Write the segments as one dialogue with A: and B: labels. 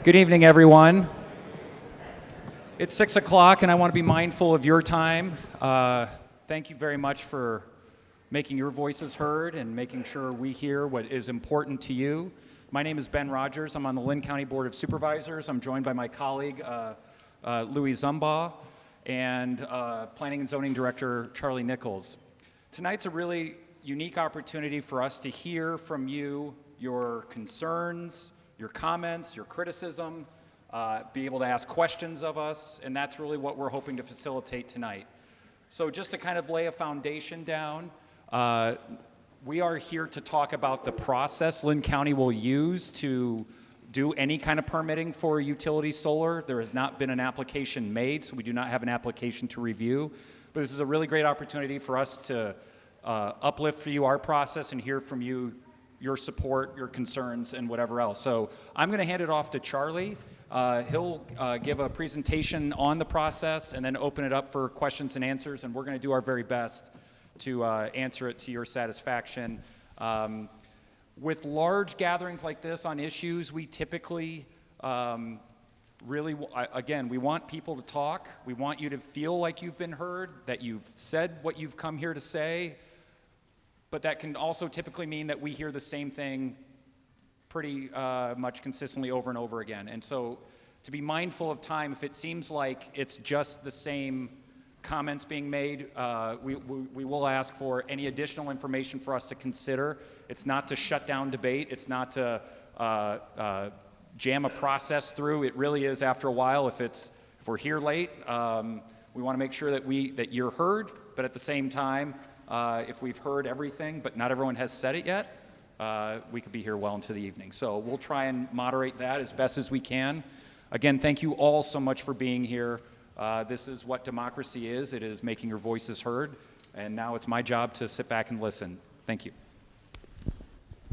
A: Good evening, everyone. It's 6 o'clock, and I want to be mindful of your time. Thank you very much for making your voices heard and making sure we hear what is important to you. My name is Ben Rogers. I'm on the Linn County Board of Supervisors. I'm joined by my colleague, Louis Zumbaugh, and Planning and Zoning Director, Charlie Nichols. Tonight's a really unique opportunity for us to hear from you your concerns, your comments, your criticism, be able to ask questions of us, and that's really what we're hoping to facilitate tonight. So just to kind of lay a foundation down, we are here to talk about the process Linn County will use to do any kind of permitting for utility solar. There has not been an application made, so we do not have an application to review. But this is a really great opportunity for us to uplift for you our process and hear from you your support, your concerns, and whatever else. So I'm going to hand it off to Charlie. He'll give a presentation on the process and then open it up for questions and answers, and we're going to do our very best to answer it to your satisfaction. With large gatherings like this on issues, we typically again, we want people to talk. We want you to feel like you've been heard, that you've said what you've come here to say. But that can also typically mean that we hear the same thing pretty much consistently over and over again. And so to be mindful of time, if it seems like it's just the same comments being made, we will ask for any additional information for us to consider. It's not to shut down debate. It's not to jam a process through. It really is, after a while, if we're here late, we want to make sure that you're heard, but at the same time, if we've heard everything, but not everyone has said it yet, we could be here well into the evening. So we'll try and moderate that as best as we can. Again, thank you all so much for being here. This is what democracy is. It is making your voices heard. And now it's my job to sit back and listen. Thank you.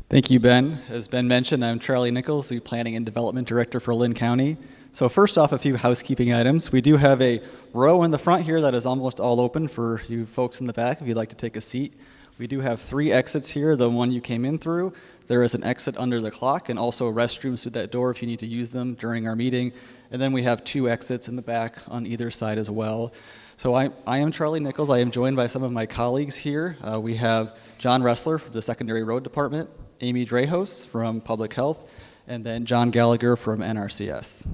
B: Thank you, Ben. As Ben mentioned, I'm Charlie Nichols, the Planning and Development Director for Linn County. So first off, a few housekeeping items. We do have a row in the front here that is almost all open for you folks in the back if you'd like to take a seat. We do have 3 exits here, the one you came in through. There is an exit under the clock and also restrooms through that door if you need to use them during our meeting. And then we have 2 exits in the back on either side as well. So I am Charlie Nichols. I am joined by some of my colleagues here. We have John Ressler from the Secondary Road Department, Amy Drehos from Public Health, and then John Gallagher from NRCS.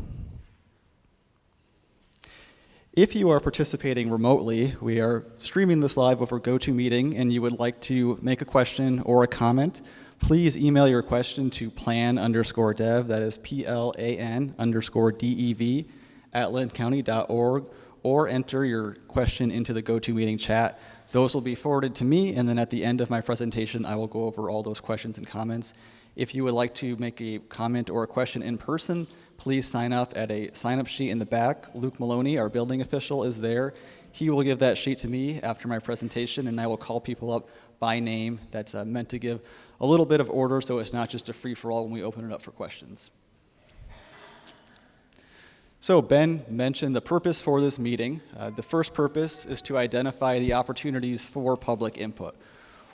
B: If you are participating remotely, we are streaming this live over GoToMeeting, and you would like to make a question or a comment, please email your question to plan_dev, that is PLAN_DEV @linncounty.org, or enter your question into the GoToMeeting chat. Those will be forwarded to me, and then at the end of my presentation, I will go over all those questions and comments. If you would like to make a comment or a question in person, please sign up at a sign-up sheet in the back. Luke Maloney, our building official, is there. He will give that sheet to me after my presentation, and I will call people up by name. That's meant to give a little bit of order so it's not just a free-for-all when we open it up for questions. So Ben mentioned the purpose for this meeting. The first purpose is to identify the opportunities for public input.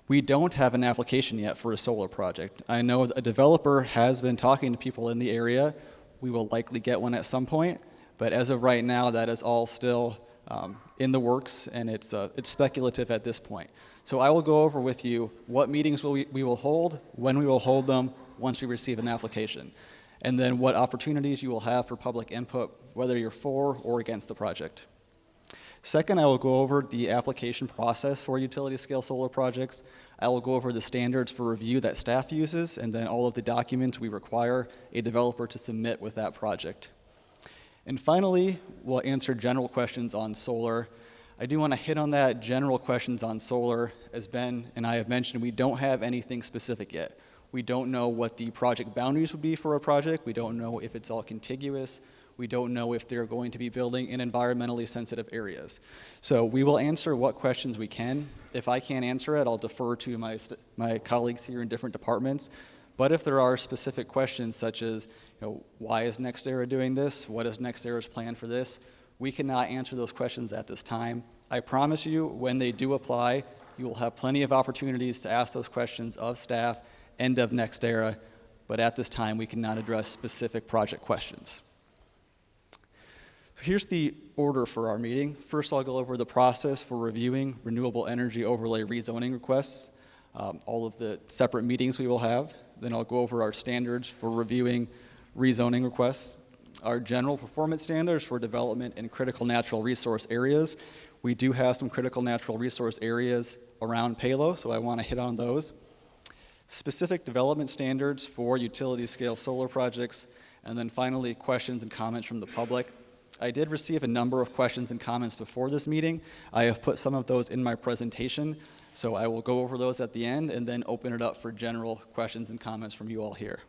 B: We don't have an application yet for a solar project. I know a developer has been talking to people in the area. We will likely get one at some point, but as of right now, that is all still in the works, and it's speculative at this point. So I will go over with you what meetings we will hold, when we will hold them, once we receive an application, and then what opportunities you will have for public input, whether you're for or against the project. Second, I will go over the application process for utility-scale solar projects. I will go over the standards for review that staff uses, and then all of the documents we require a developer to submit with that project. And finally, we'll answer general questions on solar. I do want to hit on that, general questions on solar. As Ben and I have mentioned, we don't have anything specific yet. We don't know what the project boundaries would be for a project. We don't know if it's all contiguous. We don't know if they're going to be building in environmentally sensitive areas. So we will answer what questions we can. If I can't answer it, I'll defer to my colleagues here in different departments. But if there are specific questions such as, why is NextEra doing this? What is NextEra's plan for this? We cannot answer those questions at this time. I promise you, when they do apply, you will have plenty of opportunities to ask those questions of staff and of NextEra but at this time we cannot address specific project questions. So here's the order for our meeting. First, I'll go over the process for reviewing renewable energy overlay rezoning requests, all of the separate meetings we will have. Then I'll go over our standards for reviewing rezoning requests, our general performance standards for development in critical natural resource areas. We do have some critical natural resource areas around Palo, so I want to hit on those. Specific development standards for utility scale solar projects, and then finally questions and comments from the public. I did receive a number of questions and comments before this meeting. I have put some of those in my presentation, so I will go over those at the end and then open it up for general questions and comments from you all here.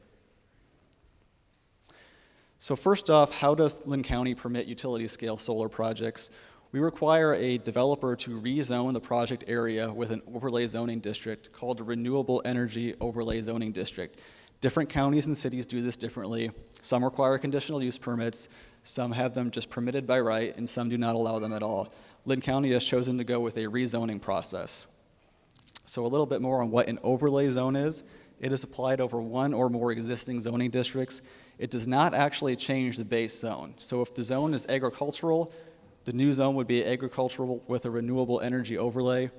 B: So first off, how does Linn County permit utility scale solar projects? We require a developer to rezone the project area with an overlay zoning district called a Renewable Energy Overlay Zoning District. Different counties and cities do this differently. Some require conditional use permits, some have them just permitted by right, and some do not allow them at all. Linn County has chosen to go with a rezoning process. So a little bit more on what an overlay zone is. It is applied over one or more existing zoning districts. It does not actually change the base zone. So if the zone is agricultural, the new zone would be agricultural with a renewable energy overlay.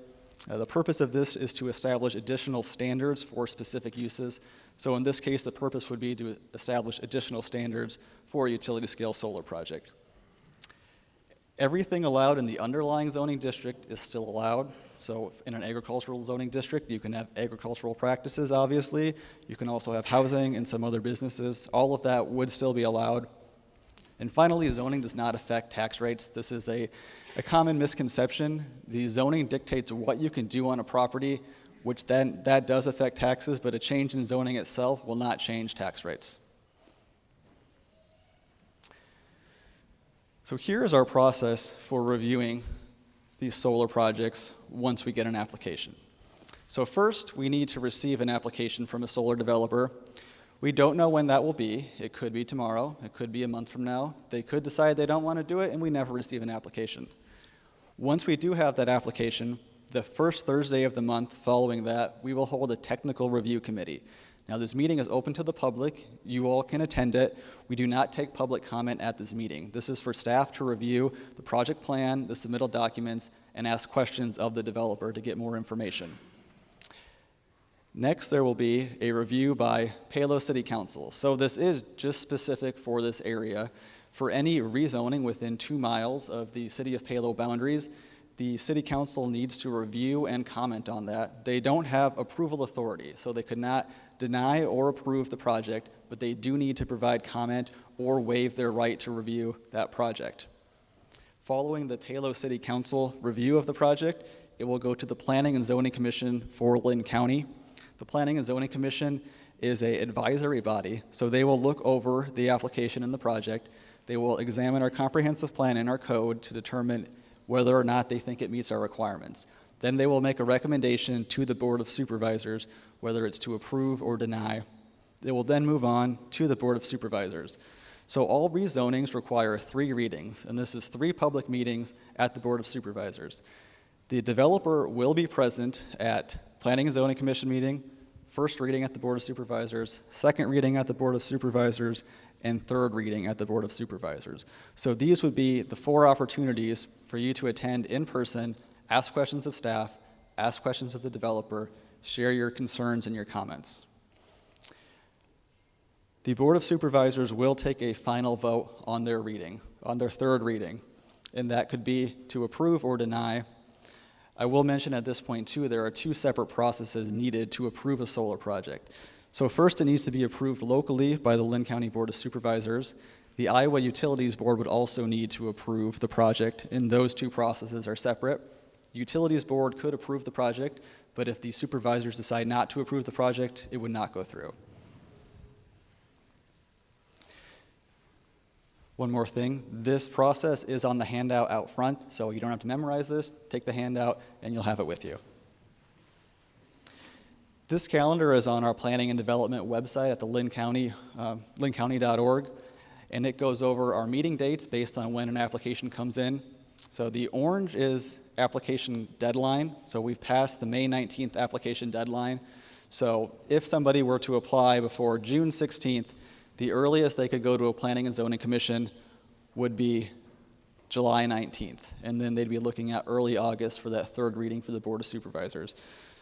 B: The purpose of this is to establish additional standards for specific uses. So in this case, the purpose would be to establish additional standards for a utility scale solar project. Everything allowed in the underlying zoning district is still allowed. So in an agricultural zoning district, you can have agricultural practices, obviously. You can also have housing and some other businesses. All of that would still be allowed. And finally, zoning does not affect tax rates. This is a common misconception. The zoning dictates what you can do on a property, which then that does affect taxes, but a change in zoning itself will not change tax rates. So here is our process for reviewing these solar projects once we get an application. So first, we need to receive an application from a solar developer. We don't know when that will be. It could be tomorrow. It could be a month from now. They could decide they don't want to do it, and we never receive an application. Once we do have that application, the first Thursday of the month following that, we will hold a technical review committee. Now, this meeting is open to the public. You all can attend it. We do not take public comment at this meeting. This is for staff to review the project plan, the submittal documents, and ask questions of the developer to get more information. Next, there will be a review by Palo City Council. So this is just specific for this area. For any rezoning within 2 miles of the City of Palo boundaries, the City Council needs to review and comment on that. They don't have approval authority, so they could not deny or approve the project, but they do need to provide comment or waive their right to review that project. Following the Palo City Council review of the project, it will go to the Planning and Zoning Commission for Linn County. The Planning and Zoning Commission is an advisory body, so they will look over the application and the project. They will examine our comprehensive plan and our code to determine whether or not they think it meets our requirements. Then they will make a recommendation to the Board of Supervisors, whether it's to approve or deny. They will then move on to the Board of Supervisors. So all rezonings require 3 readings, and this is 3 public meetings at the Board of Supervisors. The developer will be present at Planning and Zoning Commission meeting, first reading at the Board of Supervisors, second reading at the Board of Supervisors, and third reading at the Board of Supervisors. So these would be the 4 opportunities for you to attend in person, ask questions of staff, ask questions of the developer, share your concerns and your comments. The Board of Supervisors will take a final vote on their reading, on their third reading, and that could be to approve or deny. I will mention at this point too, there are 2 separate processes needed to approve a solar project. So first, it needs to be approved locally by the Linn County Board of Supervisors. The Iowa Utilities Board would also need to approve the project, and those 2 processes are separate. The Utilities Board could approve the project, but if the supervisors decide not to approve the project, it would not go through. One more thing, this process is on the handout out front, so you don't have to memorize this. Take the handout and you'll have it with you. This calendar is on our planning and development website at the Linn County, linncounty.org, and it goes over our meeting dates based on when an application comes in. So the orange is application deadline, so we've passed the May 19th application deadline. So if somebody were to apply before June 16th, the earliest they could go to a Planning and Zoning Commission would be July 19th, and then they'd be looking at early August for that third reading for the Board of Supervisors.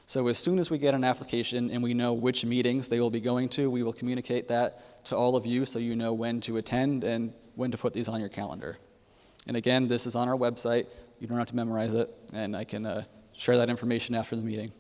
B: So as soon as we get an application and we know which meetings they will be going to, we will communicate that to all of you so you know when to attend and when to put these on your calendar. And again, this is on our website. You don't have to memorize it, and I can share that information after the meeting.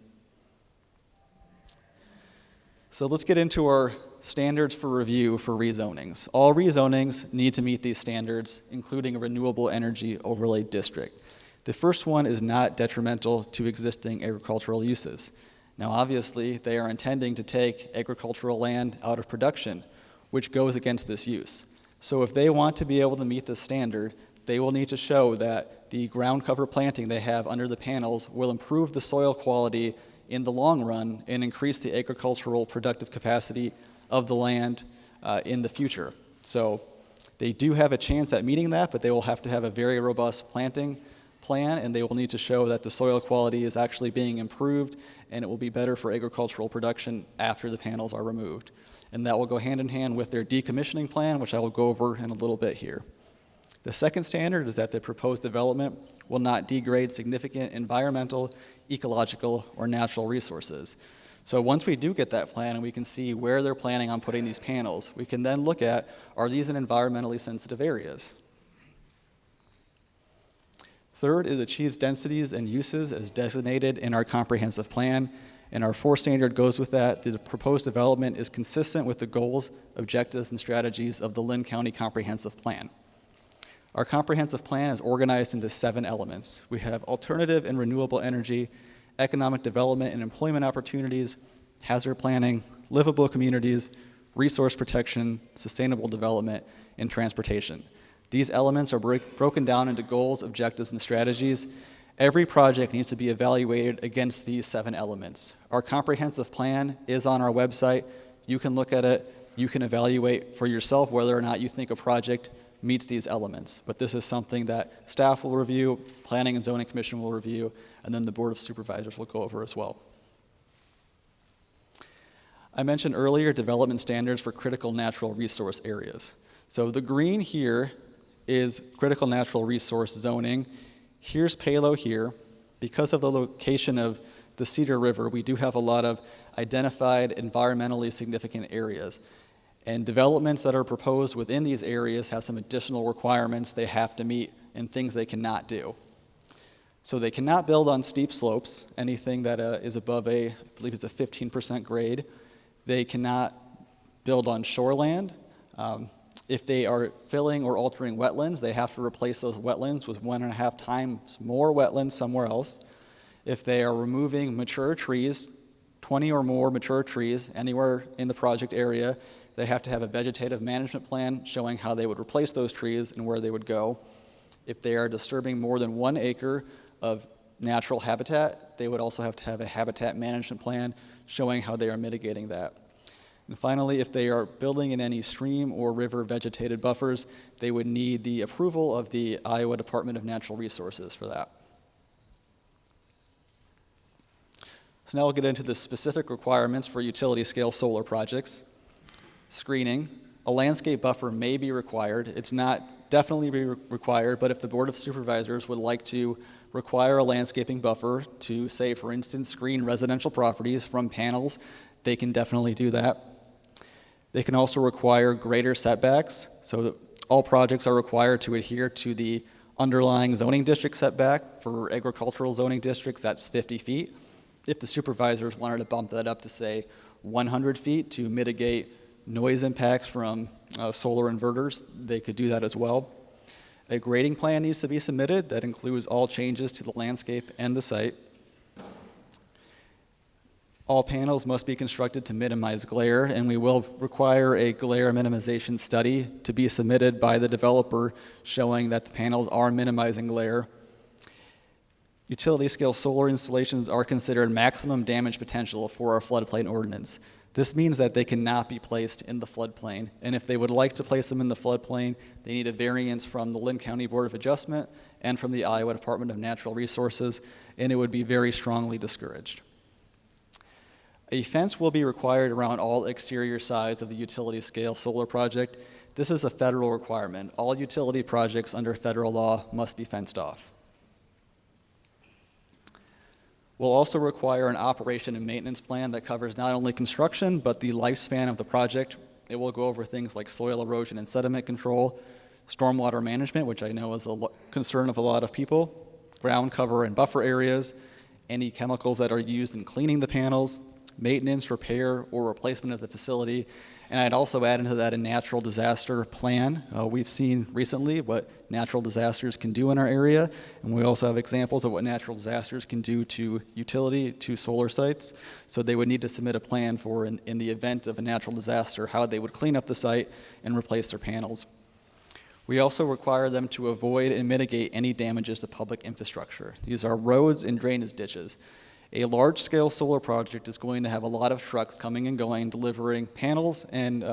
B: So let's get into our standards for review for rezonings. All rezonings need to meet these standards, including a renewable energy overlay district. The first one is not detrimental to existing agricultural uses. Now, obviously, they are intending to take agricultural land out of production, which goes against this use. So if they want to be able to meet this standard, they will need to show that the ground cover planting they have under the panels will improve the soil quality in the long run and increase the agricultural productive capacity of the land in the future. So they do have a chance at meeting that, but they will have to have a very robust planting plan, and they will need to show that the soil quality is actually being improved and it will be better for agricultural production after the panels are removed. And that will go hand in hand with their decommissioning plan, which I will go over in a little bit here. The second standard is that the proposed development will not degrade significant environmental, ecological, or natural resources. So once we do get that plan and we can see where they're planning on putting these panels, we can then look at, are these in environmentally sensitive areas? Third is achieves densities and uses as designated in our comprehensive plan. And our fourth standard goes with that. The proposed development is consistent with the goals, objectives, and strategies of the Linn County Comprehensive Plan. Our comprehensive plan is organized into 7 elements. We have alternative and renewable energy, economic development and employment opportunities, hazard planning, livable communities, resource protection, sustainable development, and transportation. These elements are broken down into goals, objectives, and strategies. Every project needs to be evaluated against these 7 elements. Our comprehensive plan is on our website. You can look at it. You can evaluate for yourself whether or not you think a project meets these elements. But this is something that staff will review, Planning and Zoning Commission will review, and then the Board of Supervisors will go over as well. I mentioned earlier development standards for critical natural resource areas. So the green here is critical natural resource zoning. Here's Palo here. Because of the location of the Cedar River, we do have a lot of identified environmentally significant areas. And developments that are proposed within these areas have some additional requirements they have to meet and things they cannot do. So they cannot build on steep slopes, anything that is above I believe it's a 15% grade. They cannot build on shoreland. If they are filling or altering wetlands, they have to replace those wetlands with 1.5 times more wetlands somewhere else. If they are removing mature trees, 20 or more mature trees anywhere in the project area, they have to have a vegetative management plan showing how they would replace those trees and where they would go. If they are disturbing more than 1 acre of natural habitat, they would also have to have a habitat management plan showing how they are mitigating that. And finally, if they are building in any stream or river vegetated buffers, they would need the approval of the Iowa Department of Natural Resources for that. So now we'll get into the specific requirements for utility scale solar projects. Screening. A landscape buffer may be required. It's not definitely required, but if the Board of Supervisors would like to require a landscaping buffer to, say, for instance, screen residential properties from panels, they can definitely do that. They can also require greater setbacks, so that all projects are required to adhere to the underlying zoning district setback. For agricultural zoning districts, that's 50 feet. If the supervisors wanted to bump that up to, say, 100 feet to mitigate noise impacts from solar inverters, they could do that as well. A grading plan needs to be submitted that includes all changes to the landscape and the site. All panels must be constructed to minimize glare, and we will require a glare minimization study to be submitted by the developer showing that the panels are minimizing glare. Utility scale solar installations are considered maximum damage potential for our floodplain ordinance. This means that they cannot be placed in the floodplain, and if they would like to place them in the floodplain, they need a variance from the Linn County Board of Adjustment and from the Iowa Department of Natural Resources, and it would be very strongly discouraged. A fence will be required around all exterior sides of the utility scale solar project. This is a federal requirement. All utility projects under federal law must be fenced off. We'll also require an operation and maintenance plan that covers not only construction, but the lifespan of the project. It will go over things like soil erosion and sediment control, stormwater management, which I know is a concern of a lot of people, ground cover and buffer areas, any chemicals that are used in cleaning the panels, maintenance, repair, or replacement of the facility. And I'd also add into that a natural disaster plan. We've seen recently what natural disasters can do in our area, and we also have examples of what natural disasters can do to utility, to solar sites. So they would need to submit a plan for, in the event of a natural disaster, how they would clean up the site and replace their panels. We also require them to avoid and mitigate any damages to public infrastructure. These are roads and drainage ditches. A large-scale solar project is going to have a lot of trucks coming and going, delivering panels and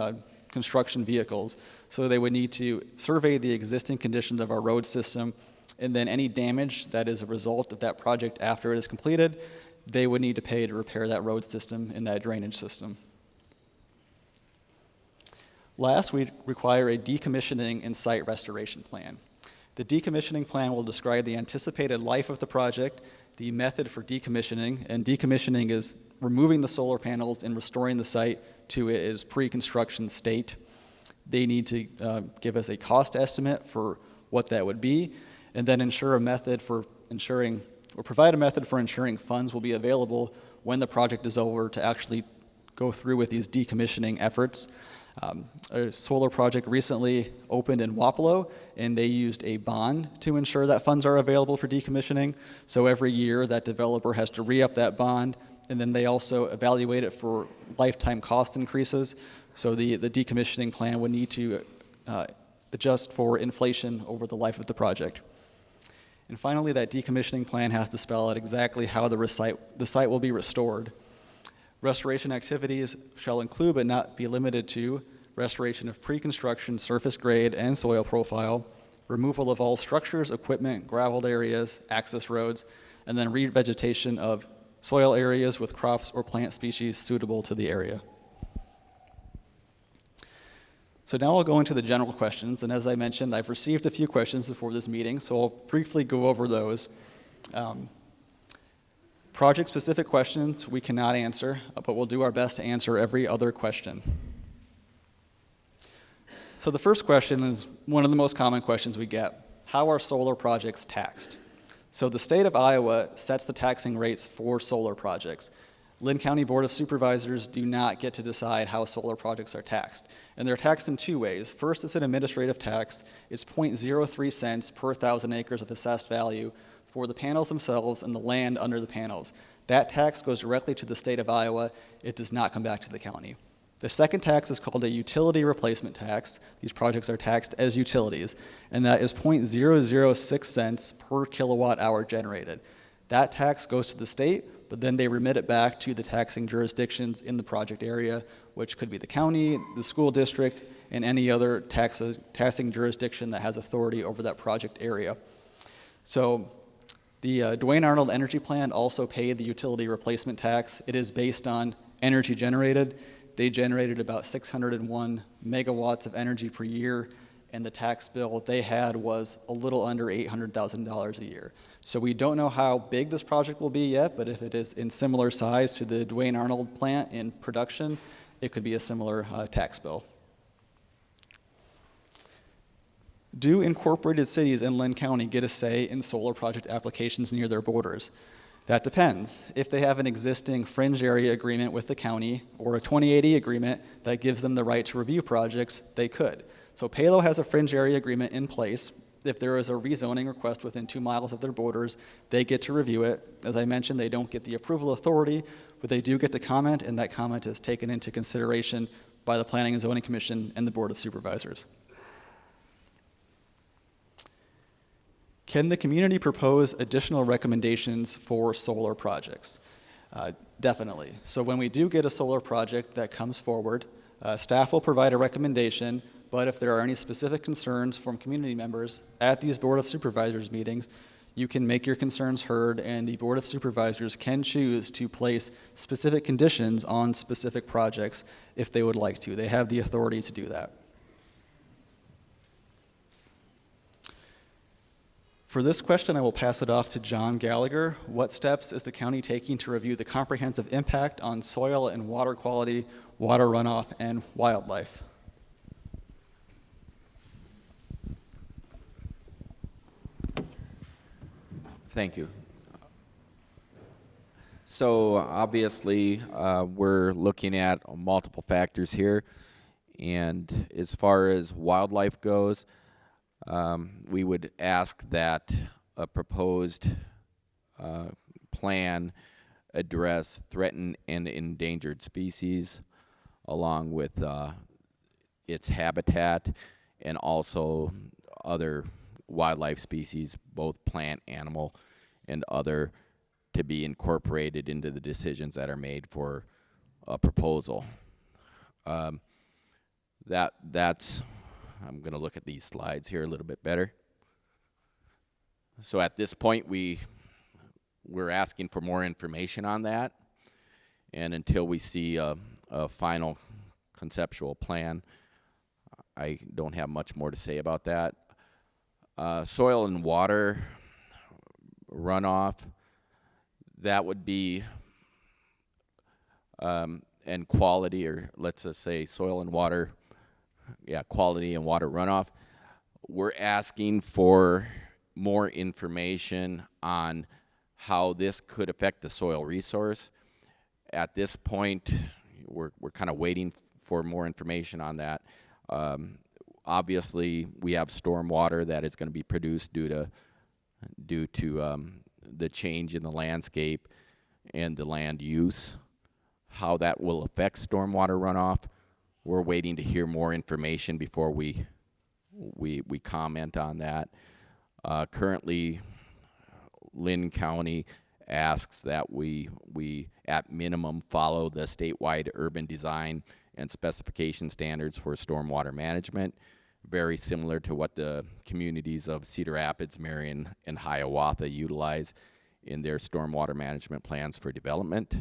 B: construction vehicles. So they would need to survey the existing conditions of our road system, and then any damage that is a result of that project after it is completed, they would need to pay to repair that road system and that drainage system. Last, we require a decommissioning and site restoration plan. The decommissioning plan will describe the anticipated life of the project, the method for decommissioning, and decommissioning is removing the solar panels and restoring the site to its pre-construction state. They need to give us a cost estimate for what that would be, and then provide a method for ensuring funds will be available when the project is over to actually go through with these decommissioning efforts. A solar project recently opened in Palo, and they used a bond to ensure that funds are available for decommissioning. So every year that developer has to re-up that bond, and then they also evaluate it for lifetime cost increases. So the decommissioning plan would need to adjust for inflation over the life of the project. And finally, that decommissioning plan has to spell out exactly how the site will be restored. Restoration activities shall include but not be limited to restoration of pre-construction surface grade and soil profile, removal of all structures, equipment, graveled areas, access roads, and then revegetation of soil areas with crops or plant species suitable to the area. So now I'll go into the general questions, and as I mentioned, I've received a few questions before this meeting, so I'll briefly go over those. Project-specific questions we cannot answer, but we'll do our best to answer every other question. So the first question is one of the most common questions we get. How are solar projects taxed? So the state of Iowa sets the taxing rates for solar projects. Linn County Board of Supervisors do not get to decide how solar projects are taxed. And they're taxed in two ways. First, it's an administrative tax. It's 0.03 cents per 1,000 acres of assessed value for the panels themselves and the land under the panels. That tax goes directly to the state of Iowa. It does not come back to the county. The second tax is called a utility replacement tax. These projects are taxed as utilities, and that is 0.006 cents per kilowatt hour generated. That tax goes to the state, but then they remit it back to the taxing jurisdictions in the project area, which could be the county, the school district, and any other taxing jurisdiction that has authority over that project area. So the Duane Arnold Energy Plant also paid the utility replacement tax. It is based on energy generated. They generated about 601 megawatts of energy per year, and the tax bill they had was a little under $800,000 a year. So we don't know how big this project will be yet, but if it is in similar size to the Duane Arnold plant in production, it could be a similar tax bill. Do incorporated cities in Linn County get a say in solar project applications near their borders? That depends. If they have an existing fringe area agreement with the county or a 2080 agreement that gives them the right to review projects, they could. So Palo has a fringe area agreement in place. If there is a rezoning request within 2 miles of their borders, they get to review it. As I mentioned, they don't get the approval authority, but they do get to comment, and that comment is taken into consideration by the Planning and Zoning Commission and the Board of Supervisors. Can the community propose additional recommendations for solar projects? Definitely. So when we do get a solar project that comes forward, staff will provide a recommendation, but if there are any specific concerns from community members at these Board of Supervisors meetings, you can make your concerns heard, and the Board of Supervisors can choose to place specific conditions on specific projects if they would like to. They have the authority to do that. For this question, I will pass it off to John Gallagher. What steps is the county taking to review the comprehensive impact on soil and water quality, water runoff, and wildlife?
C: Thank you. So obviously, we're looking at multiple factors here. And as far as wildlife goes, we would ask that a proposed plan address threatened and endangered species along with its habitat and also other wildlife species, both plant, animal, and other, to be incorporated into the decisions that are made for a proposal. That's I'm going to look at these slides here a little bit better. So at this point, we're asking for more information on that, and until we see a final conceptual plan, I don't have much more to say about that. Soil and water runoff, that would be, and quality, or let's just say soil and water, quality and water runoff. We're asking for more information on how this could affect the soil resource. At this point, we're kind of waiting for more information on that. Obviously, we have stormwater that is going to be produced due to the change in the landscape and the land use. How that will affect stormwater runoff, we're waiting to hear more information before we comment on that. Currently, Linn County asks that we at minimum follow the statewide urban design and specification standards for stormwater management, very similar to what the communities of Cedar Rapids, Marion, and Hiawatha utilize in their stormwater management plans for development.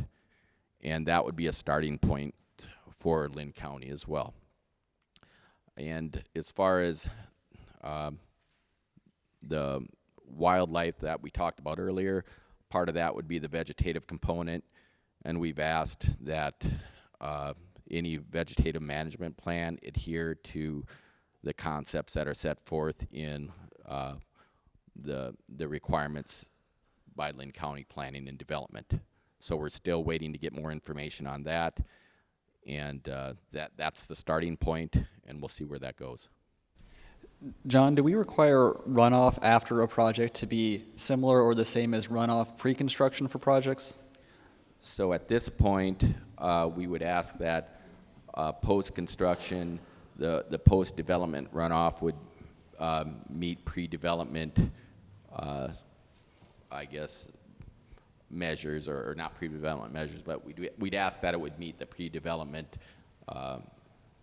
C: And that would be a starting point for Linn County as well. And as far as the wildlife that we talked about earlier, part of that would be the vegetative component, and we've asked that any vegetative management plan adhere to the concepts that are set forth in the requirements by Linn County Planning and Development. So we're still waiting to get more information on that, and that's the starting point, and we'll see where that goes.
B: John, do we require runoff after a project to be similar or the same as runoff pre-construction for projects?
C: So at this point, we would ask that post-construction, the post-development runoff would meet pre-development, I guess, measures, or not pre-development measures, but we'd ask that it would meet the pre-development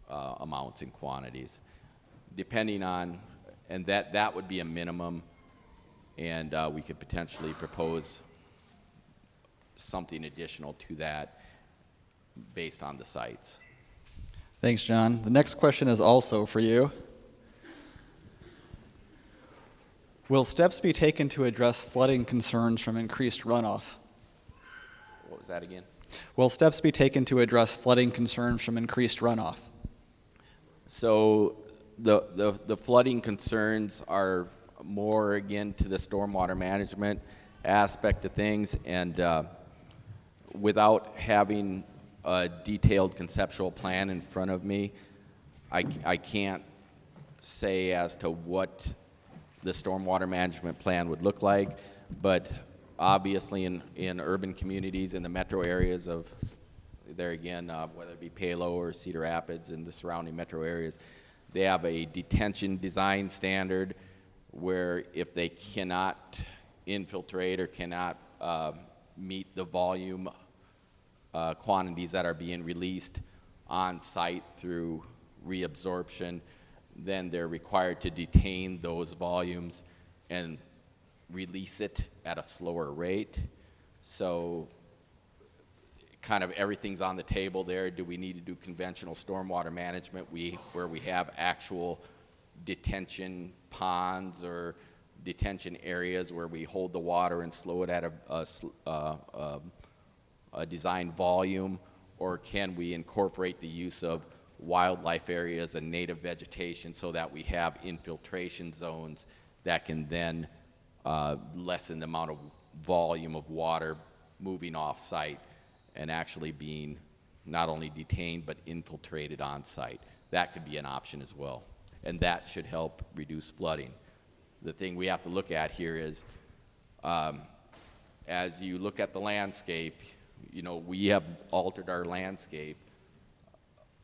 C: amounts and quantities. Depending on, and that would be a minimum, and we could potentially propose something additional to that based on the sites.
B: Thanks, John. The next question is also for you. Will steps be taken to address flooding concerns from increased runoff?
C: What was that again?
B: Will steps be taken to address flooding concerns from increased runoff?
C: So the flooding concerns are more, again, to the stormwater management aspect of things, and without having a detailed conceptual plan in front of me, I can't say as to what the stormwater management plan would look like, but obviously in urban communities in the metro areas of, there again, whether it be Palo or Cedar Rapids and the surrounding metro areas, they have a detention design standard where if they cannot infiltrate or cannot meet the volume quantities that are being released on site through reabsorption, then they're required to detain those volumes and release it at a slower rate. So kind of everything's on the table there. Do we need to do conventional stormwater management where we have actual detention ponds or detention areas where we hold the water and slow it at a designed volume, or can we incorporate the use of wildlife areas and native vegetation so that we have infiltration zones that can then lessen the amount of volume of water moving off site and actually being not only detained but infiltrated on site. That could be an option as well, and that should help reduce flooding. The thing we have to look at here is, as you look at the landscape, you know, we have altered our landscape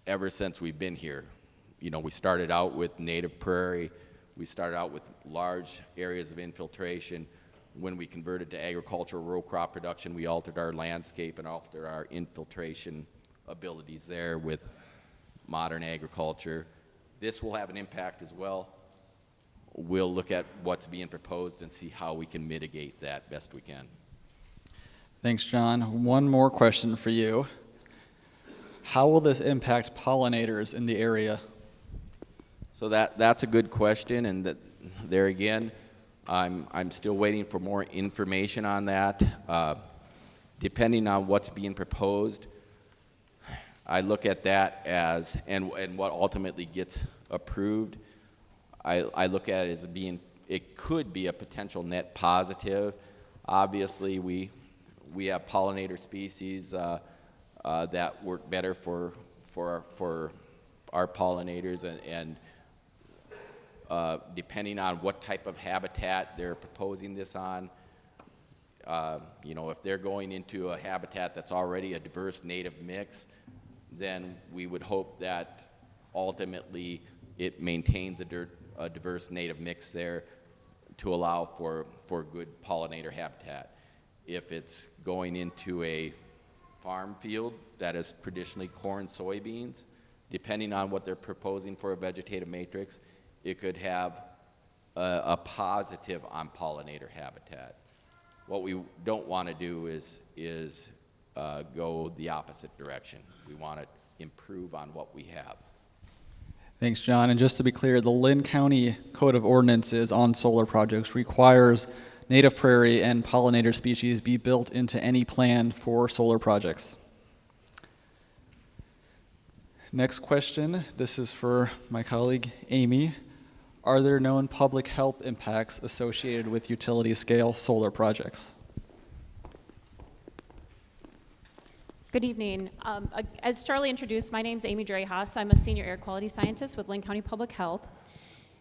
C: ever since we've been here. You know, we started out with native prairie, we started out with large areas of infiltration. When we converted to agricultural row crop production, we altered our landscape and altered our infiltration abilities there with modern agriculture. This will have an impact as well. We'll look at what's being proposed and see how we can mitigate that best we can.
B: Thanks, John. One more question for you. How will this impact pollinators in the area?
C: So that's a good question, and there again, I'm still waiting for more information on that. Depending on what's being proposed, I look at that as, and what ultimately gets approved, I look at it as being, it could be a potential net positive. Obviously, we have pollinator species that work better for our pollinators, and depending on what type of habitat they're proposing this on, you know, if they're going into a habitat that's already a diverse native mix, then we would hope that ultimately it maintains a diverse native mix there to allow for good pollinator habitat. If it's going into a farm field that is traditionally corn, soybeans, depending on what they're proposing for a vegetative matrix, it could have a positive on pollinator habitat. What we don't want to do is go the opposite direction. We want to improve on what we have.
B: Thanks, John. And just to be clear, the Linn County Code of Ordinances on solar projects requires native prairie and pollinator species be built into any plan for solar projects. Next question. This is for my colleague, Amy. Are there known public health impacts associated with utility-scale solar projects?
D: Good evening. As Charlie introduced, my name is Amy Dreyhaus. I'm a senior air quality scientist with Linn County Public Health.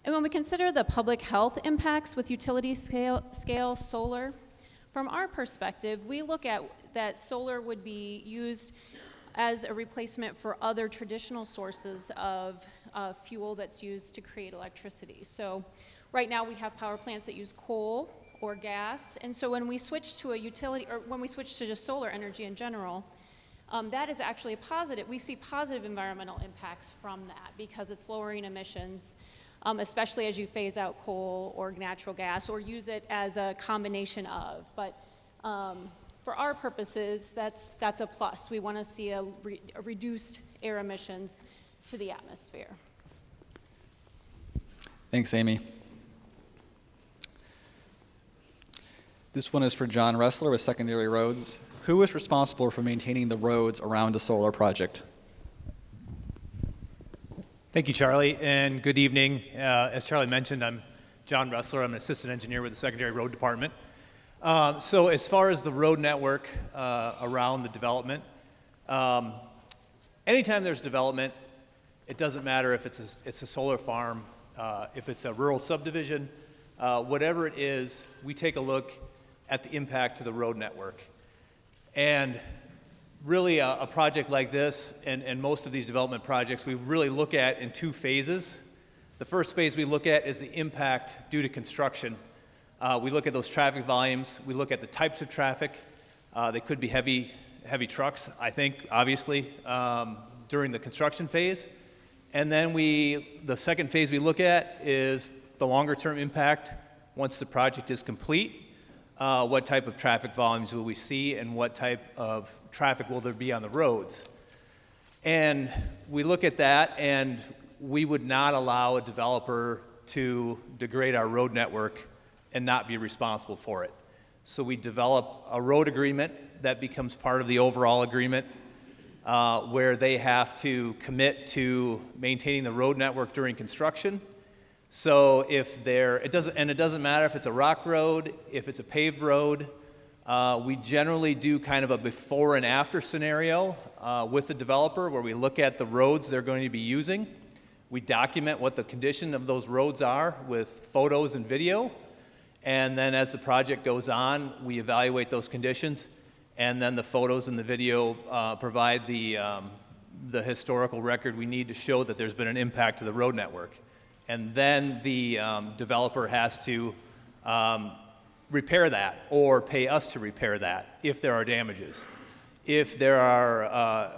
D: And when we consider the public health impacts with utility scale solar, from our perspective, we look at that solar would be used as a replacement for other traditional sources of fuel that's used to create electricity. So right now we have power plants that use coal or gas, and so when we switch to a utility, or when we switch to just solar energy in general, that is actually a positive. We see positive environmental impacts from that because it's lowering emissions, especially as you phase out coal or natural gas or use it as a combination of. But for our purposes, that's a plus. We want to see a reduced air emissions to the atmosphere.
B: Thanks, Amy. This one is for John Ressler with Secondary Roads. Who is responsible for maintaining the roads around a solar project?
E: Thank you, Charlie, and good evening. As Charlie mentioned, I'm John Ressler. I'm an assistant engineer with the Secondary Road Department. So as far as the road network around the development, anytime there's development, it doesn't matter if it's a solar farm, if it's a rural subdivision, whatever it is, we take a look at the impact to the road network. And really a project like this, and most of these development projects, we really look at in two phases. The first phase we look at is the impact due to construction. We look at those traffic volumes, we look at the types of traffic. They could be heavy trucks, I think, obviously, during the construction phase. And then the second phase we look at is the longer term impact once the project is complete, what type of traffic volumes will we see and what type of traffic will there be on the roads. And we look at that, and we would not allow a developer to degrade our road network and not be responsible for it. So we develop a road agreement that becomes part of the overall agreement, where they have to commit to maintaining the road network during construction. So if it doesn't matter if it's a rock road, if it's a paved road, we generally do kind of a before and after scenario with the developer where we look at the roads they're going to be using. We document what the condition of those roads are with photos and video. And then as the project goes on, we evaluate those conditions. And then the photos and the video provide the historical record we need to show that there's been an impact to the road network. And then the developer has to repair that or pay us to repair that if there are damages. If there are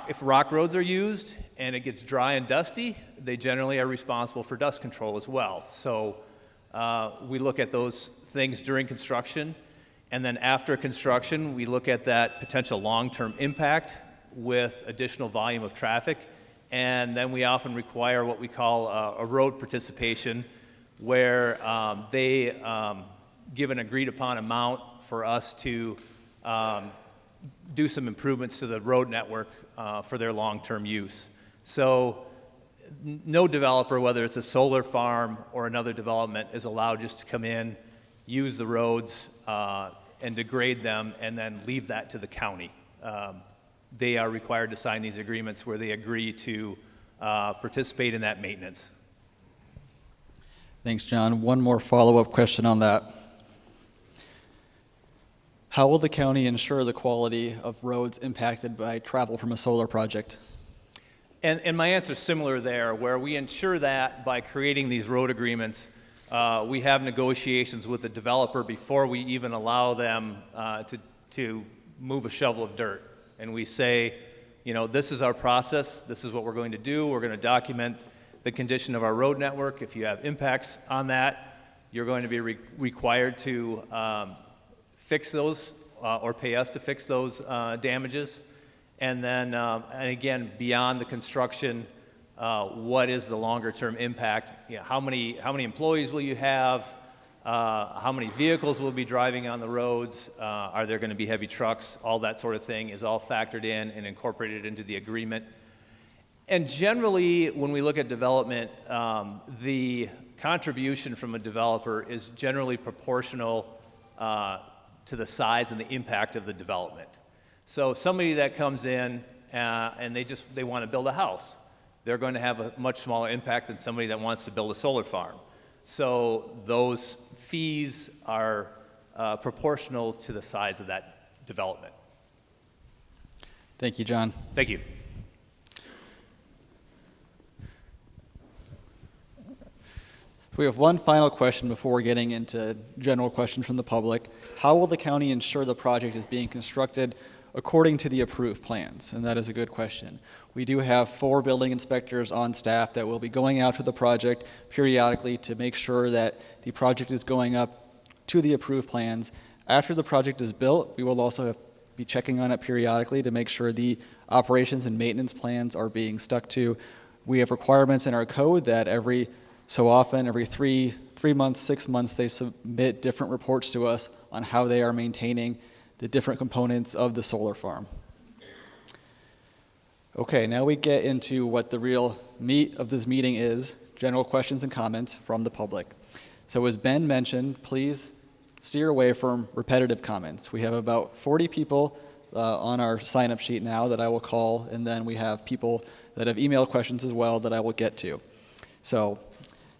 E: if rock roads are used and it gets dry and dusty, they generally are responsible for dust control as well. So we look at those things during construction, and then after construction, we look at that potential long-term impact with additional volume of traffic, and then we often require what we call a road participation, where they give an agreed-upon amount for us to do some improvements to the road network for their long-term use. So no developer, whether it's a solar farm or another development, is allowed just to come in, use the roads, and degrade them, and then leave that to the county. They are required to sign these agreements where they agree to participate in that maintenance.
B: Thanks, John. One more follow-up question on that. How will the county ensure the quality of roads impacted by travel from a solar project?
E: And my answer is similar there, where we ensure that by creating these road agreements, we have negotiations with the developer before we even allow them to move a shovel of dirt. And we say, this is our process, this is what we're going to do, we're going to document the condition of our road network. If you have impacts on that, you're going to be required to fix those or pay us to fix those damages. And then, and again, beyond the construction, what is the longer term impact? How many employees will you have? How many vehicles will be driving on the roads? Are there going to be heavy trucks? All that sort of thing is all factored in and incorporated into the agreement. And generally, when we look at development, the contribution from a developer is generally proportional to the size and the impact of the development. So somebody that comes in and they want to build a house, they're going to have a much smaller impact than somebody that wants to build a solar farm. So those fees are proportional to the size of that development.
B: Thank you, John.
E: Thank you.
B: We have one final question before getting into general questions from the public. How will the county ensure the project is being constructed according to the approved plans? And that is a good question. We do have 4 building inspectors on staff that will be going out to the project periodically to make sure that the project is going up to the approved plans. After the project is built, we will also be checking on it periodically to make sure the operations and maintenance plans are being stuck to. We have requirements in our code that every so often, every 3 months, 6 months, they submit different reports to us on how they are maintaining the different components of the solar farm. Okay, now we get into what the real meat of this meeting is, general questions and comments from the public. So as Ben mentioned, please steer away from repetitive comments. We have about 40 people on our sign-up sheet now that I will call, and then we have people that have email questions as well that I will get to. So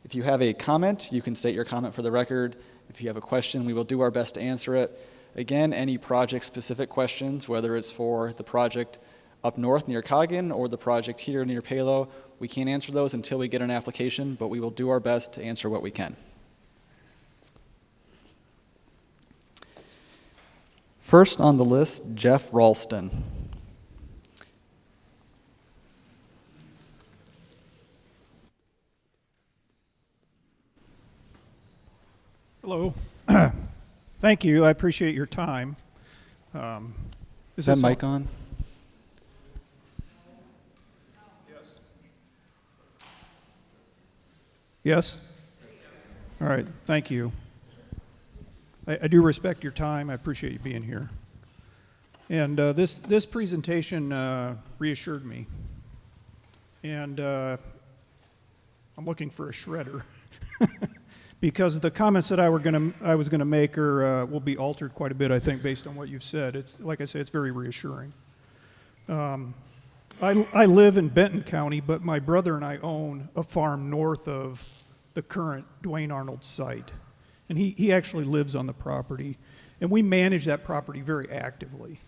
B: if you have a comment, you can state your comment for the record. If you have a question, we will do our best to answer it. Again, any project-specific questions, whether it's for the project up north near Coggin or the project here near Palo, we can't answer those until we get an application, but we will do our best to answer what we can. First on the list, Jeff Ralston.
F: Hello. Thank you. I appreciate your time.
B: Is that mic on?
F: Yes? All right. Thank you. I do respect your time. I appreciate you being here. And this presentation reassured me. And I'm looking for a shredder. Because the comments that I was gonna make will be altered quite a bit, I think, based on what you've said. It's like I say, it's very reassuring. I live in Benton County, but my brother and I own a farm north of the current Dwayne Arnold site, and he actually lives on the property, and we manage that property very actively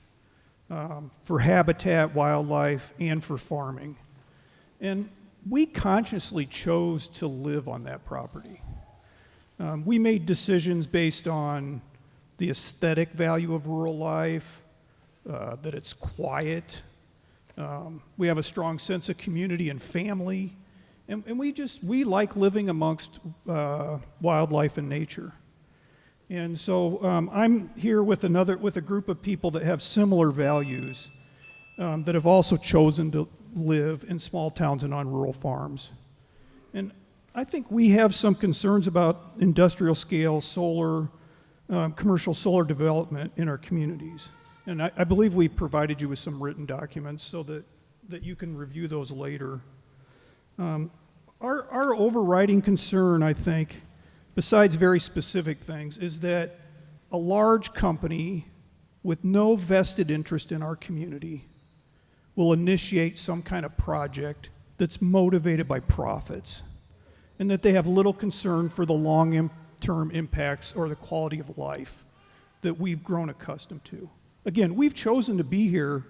F: for habitat, wildlife, and for farming. And we consciously chose to live on that property. We made decisions based on the aesthetic value of rural life, that it's quiet. We have a strong sense of community and family, and we like living amongst wildlife and nature. And so I'm here with a group of people that have similar values, that have also chosen to live in small towns and on rural farms. And I think we have some concerns about industrial scale solar, commercial solar development in our communities. And I believe we provided you with some written documents so that you can review those later. Our overriding concern, I think, besides very specific things, is that a large company with no vested interest in our community will initiate some kind of project that's motivated by profits, and that they have little concern for the long-term impacts or the quality of life that we've grown accustomed to. Again, we've chosen to be here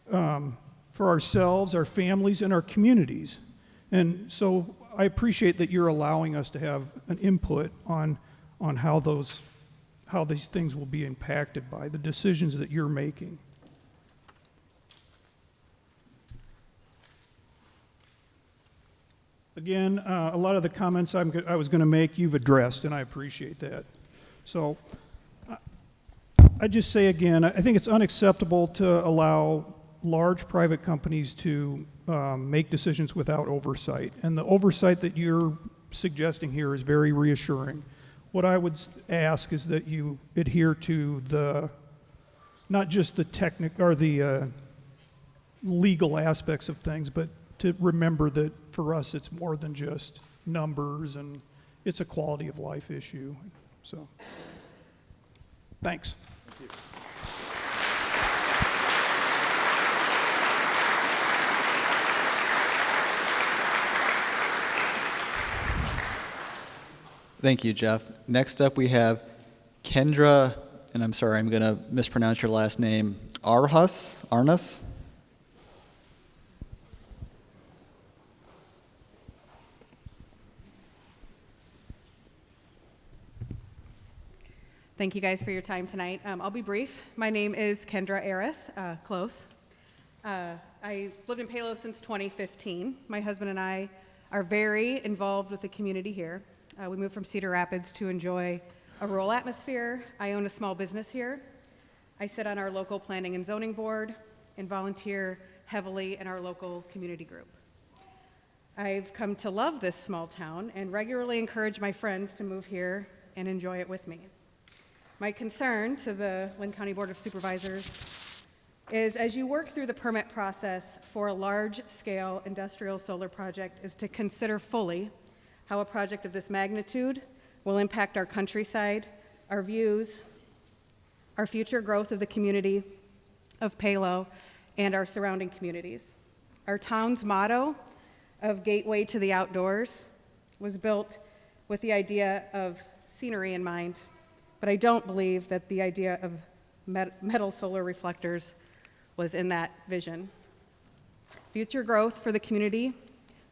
F: for ourselves, our families, and our communities. And so I appreciate that you're allowing us to have an input on how these things will be impacted by the decisions that you're making. Again, a lot of the comments I was going to make, you've addressed, and I appreciate that. So I just say again, I think it's unacceptable to allow large private companies to make decisions without oversight. And the oversight that you're suggesting here is very reassuring. What I would ask is that you adhere to not just the technical or the legal aspects of things, but to remember that for us it's more than just numbers, and it's a quality of life issue. So, thanks. Thank you.
B: Thank you, Jeff. Next up we have Kendra, and I'm sorry, I'm going to mispronounce your last name, Arnus?
G: Thank you guys for your time tonight. I'll be brief. My name is Kendra Aris, close. I lived in Palo since 2015. My husband and I are very involved with the community here. We moved from Cedar Rapids to enjoy a rural atmosphere. I own a small business here. I sit on our local planning and zoning board and volunteer heavily in our local community group. I've come to love this small town and regularly encourage my friends to move here and enjoy it with me. My concern to the Linn County Board of Supervisors is, as you work through the permit process for a large-scale industrial solar project, is to consider fully how a project of this magnitude will impact our countryside, our views, our future growth of the community of Palo, and our surrounding communities. Our town's motto of Gateway to the Outdoors was built with the idea of scenery in mind, but I don't believe that the idea of metal solar reflectors was in that vision. Future growth for the community,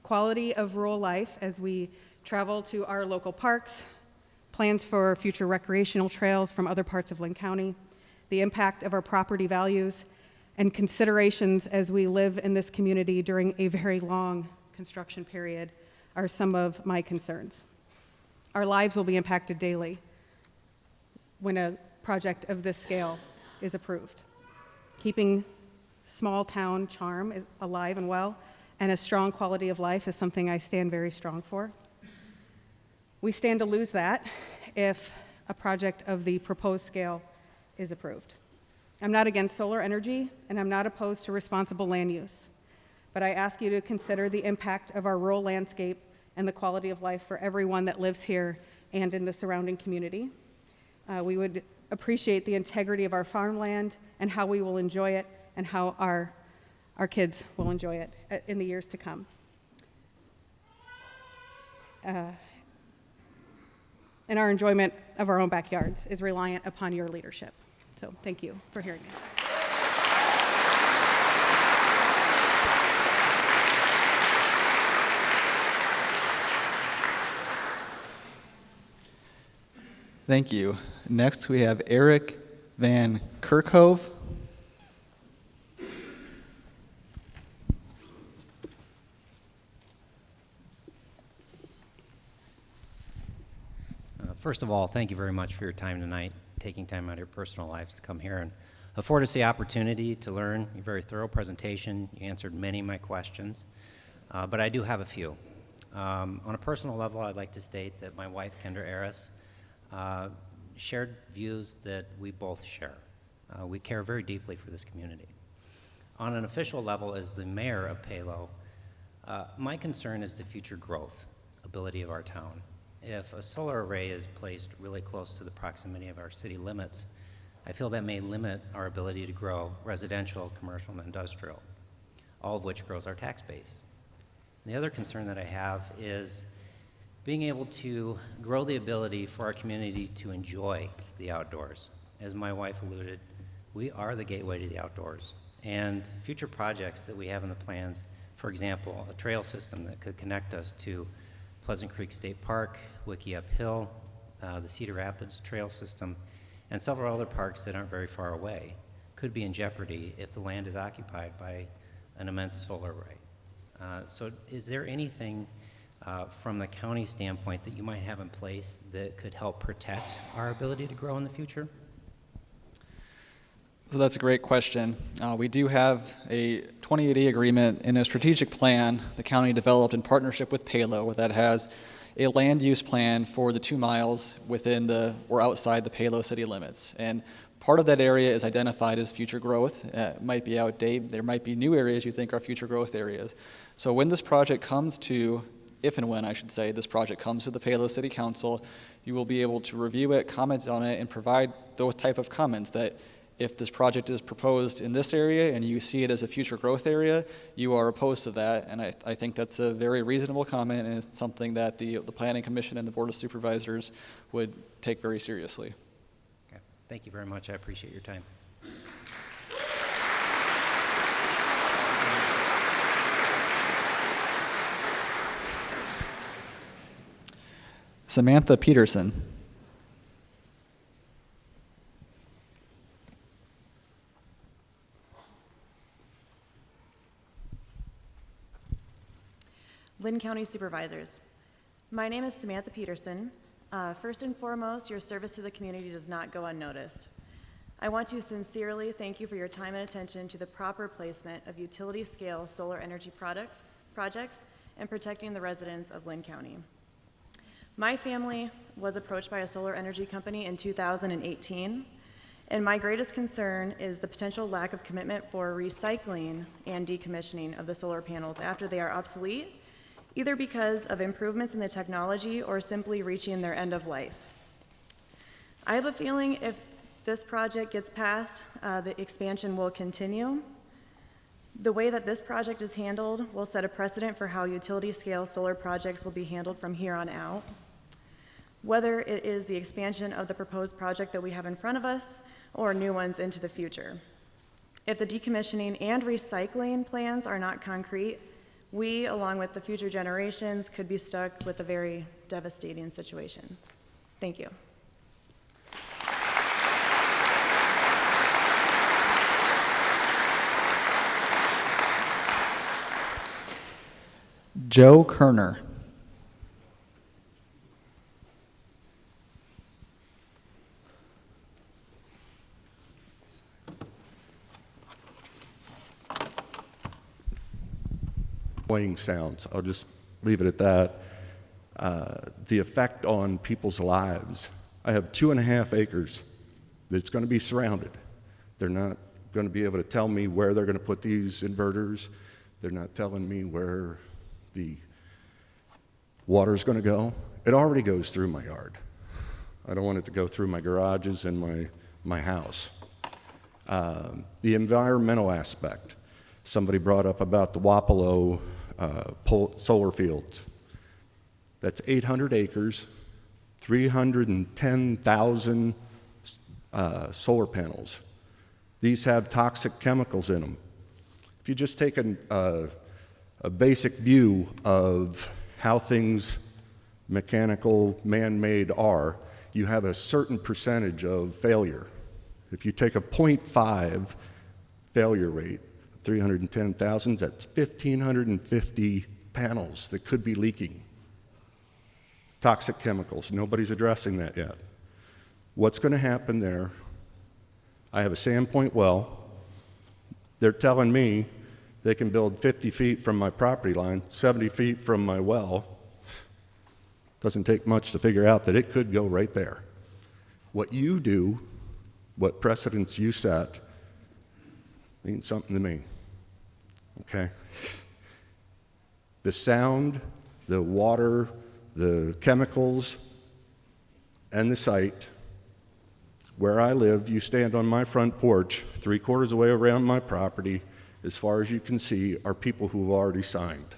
G: quality of rural life as we travel to our local parks, plans for future recreational trails from other parts of Linn County, the impact of our property values, and considerations as we live in this community during a very long construction period are some of my concerns. Our lives will be impacted daily. when a project of this scale is approved. Keeping small town charm alive and well, and a strong quality of life is something I stand very strong for. We stand to lose that if a project of the proposed scale is approved. I'm not against solar energy, and I'm not opposed to responsible land use, but I ask you to consider the impact of our rural landscape and the quality of life for everyone that lives here and in the surrounding community. We would appreciate the integrity of our farmland and how we will enjoy it and how our kids will enjoy it in the years to come. And our enjoyment of our own backyards is reliant upon your leadership. So thank you for hearing me.
B: Thank you. Next, we have Eric Van Kerkhove.
H: First of all, thank you very much for your time tonight, taking time out of your personal lives to come here and afford us the opportunity to learn. Your very thorough presentation. You answered many of my questions, but I do have a few. On a personal level, I'd like to state that my wife, Kendra Aris, shared views that we both share. We care very deeply for this community. On an official level, as the mayor of Palo, my concern is the future growth ability of our town. If a solar array is placed really close to the proximity of our city limits, I feel that may limit our ability to grow residential, commercial, and industrial, all of which grows our tax base. The other concern that I have is being able to grow the ability for our community to enjoy the outdoors. As my wife alluded, we are the gateway to the outdoors. And future projects that we have in the plans, for example, a trail system that could connect us to Pleasant Creek State Park, Wiki Uphill, the Cedar Rapids Trail System, and several other parks that aren't very far away, could be in jeopardy if the land is occupied by an immense solar array. So is there anything from the county standpoint that you might have in place that could help protect our ability to grow in the future?
B: So that's a great question. We do have a 2080 agreement in a strategic plan the county developed in partnership with Palo that has a land use plan for the 2 miles within or outside the Palo city limits. And part of that area is identified as future growth. It might be outdated. There might be new areas you think are future growth areas. So when this project comes to, if and when I should say, this project comes to the Palo City Council, you will be able to review it, comment on it, and provide those type of comments that if this project is proposed in this area and you see it as a future growth area, you are opposed to that. And I think that's a very reasonable comment, and it's something that the Planning Commission and the Board of Supervisors would take very seriously.
H: Okay. Thank you very much. I appreciate your time.
B: Samantha Peterson.
I: Linn County Supervisors. My name is Samantha Peterson. First and foremost, your service to the community does not go unnoticed. I want to sincerely thank you for your time and attention to the proper placement of utility-scale solar energy projects and protecting the residents of Linn County. My family was approached by a solar energy company in 2018, and my greatest concern is the potential lack of commitment for recycling and decommissioning of the solar panels after they are obsolete, either because of improvements in the technology or simply reaching their end of life. I have a feeling if this project gets passed, the expansion will continue. The way that this project is handled will set a precedent for how utility-scale solar projects will be handled from here on out. Whether it is the expansion of the proposed project that we have in front of us or new ones into the future. If the decommissioning and recycling plans are not concrete, we, along with the future generations, could be stuck with a very devastating situation. Thank you.
B: Joe Kerner.
J: annoying sounds. I'll just leave it at that. The effect on people's lives. I have 2.5 acres that's going to be surrounded. They're not going to be able to tell me where they're going to put these inverters. They're not telling me where the water's going to go. It already goes through my yard. I don't want it to go through my garages and my house. The environmental aspect. Somebody brought up about the Palo solar fields. That's 800 acres, 310,000 solar panels. These have toxic chemicals in them. If you just take a basic view of how things mechanical, man-made are, you have a certain percentage of failure. If you take a 0.5 failure rate, 310,000, that's 1,550 panels that could be leaking. Toxic chemicals, nobody's addressing that yet. What's going to happen there? I have a Sandpoint well. They're telling me they can build 50 feet from my property line, 70 feet from my well. Doesn't take much to figure out that it could go right there. What you do, what precedents you set, means something to me, okay? The sound, the water, the chemicals, and the site. Where I live, you stand on my front porch, 3/4 of the way around my property, as far as you can see, are people who have already signed.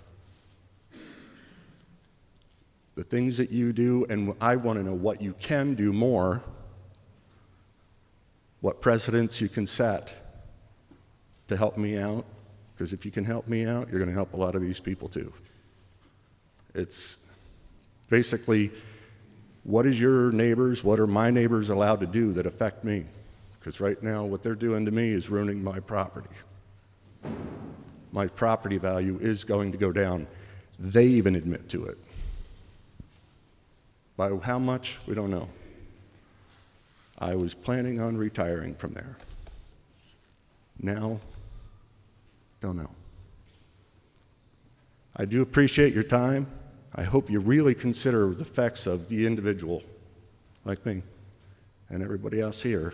J: The things that you do, and I want to know what you can do more, what precedents you can set to help me out, because if you can help me out, you're going to help a lot of these people too. It's basically, what is your neighbors, what are my neighbors allowed to do that affect me? Because right now, what they're doing to me is ruining my property. My property value is going to go down. They even admit to it. By how much, we don't know. I was planning on retiring from there. Now, don't know. I do appreciate your time. I hope you really consider the effects of the individual, like me, and everybody else here,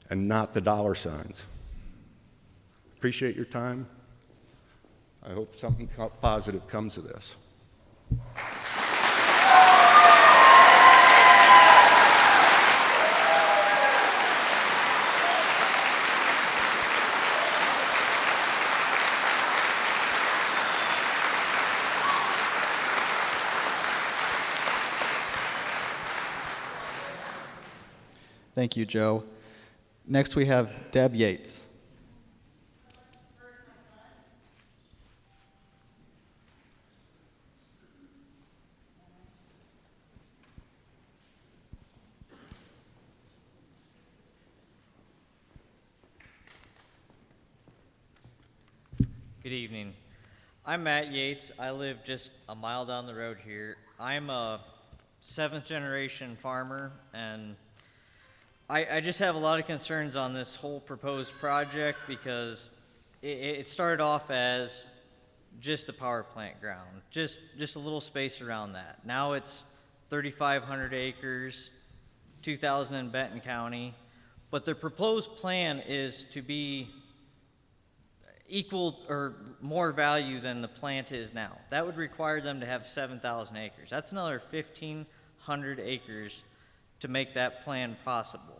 J: and not the dollar signs. Appreciate your time. I hope something positive comes of this.
B: Thank you, Joe. Next, we have Deb Yates.
K: Good evening. I'm Matt Yates. I live just a mile down the road here. I'm a 7th generation farmer, and I just have a lot of concerns on this whole proposed project because it started off as just the power plant ground, just a little space around that. Now it's 3,500 acres, 2,000 in Benton County, but the proposed plan is to be equal or more value than the plant is now. That would require them to have 7,000 acres. That's another 1,500 acres to make that plan possible.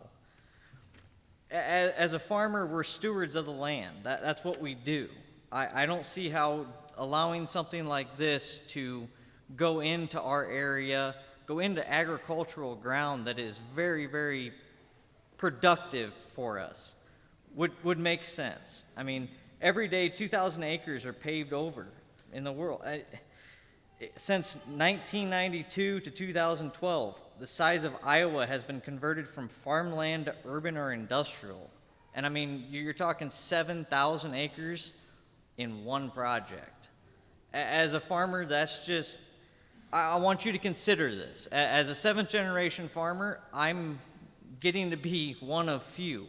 K: As a farmer, we're stewards of the land. That's what we do. I don't see how allowing something like this to go into our area, go into agricultural ground that is very, very productive for us, would make sense. I mean, every day 2,000 acres are paved over in the world. Since 1992 to 2012, the size of Iowa has been converted from farmland to urban or industrial. And I mean, you're talking 7,000 acres in one project. As a farmer, that's just, I want you to consider this. As a 7th generation farmer, I'm getting to be one of few.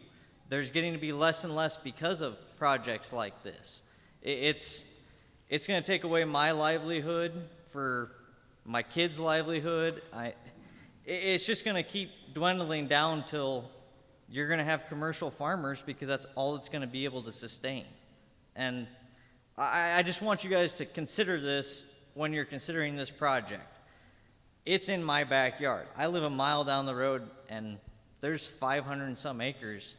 K: There's getting to be less and less because of projects like this. It's going to take away my livelihood for my kids' livelihood. It's just going to keep dwindling down till you're going to have commercial farmers because that's all it's going to be able to sustain. And I just want you guys to consider this when you're considering this project. It's in my backyard. I live a mile down the road, and there's 500 and some acres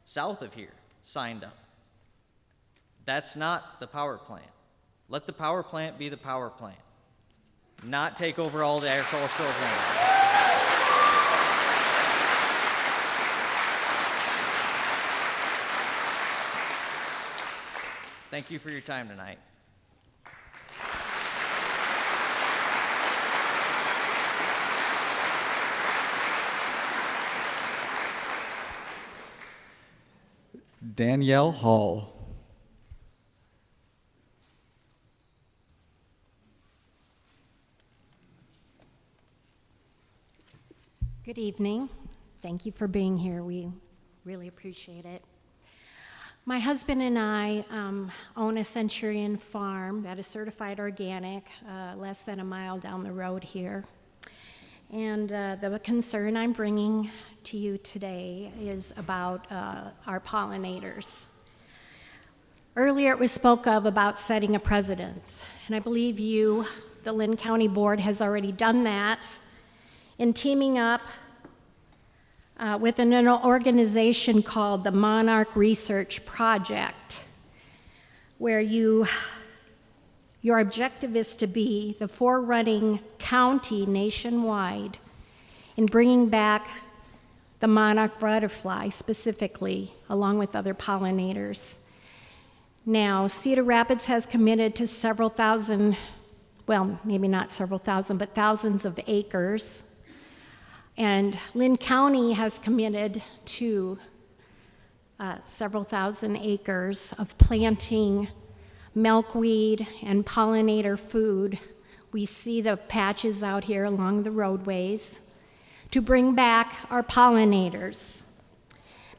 K: south of here signed up. That's not the power plant. Let the power plant be the power plant, not take over all the agricultural land. Thank you for your time tonight.
B: Danielle Hall.
L: Good evening. Thank you for being here. We really appreciate it. My husband and I own a Centurion farm that is certified organic, less than a mile down the road here. And the concern I'm bringing to you today is about our pollinators. Earlier it was spoke of about setting a precedent, and I believe you, the Linn County Board, has already done that in teaming up with an organization called the Monarch Research Project, where your objective is to be the forerunning county nationwide in bringing back the monarch butterfly specifically, along with other pollinators. Now, Cedar Rapids has committed to several thousand, well, maybe not several thousand, but thousands of acres. And Linn County has committed to several thousand acres of planting milkweed and pollinator food. We see the patches out here along the roadways to bring back our pollinators,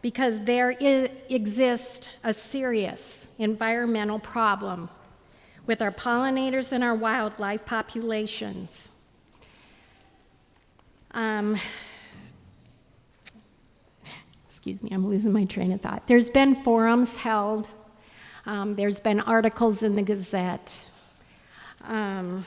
L: because there exists a serious environmental problem with our pollinators and our wildlife populations. Excuse me, I'm losing my train of thought. There's been forums held. There's been articles in the Gazette. My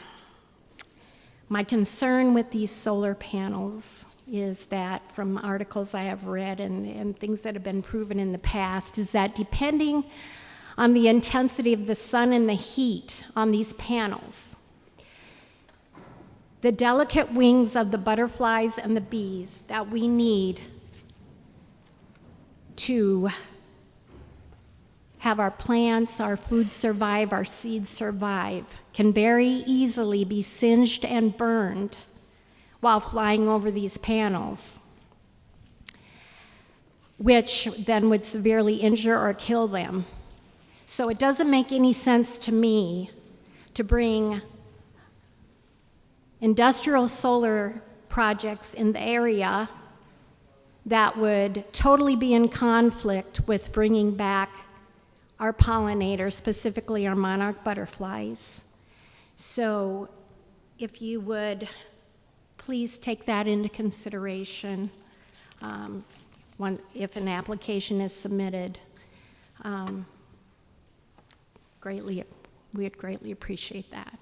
L: concern with these solar panels is that, from articles I have read and things that have been proven in the past, is that depending on the intensity of the sun and the heat on these panels, the delicate wings of the butterflies and the bees that we need to have our plants, our food survive, our seeds survive, can very easily be singed and burned while flying over these panels, which then would severely injure or kill them. So it doesn't make any sense to me to bring industrial solar projects in the area that would totally be in conflict with bringing back our pollinators, specifically our monarch butterflies. So if you would please take that into consideration if an application is submitted. We'd greatly appreciate that.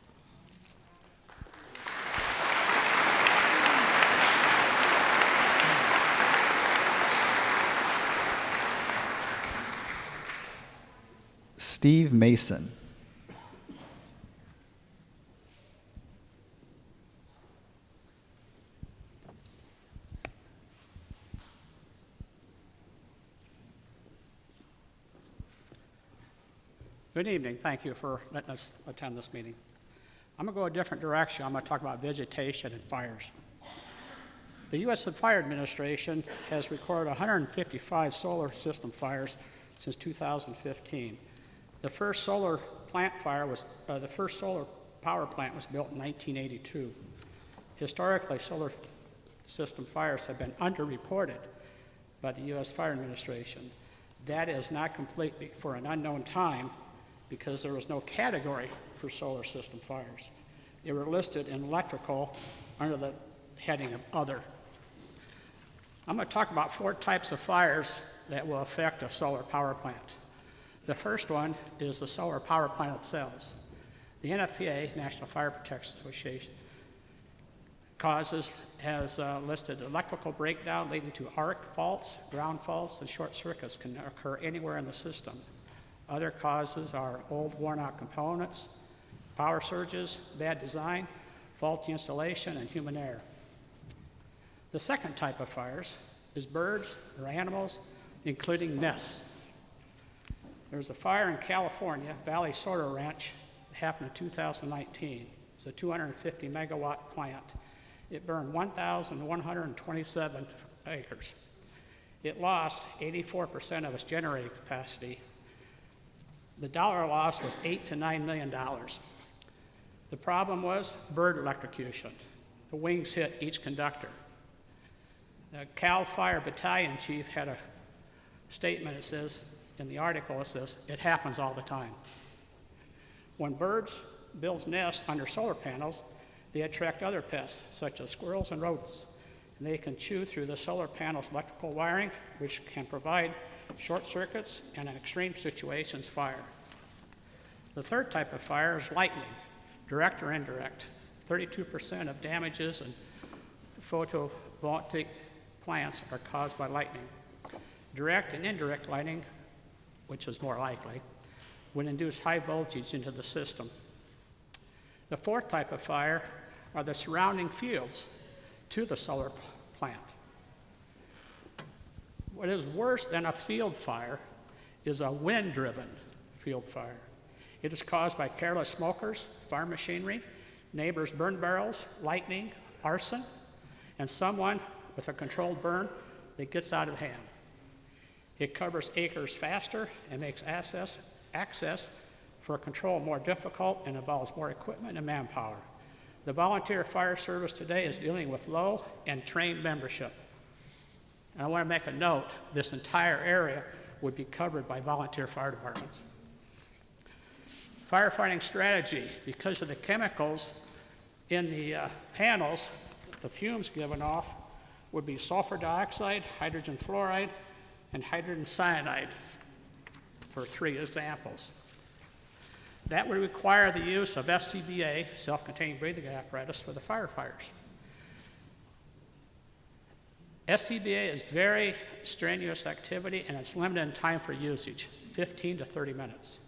B: Steve Mason.
M: Good evening. Thank you for letting us attend this meeting. I'm going to go a different direction. I'm going to talk about vegetation and fires. The U.S. Fire Administration has recorded 155 solar system fires since 2015. The first solar plant fire was, the first solar power plant was built in 1982. Historically, solar system fires have been underreported by the U.S. Fire Administration. Data is not completely for an unknown time because there was no category for solar system fires. They were listed in electrical under the heading of Other. I'm going to talk about 4 types of fires that will affect a solar power plant. The first one is the solar power plant themselves. The NFPA, National Fire Protection Association, has listed electrical breakdown leading to arc faults, ground faults, and short circuits can occur anywhere in the system. Other causes are old worn-out components, power surges, bad design, faulty installation, and human error. The second type of fires is birds or animals, including nests. There was a fire in California, Valley Solar Ranch, that happened in 2019. It's a 250 megawatt plant. It burned 1,127 acres. It lost 84% of its generating capacity. The dollar loss was $8 to $9 million. The problem was bird electrocution. The wings hit each conductor. The Cal Fire Battalion chief had a statement, it says, in the article, it says, "It happens all the time." When birds build nests under solar panels, they attract other pests, such as squirrels and rodents. And they can chew through the solar panel's electrical wiring, which can provide short circuits and, in extreme situations, fire. The third type of fire is lightning, direct or indirect. 32% of damages in photovoltaic plants are caused by lightning. Direct and indirect lightning, which is more likely, would induce high voltage into the system. The fourth type of fire are the surrounding fields to the solar plant. What is worse than a field fire is a wind-driven field fire. It is caused by careless smokers, farm machinery, neighbors' burn barrels, lightning, arson, and someone with a controlled burn that gets out of hand. It covers acres faster and makes access for control more difficult and involves more equipment and manpower. The volunteer fire service today is dealing with low and trained membership. And I want to make a note, this entire area would be covered by volunteer fire departments. Firefighting strategy, because of the chemicals in the panels, the fumes given off would be sulfur dioxide, hydrogen fluoride, and hydrogen cyanide, for 3 examples. That would require the use of SCBA, self-contained breathing apparatus, for the firefighters. SCBA is very strenuous activity and it's limited in time for usage, 15 to 30 minutes.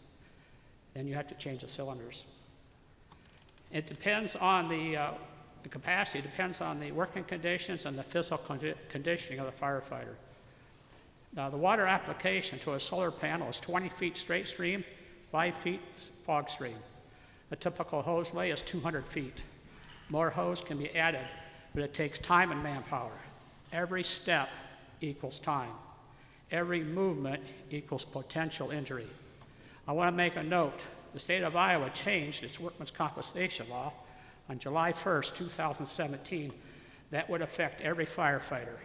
M: Then you have to change the cylinders. It depends on the capacity, depends on the working conditions and the physical conditioning of the firefighter. Now, the water application to a solar panel is 20 feet straight stream, 5 feet fog stream. A typical hose lay is 200 feet. More hose can be added, but it takes time and manpower. Every step equals time. Every movement equals potential injury. I want to make a note. The state of Iowa changed its workman's compensation law on July 1st, 2017. That would affect every firefighter.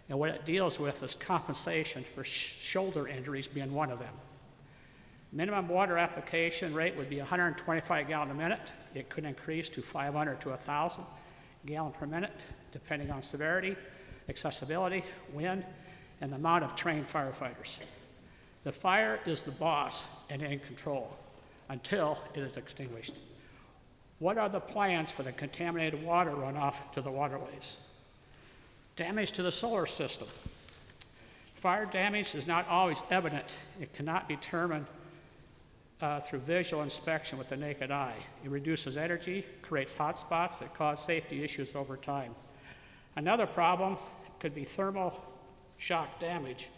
M: And what it deals with is compensation for shoulder injuries being one of them. Minimum water application rate would be 125 gallons a minute. It could increase to 500 to 1,000 gallons per minute, depending on severity, accessibility, wind, and the amount of trained firefighters. The fire is the boss and in control until it is extinguished. What are the plans for the contaminated water runoff to the waterways? Damage to the solar system. Fire damage is not always evident. It cannot be determined through visual inspection with the naked eye. It reduces energy, creates hot spots that cause safety issues over time. Another problem could be thermal shock damage.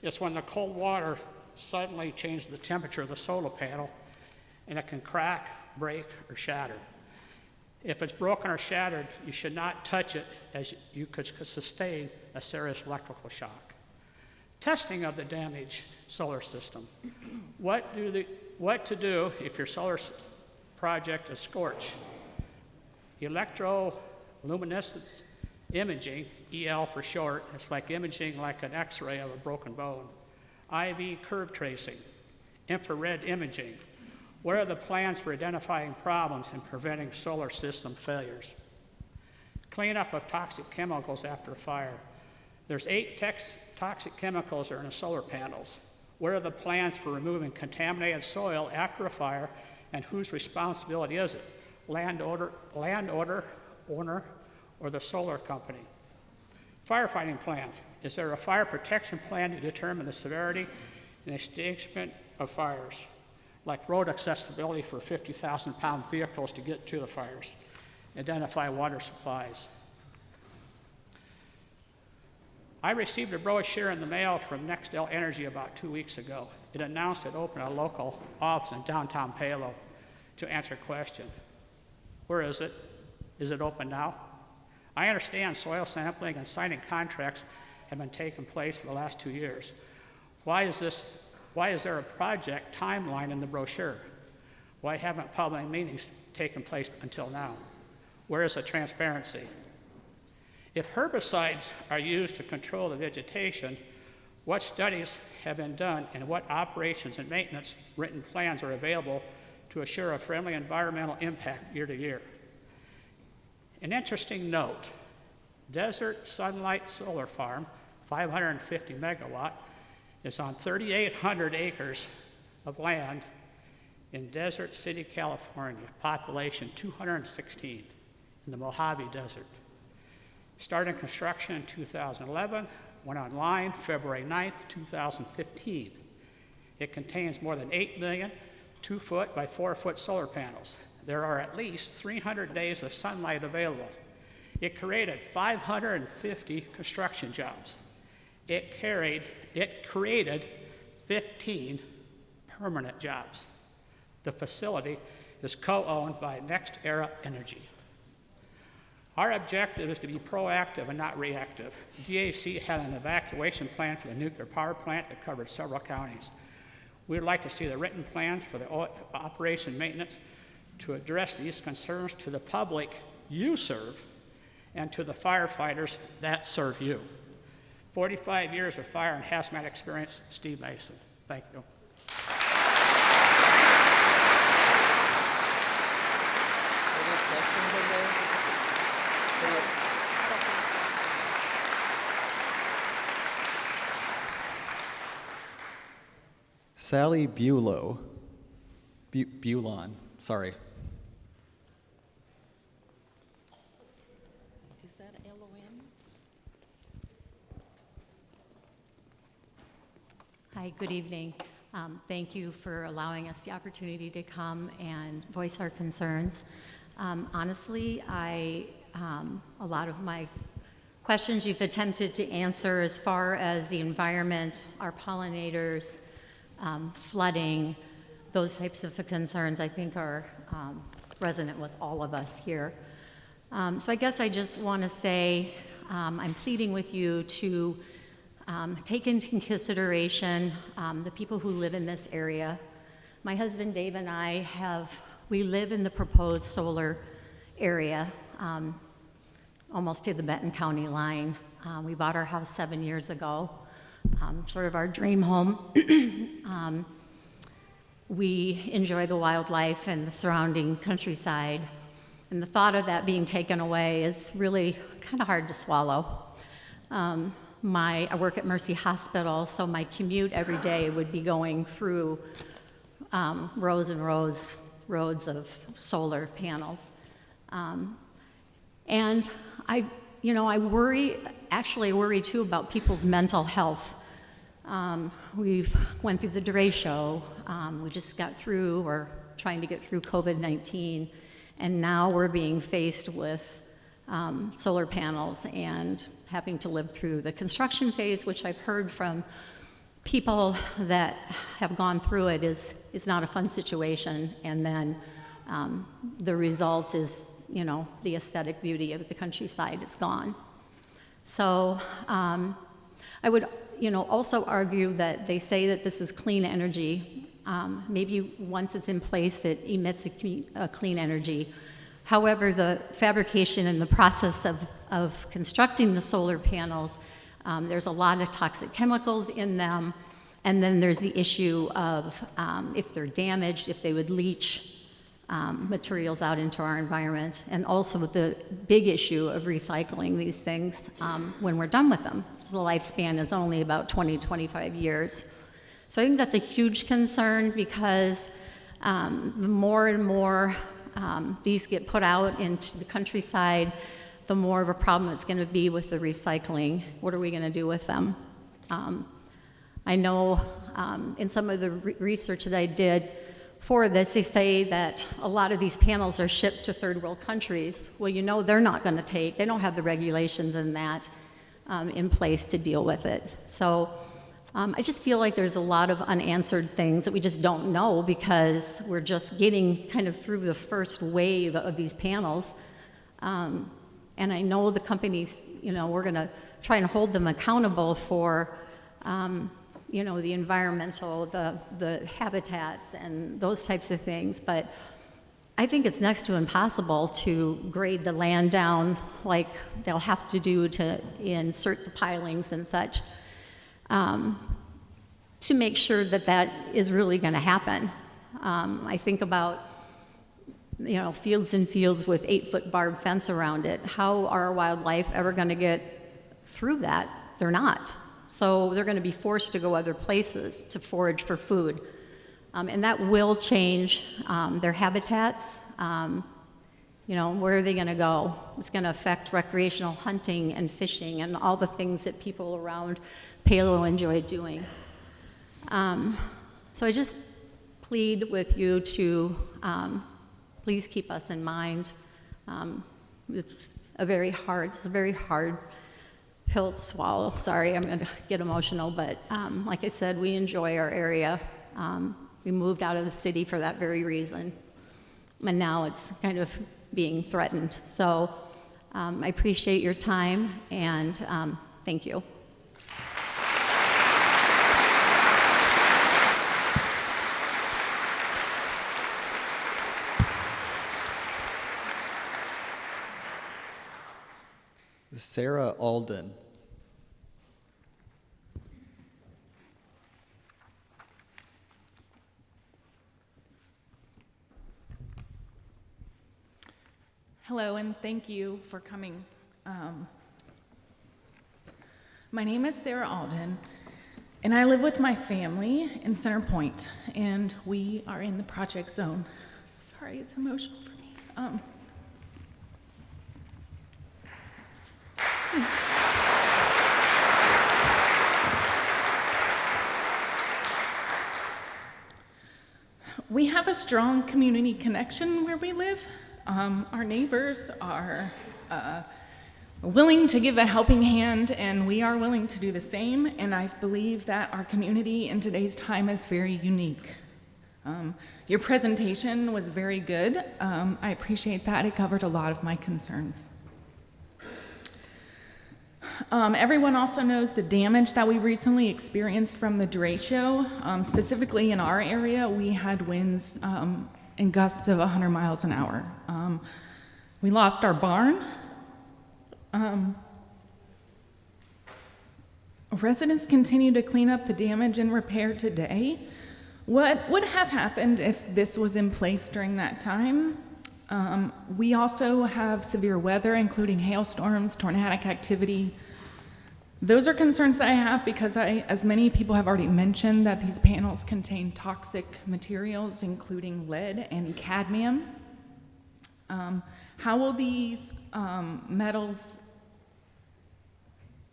M: It's when the cold water suddenly changes the temperature of the solar panel and it can crack, break, or shatter. If it's broken or shattered, you should not touch it, as you could sustain a serious electrical shock. Testing of the damaged solar system. What to do if your solar project is scorched? Electroluminescence imaging, EL for short, it's like imaging like an X-ray of a broken bone. IV curve tracing, infrared imaging, What are the plans for identifying problems and preventing solar system failures? Cleanup of toxic chemicals after a fire. There's 8 toxic chemicals that are in the solar panels. What are the plans for removing contaminated soil after a fire, and whose responsibility is it? Landowner, or the solar company? Firefighting plan. Is there a fire protection plan to determine the severity and extinguishment of fires, like road accessibility for 50,000-pound vehicles to get to the fires? Identify water supplies. I received a brochure in the mail from Nextel Energy about 2 weeks ago. It announced it opened a local office in downtown Palo to answer a question. Where is it? Is it open now? I understand soil sampling and signing contracts have been taking place for the last 2 years. Why is there a project timeline in the brochure? Why haven't public meetings taken place until now? Where is the transparency? If herbicides are used to control the vegetation, what studies have been done and what operations and maintenance written plans are available to assure a friendly environmental impact year to year? An interesting note, Desert Sunlight Solar Farm, 550 megawatt, is on 3,800 acres of land in Desert City, California, population 216 in the Mojave Desert. Started construction in 2011, went online February 9th, 2015. It contains more than 8 million 2-foot by 4-foot solar panels. There are at least 300 days of sunlight available. It created 550 construction jobs. It created 15 permanent jobs. The facility is co-owned by NextEra Energy. Our objective is to be proactive and not reactive. DAC had an evacuation plan for the nuclear power plant that covered several counties. We would like to see the written plans for the operation maintenance to address these concerns to the public you serve and to the firefighters that serve you. 45 years of fire and hazmat experience, Steve Mason. Thank you.
B: Sally Bulon, sorry.
N: Is that L-O-N?
O: Hi, good evening. Thank you for allowing us the opportunity to come and voice our concerns. Honestly, a lot of my questions you've attempted to answer as far as the environment, our pollinators, flooding, those types of concerns I think are resonant with all of us here. So I guess I just want to say I'm pleading with you to take into consideration the people who live in this area. My husband Dave and I we live in the proposed solar area, almost to the Benton County line. We bought our house 7 years ago, sort of our dream home. We enjoy the wildlife and the surrounding countryside, and the thought of that being taken away is really kind of hard to swallow. I work at Mercy Hospital, so my commute every day would be going through rows and rows of solar panels. And I worry too about people's mental health. We've went through the derecho, we just got through, or trying to get through COVID-19, and now we're being faced with solar panels and having to live through the construction phase, which I've heard from people that have gone through it is not a fun situation, and then the result is, the aesthetic beauty of the countryside is gone. So I would, also argue that they say that this is clean energy. Maybe once it's in place, it emits a clean energy. However, the fabrication and the process of constructing the solar panels, there's a lot of toxic chemicals in them, And then there's the issue of if they're damaged, if they would leach materials out into our environment, and also the big issue of recycling these things when we're done with them. So the lifespan is only about 20, 25 years. So I think that's a huge concern because the more and more these get put out into the countryside, the more of a problem it's going to be with the recycling. What are we going to do with them? I know in some of the research that I did for this, they say that a lot of these panels are shipped to third world countries. Well, you know they're not going to they don't have the regulations in that in place to deal with it. So I just feel like there's a lot of unanswered things that we just don't know because we're just getting kind of through the first wave of these panels. And I know the companies, we're going to try and hold them accountable for the environmental, the habitats, and those types of things. But I think it's next to impossible to grade the land down like they'll have to do to insert the pilings and such to make sure that that is really going to happen. I think about fields and fields with 8-foot barbed fence around it. How are our wildlife ever going to get through that? They're not. So they're going to be forced to go other places to forage for food. And that will change their habitats. Where are they going to go? It's going to affect recreational hunting and fishing and all the things that people around Palo enjoy doing. So I just plead with you to please keep us in mind. It's a very hard pill to swallow. Sorry, I'm going to get emotional, but like I said, we enjoy our area. We moved out of the city for that very reason, and now it's kind of being threatened. So I appreciate your time, and thank you.
B: Sarah Alden.
N: Hello, and thank you for coming. My name is Sarah Alden, and I live with my family in Center Point, and we are in the project zone. Sorry, it's emotional for me. We have a strong community connection where we live. Our neighbors are willing to give a helping hand, and we are willing to do the same, and I believe that our community in today's time is very unique. Your presentation was very good. I appreciate that. It covered a lot of my concerns. Everyone also knows the damage that we recently experienced from the derecho. Specifically in our area, we had winds in gusts of 100 miles an hour. We lost our barn. Residents continue to clean up the damage and repair today. What would have happened if this was in place during that time? We also have severe weather, including hailstorms, tornadic activity. Those are concerns that I have because as many people have already mentioned, that these panels contain toxic materials, including lead and cadmium. How will these metals,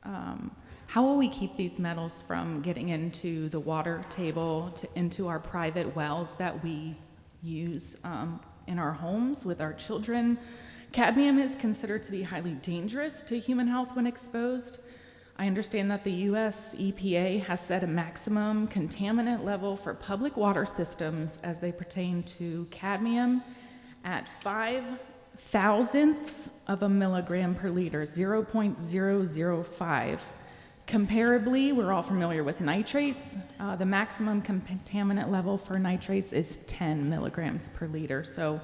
N: how will we keep these metals from getting into the water table, into our private wells that we use in our homes with our children? Cadmium is considered to be highly dangerous to human health when exposed. I understand that the US EPA has set a maximum contaminant level for public water systems as they pertain to cadmium at 5 thousandths of a milligram per liter, 0.005. Comparably, we're all familiar with nitrates. The maximum contaminant level for nitrates is 10 milligrams per liter. So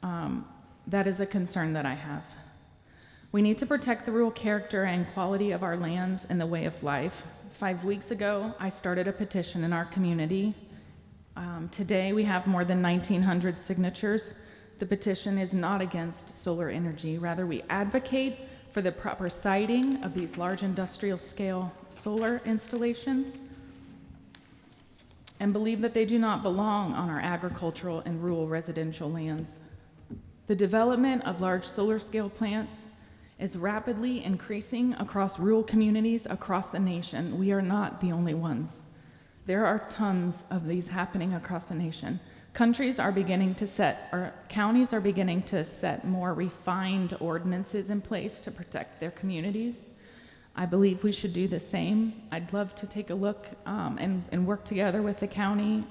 N: that is a concern that I have. We need to protect the rural character and quality of our lands and the way of life. 5 weeks ago, I started a petition in our community. Today, we have more than 1,900 signatures. The petition is not against solar energy. Rather, we advocate for the proper siting of these large industrial scale solar installations and believe that they do not belong on our agricultural and rural residential lands. The development of large solar scale plants is rapidly increasing across rural communities across the nation. We are not the only ones. There are tons of these happening across the nation. Counties are beginning to set more refined ordinances in place to protect their communities. I believe we should do the same. I'd love to take a look and work together with the county.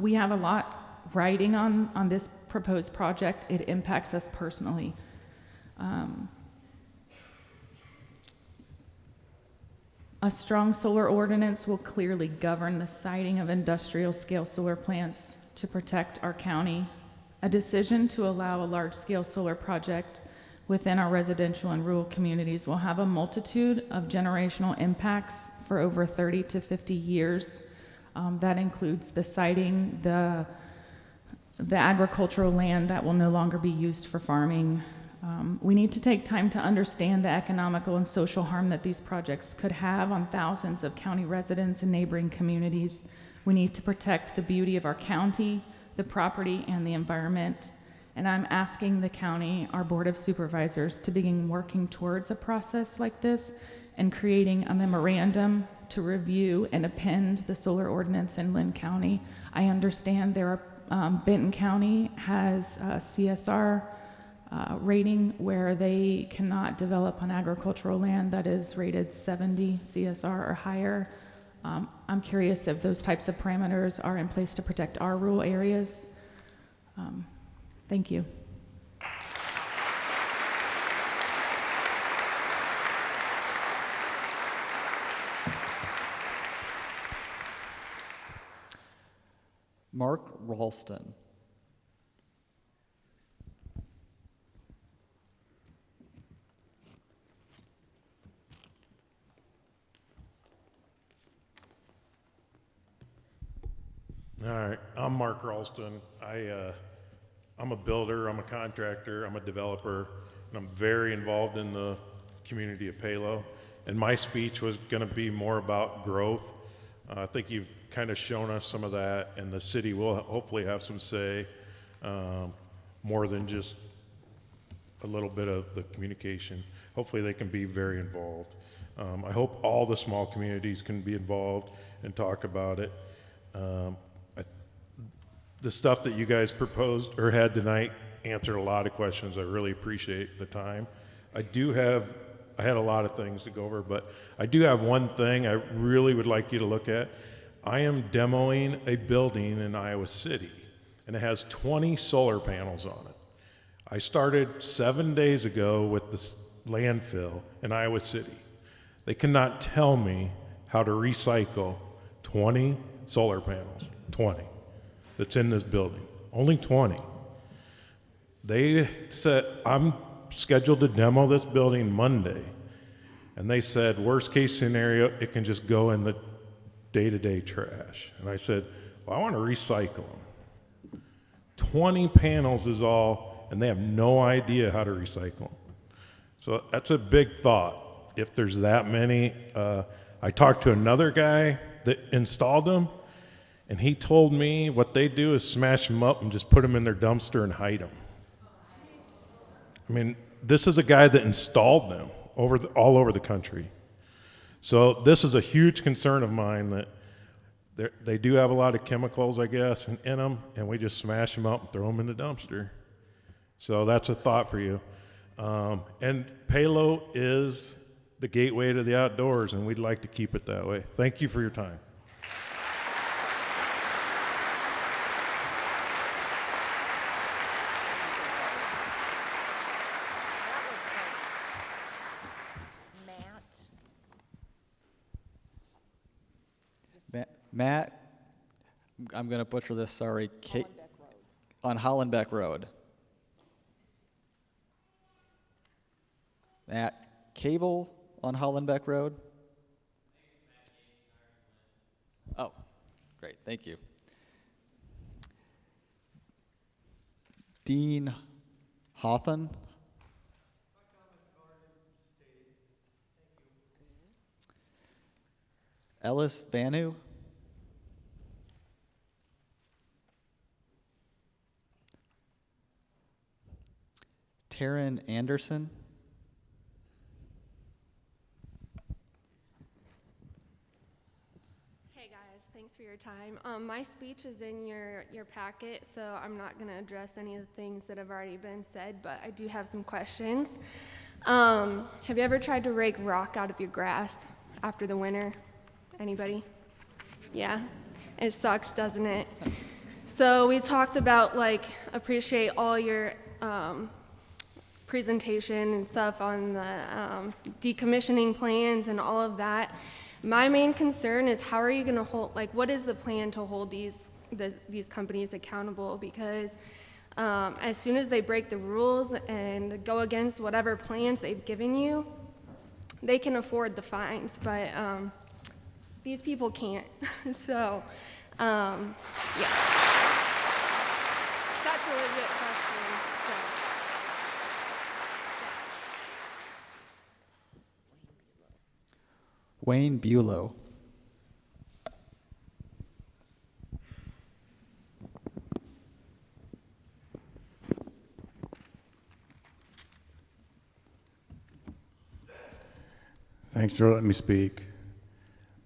N: We have a lot riding on this proposed project. It impacts us personally. A strong solar ordinance will clearly govern the siting of industrial scale solar plants to protect our county. A decision to allow a large-scale solar project within our residential and rural communities will have a multitude of generational impacts for over 30 to 50 years. That includes the siting, the agricultural land that will no longer be used for farming. We need to take time to understand the economical and social harm that these projects could have on thousands of county residents and neighboring communities. We need to protect the beauty of our county, the property, and the environment. And I'm asking the county, our Board of Supervisors, to begin working towards a process like this and creating a memorandum to review and append the solar ordinance in Linn County. I understand Benton County has a CSR rating where they cannot develop on agricultural land that is rated 70 CSR or higher. I'm curious if those types of parameters are in place to protect our rural areas. Thank you.
B: Mark Ralston.
P: All right, I'm Mark Ralston. I'm a builder, I'm a contractor, I'm a developer, and I'm very involved in the community of Palo. And my speech was going to be more about growth. I think you've kind of shown us some of that, and the city will hopefully have some say, more than just a little bit of the communication. Hopefully they can be very involved. I hope all the small communities can be involved and talk about it. The stuff that you guys proposed or had tonight answered a lot of questions. I really appreciate the time. I had a lot of things to go over, but I do have one thing I really would like you to look at. I am demoing a building in Iowa City, and it has 20 solar panels on it. I started 7 days ago with this landfill in Iowa City. They cannot tell me how to recycle 20 solar panels, 20, that's in this building, only 20. They said, I'm scheduled to demo this building Monday, and they said, worst case scenario, it can just go in the day-to-day trash. And I said, well, I want to recycle them. 20 panels is all, and they have no idea how to recycle them. So that's a big thought. If there's that many, I talked to another guy that installed them, and he told me what they do is smash them up and just put them in their dumpster and hide them. I mean, this is a guy that installed them all over the country. So this is a huge concern of mine that they do have a lot of chemicals, I guess, in them, and we just smash them up and throw them in the dumpster. So that's a thought for you. And Palo is the gateway to the outdoors, and we'd like to keep it that way. Thank you for your time.
B: Matt, I'm going to butcher this, sorry. On Hollenbeck Road. Matt Cable on Hollenbeck Road. Oh, great, thank you. Dean Hawthon. Ellis Vanu. Taryn Anderson.
Q: Hey guys, thanks for your time. My speech is in your packet, so I'm not going to address any of the things that have already been said, but I do have some questions. Have you ever tried to rake rock out of your grass after the winter? Anybody? Yeah? It sucks, doesn't it? So we talked about, like, appreciate all your presentation and stuff on the decommissioning plans and all of that. My main concern is how are you going to hold, like, what is the plan to hold these companies accountable? Because as soon as they break the rules and go against whatever plans they've given you, they can afford the fines, but these people can't. So, yeah. That's a legit question. So.
B: Wayne Bulow.
R: Thanks for letting me speak.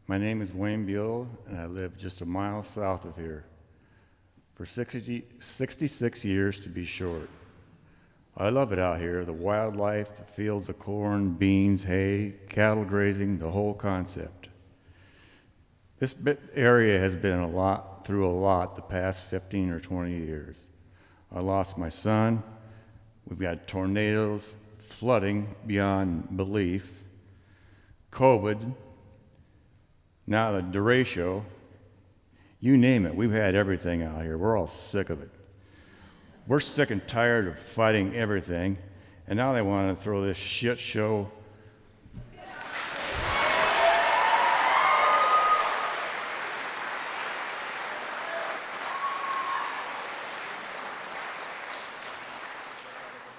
R: My name is Wayne Buell, and I live just a mile south of here. For 66 years to be short. I love it out here, the wildlife, the fields of corn, beans, hay, cattle grazing, the whole concept. This area has been through a lot the past 15 or 20 years. I lost my son, we've got tornadoes, flooding beyond belief, COVID, now the derecho, you name it, we've had everything out here. We're all sick of it. We're sick and tired of fighting everything, and now they want to throw this shit show.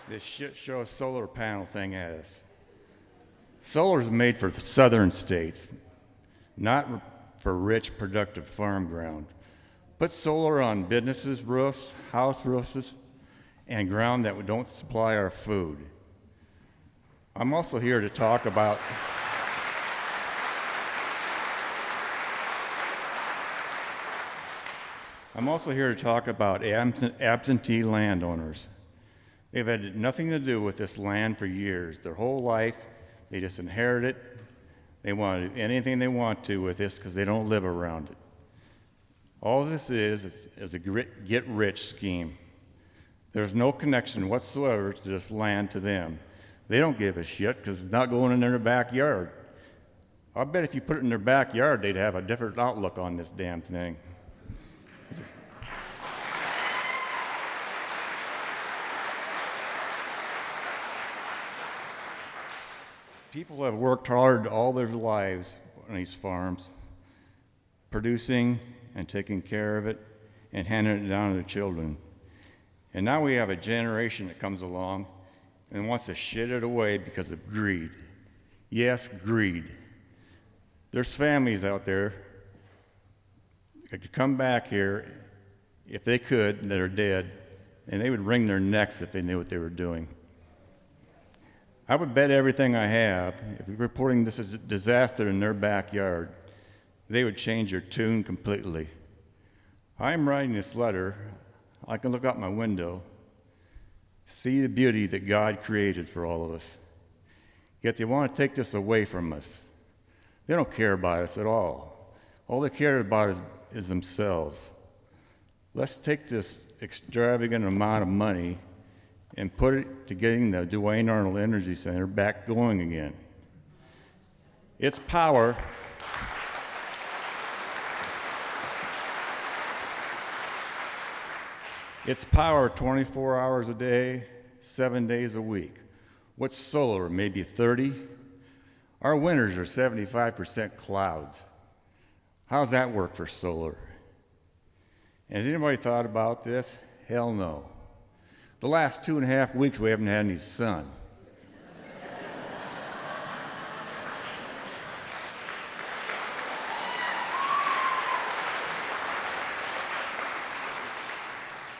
R: This shit show solar panel thing at us. Solar is made for the southern states, not for rich, productive farm ground. Put solar on businesses' roofs, house roofs, and ground that don't supply our food. I'm also here to talk about absentee landowners. They've had nothing to do with this land for years. Their whole life, they just inherit it. They want to do anything they want to with this because they don't live around it. All this is a get-rich scheme. There's no connection whatsoever to this land to them. They don't give a shit because it's not going in their backyard. I bet if you put it in their backyard, they'd have a different outlook on this damn thing. People have worked hard all their lives on these farms, producing and taking care of it and handing it down to their children. And now we have a generation that comes along and wants to shit it away because of greed. Yes, greed. There's families out there that could come back here if they could, that are dead, and they would wring their necks if they knew what they were doing. I would bet everything I have, if we were reporting this as a disaster in their backyard, they would change their tune completely. I'm writing this letter, I can look out my window, see the beauty that God created for all of us. Yet they want to take this away from us. They don't care about us at all. All they care about is themselves. Let's take this extravagant amount of money and put it to getting the Duane Arnold Energy Center back going again. Its power It's power 24 hours a day, 7 days a week. What's solar, maybe 30? Our winters are 75% clouds. How's that work for solar? Has anybody thought about this? Hell no. The last 2.5 weeks we haven't had any sun.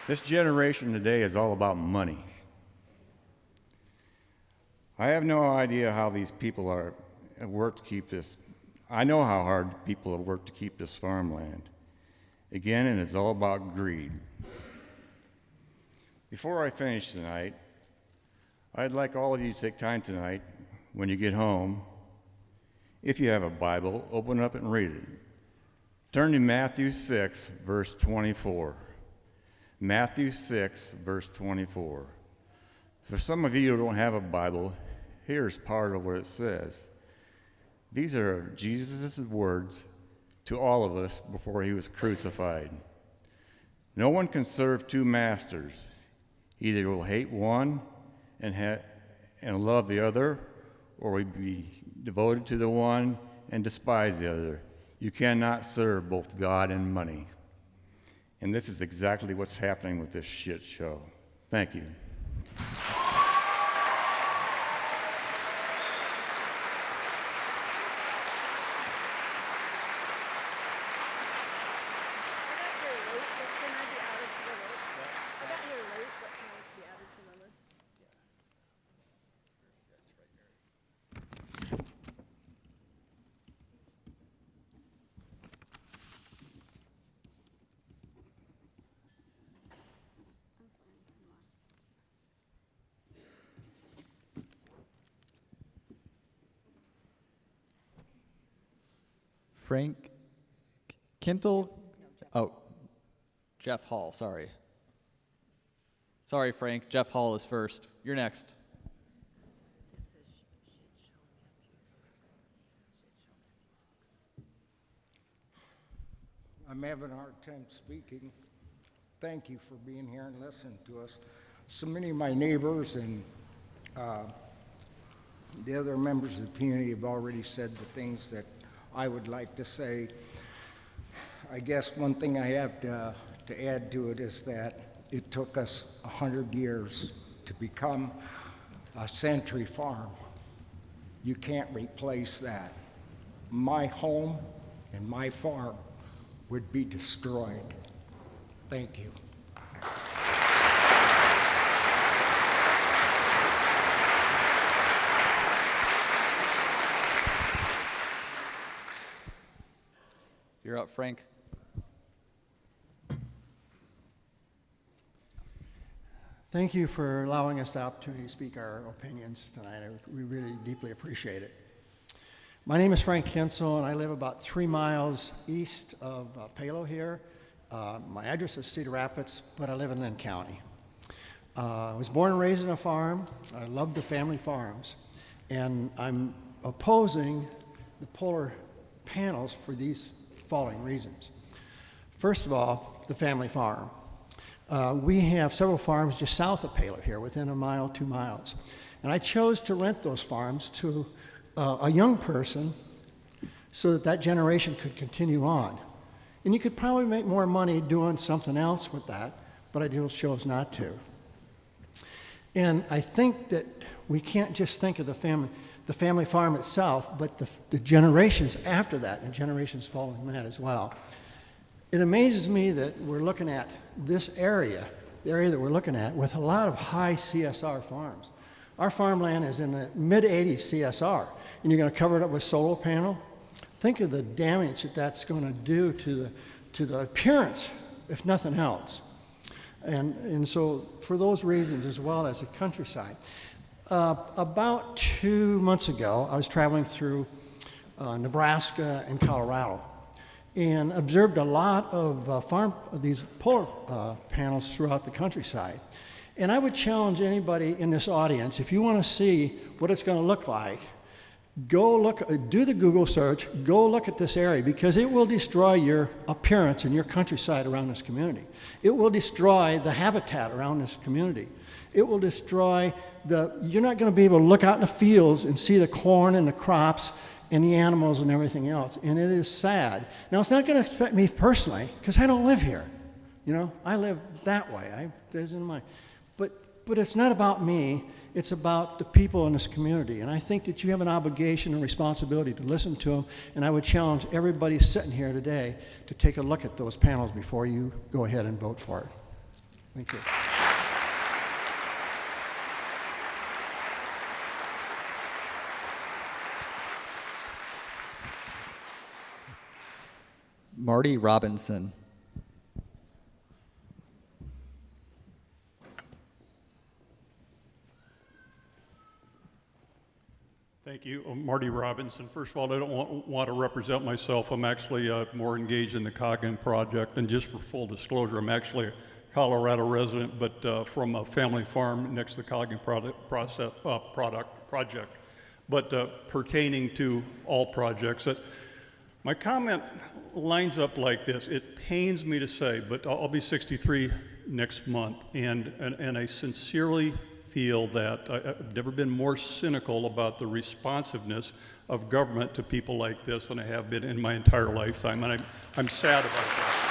R: This generation today is all about money. I have no idea how these people have worked to keep this. I know how hard people have worked to keep this farmland. Again, and it's all about greed. Before I finish tonight, I'd like all of you to take time tonight, when you get home, if you have a Bible, open up and read it. Turn to Matthew 6, verse 24. Matthew 6, verse 24. For some of you who don't have a Bible, here's part of what it says. These are Jesus' words to all of us before he was crucified. No one can serve two masters. Either he will hate one and love the other, or will be devoted to the one and despise the other. You cannot serve both God and money. And this is exactly what's happening with this shit show. Thank you.
B: Frank Kintel? Oh, Jeff Hall, sorry. Sorry, Frank. Jeff Hall is first. You're next.
S: I'm having a hard time speaking. Thank you for being here and listening to us. So many of my neighbors and the other members of the community have already said the things that I would like to say. I guess one thing I have to add to it is that it took us 100 years to become a century farm. You can't replace that. My home and my farm would be destroyed. Thank you.
B: You're up, Frank.
T: Thank you for allowing us the opportunity to speak our opinions tonight. We really deeply appreciate it. My name is Frank Kinsel, and I live about 3 miles east of Palo here. My address is Cedar Rapids, but I live in Linn County. I was born and raised on a farm. I love the family farms. And I'm opposing the polar panels for these following reasons. First of all, the family farm. We have several farms just south of Palo here, within 1 mile, 2 miles. And I chose to rent those farms to a young person so that that generation could continue on. And you could probably make more money doing something else with that, but I just chose not to. And I think that we can't just think of the family farm itself, but the generations after that and generations following that as well. It amazes me that we're looking at this area, the area that we're looking at, with a lot of high CSR farms. Our farmland is in the mid-80s CSR, and you're going to cover it up with solar panel. Think of the damage that that's going to do to the appearance, if nothing else. And so for those reasons, as well as the countryside. About 2 months ago, I was traveling through Nebraska and Colorado and observed a lot of these polar panels throughout the countryside. And I would challenge anybody in this audience, if you want to see what it's going to look like, go look, do the Google search, go look at this area, because it will destroy your appearance in your countryside around this community. It will destroy the habitat around this community. It will destroy you're not going to be able to look out in the fields and see the corn and the crops and the animals and everything else, and it is sad. Now, it's not going to affect me personally, because I don't live here. You know, I live that way. There's in my, but it's not about me. It's about the people in this community, and I think that you have an obligation and responsibility to listen to them, and I would challenge everybody sitting here today to take a look at those panels before you go ahead and vote for it. Thank you.
B: Marty Robinson.
U: Thank you. I'm Marty Robinson. First of all, I don't want to represent myself. I'm actually more engaged in the Coggin project. And just for full disclosure, I'm actually a Colorado resident, but from a family farm next to the Coggin project. But pertaining to all projects, my comment lines up like this. It pains me to say, but I'll be 63 next month, and I sincerely feel that I've never been more cynical about the responsiveness of government to people like this than I have been in my entire lifetime, and I'm sad about that.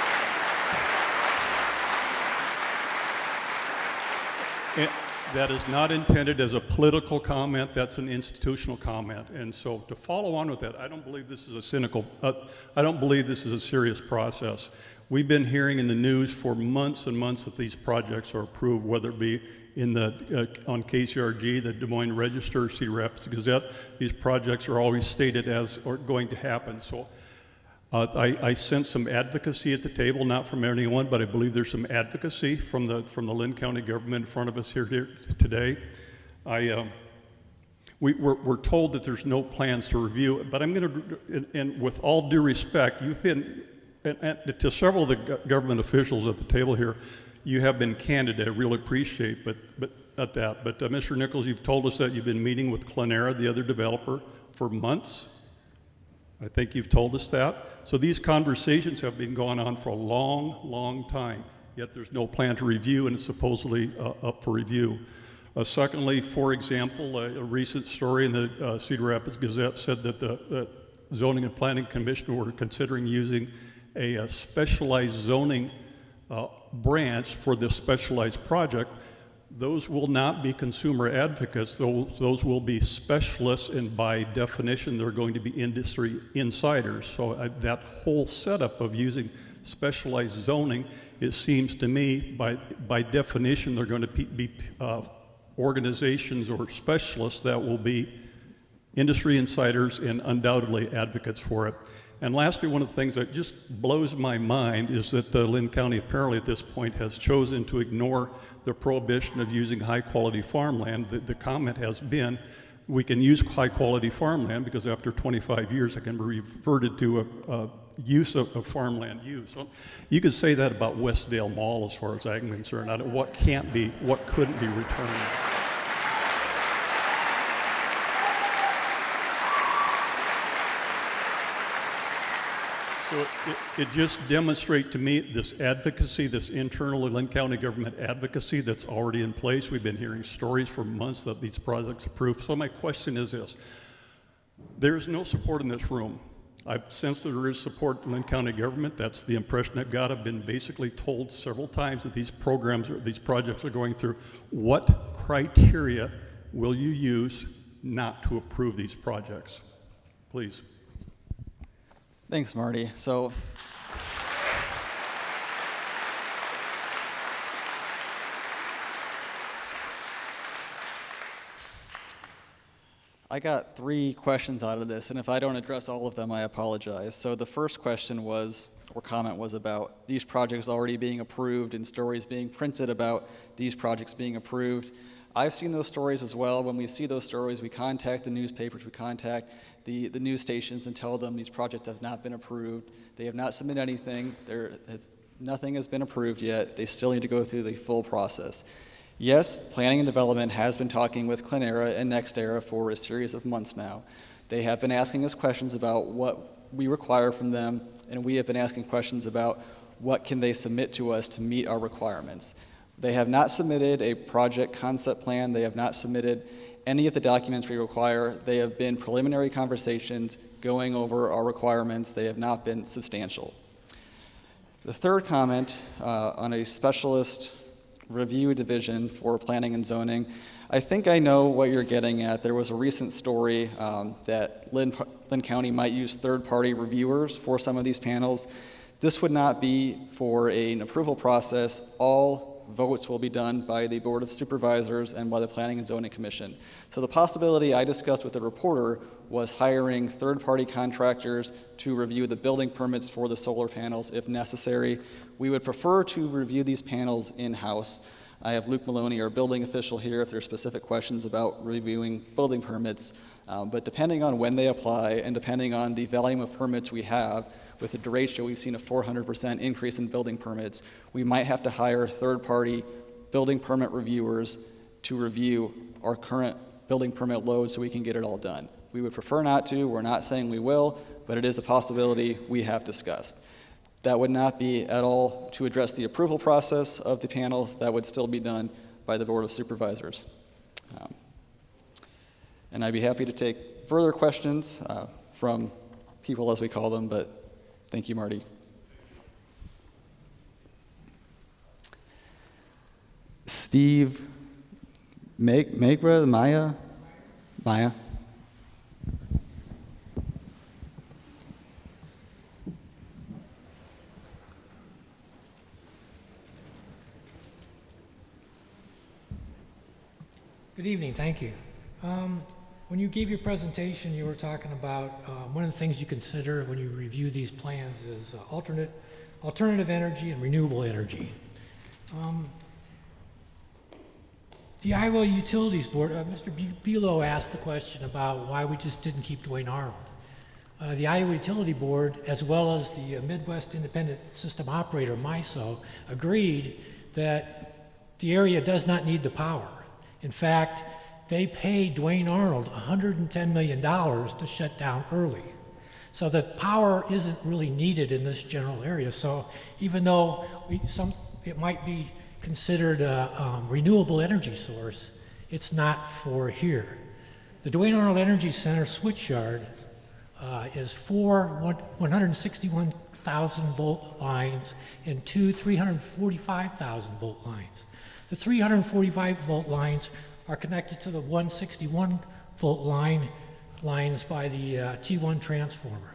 U: And that is not intended as a political comment, that's an institutional comment. And so to follow on with that, I don't believe this is I don't believe this is a serious process. We've been hearing in the news for months and months that these projects are approved, whether it be in on KCRG, the Des Moines Register, Cedar Rapids Gazette. These projects are always stated as or going to happen. So I sense some advocacy at the table, not from anyone, but I believe there's some advocacy from the Linn County government in front of us here today. We're told that there's no plans to review it, but I'm going to, and with all due respect, you've been, and to several of the government officials at the table here, you have been candid. I really appreciate, but at that. But Mr. Nichols, you've told us that you've been meeting with Pollinators, the other developer, for months. I think you've told us that. So these conversations have been going on for a long, long time, yet there's no plan to review, and it's supposedly up for review. Secondly, for example, a recent story in the Cedar Rapids Gazette said that the Zoning and Planning Commission were considering using a specialized zoning branch for this specialized project. Those will not be consumer advocates. Those will be specialists, and by definition, they're going to be industry insiders. So that whole setup of using specialized zoning, it seems to me, by definition, they're going to be organizations or specialists that will be industry insiders and undoubtedly advocates for it. And lastly, one of the things that just blows my mind is that Linn County apparently at this point has chosen to ignore the prohibition of using high-quality farmland. The comment has been, we can use high-quality farmland because after 25 years it can be reverted to a use of farmland use. So you could say that about Westdale Mall as far as I'm concerned. What can't be, what couldn't be returned. So it just demonstrates to me this advocacy, this internal Linn County government advocacy that's already in place. We've been hearing stories for months that these projects are approved. So my question is this. There is no support in this room. I've sensed that there is support in Linn County government. That's the impression I've got. I've been basically told several times that these programs, or these projects are going through. What criteria will you use not to approve these projects? Please.
B: Thanks, Marty. So I got 3 questions out of this, and if I don't address all of them, I apologize. So the first question was, or comment was about these projects already being approved and stories being printed about these projects being approved. I've seen those stories as well. When we see those stories, we contact the newspapers, we contact the news stations and tell them these projects have not been approved. They have not submitted anything. Nothing has been approved yet. They still need to go through the full process. Yes, Planning and Development has been talking with Clenera and NextEra for a series of months now. They have been asking us questions about what we require from them, and we have been asking questions about what can they submit to us to meet our requirements. They have not submitted a project concept plan. They have not submitted any of the documents we require. They have been preliminary conversations going over our requirements. They have not been substantial. The third comment on a specialist review division for planning and zoning, I think I know what you're getting at. There was a recent story that Linn County might use third-party reviewers for some of these panels. This would not be for an approval process. All votes will be done by the Board of Supervisors and by the Planning and Zoning Commission. So the possibility I discussed with the reporter was hiring third-party contractors to review the building permits for the solar panels if necessary. We would prefer to review these panels in-house. I have Luke Maloney, our building official, here if there are specific questions about reviewing building permits. But depending on when they apply and depending on the volume of permits we have, with the derecho, we've seen a 400% increase in building permits. We might have to hire third-party building permit reviewers to review our current building permit load so we can get it all done. We would prefer not to. We're not saying we will, but it is a possibility we have discussed. That would not be at all to address the approval process of the panels. That would still be done by the Board of Supervisors. And I'd be happy to take further questions from people, as we call them, but thank you, Marty. Steve Maya?
A: Good evening, thank you. When you gave your presentation, you were talking about one of the things you consider when you review these plans is alternative energy and renewable energy. The Iowa Utilities Board, Mr. Palo asked the question about why we just didn't keep Dwayne Arnold. The Iowa Utility Board, as well as the Midwest Independent System Operator, MISO, agreed that the area does not need the power. In fact, they paid Dwayne Arnold $110 million to shut down early. So the power isn't really needed in this general area. So even though it might be considered a renewable energy source, it's not for here. The Dwayne Arnold Energy Center switchyard is 4 161,000 volt lines and 2 345,000 volt lines. The 345 volt lines are connected to the 161 volt lines by the T1 transformer.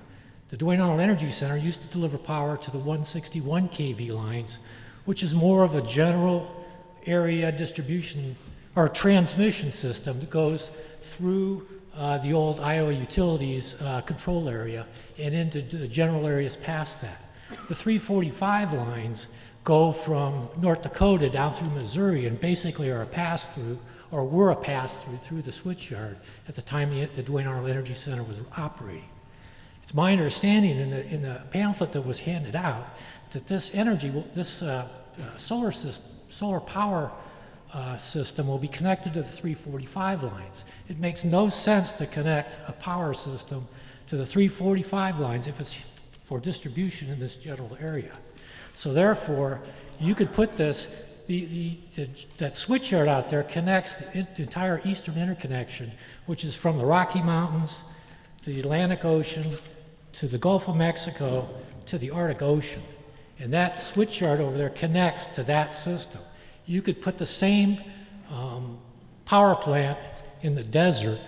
A: The Dwayne Arnold Energy Center used to deliver power to the 161 kV lines, which is more of a general area distribution or transmission system that goes through the old Iowa Utilities control area and into the general areas past that. The 345 lines go from North Dakota down through Missouri and basically are a pass-through, or were a pass-through through the switchyard at the time the Dwayne Arnold Energy Center was operating. It's my understanding in the pamphlet that was handed out that this energy, solar power system will be connected to the 345 lines. It makes no sense to connect a power system to the 345 lines if it's for distribution in this general area. So therefore, you could put this, that switchyard out there connects the entire eastern interconnection, which is from the Rocky Mountains to the Atlantic Ocean to the Gulf of Mexico to the Arctic Ocean. And that switchyard over there connects to that system. You could put the same power plant in the desert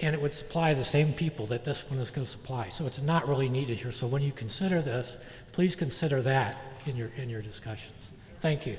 A: and it would supply the same people that this one is going to supply. So it's not really needed here. So when you consider this, please consider that in your discussions. Thank you.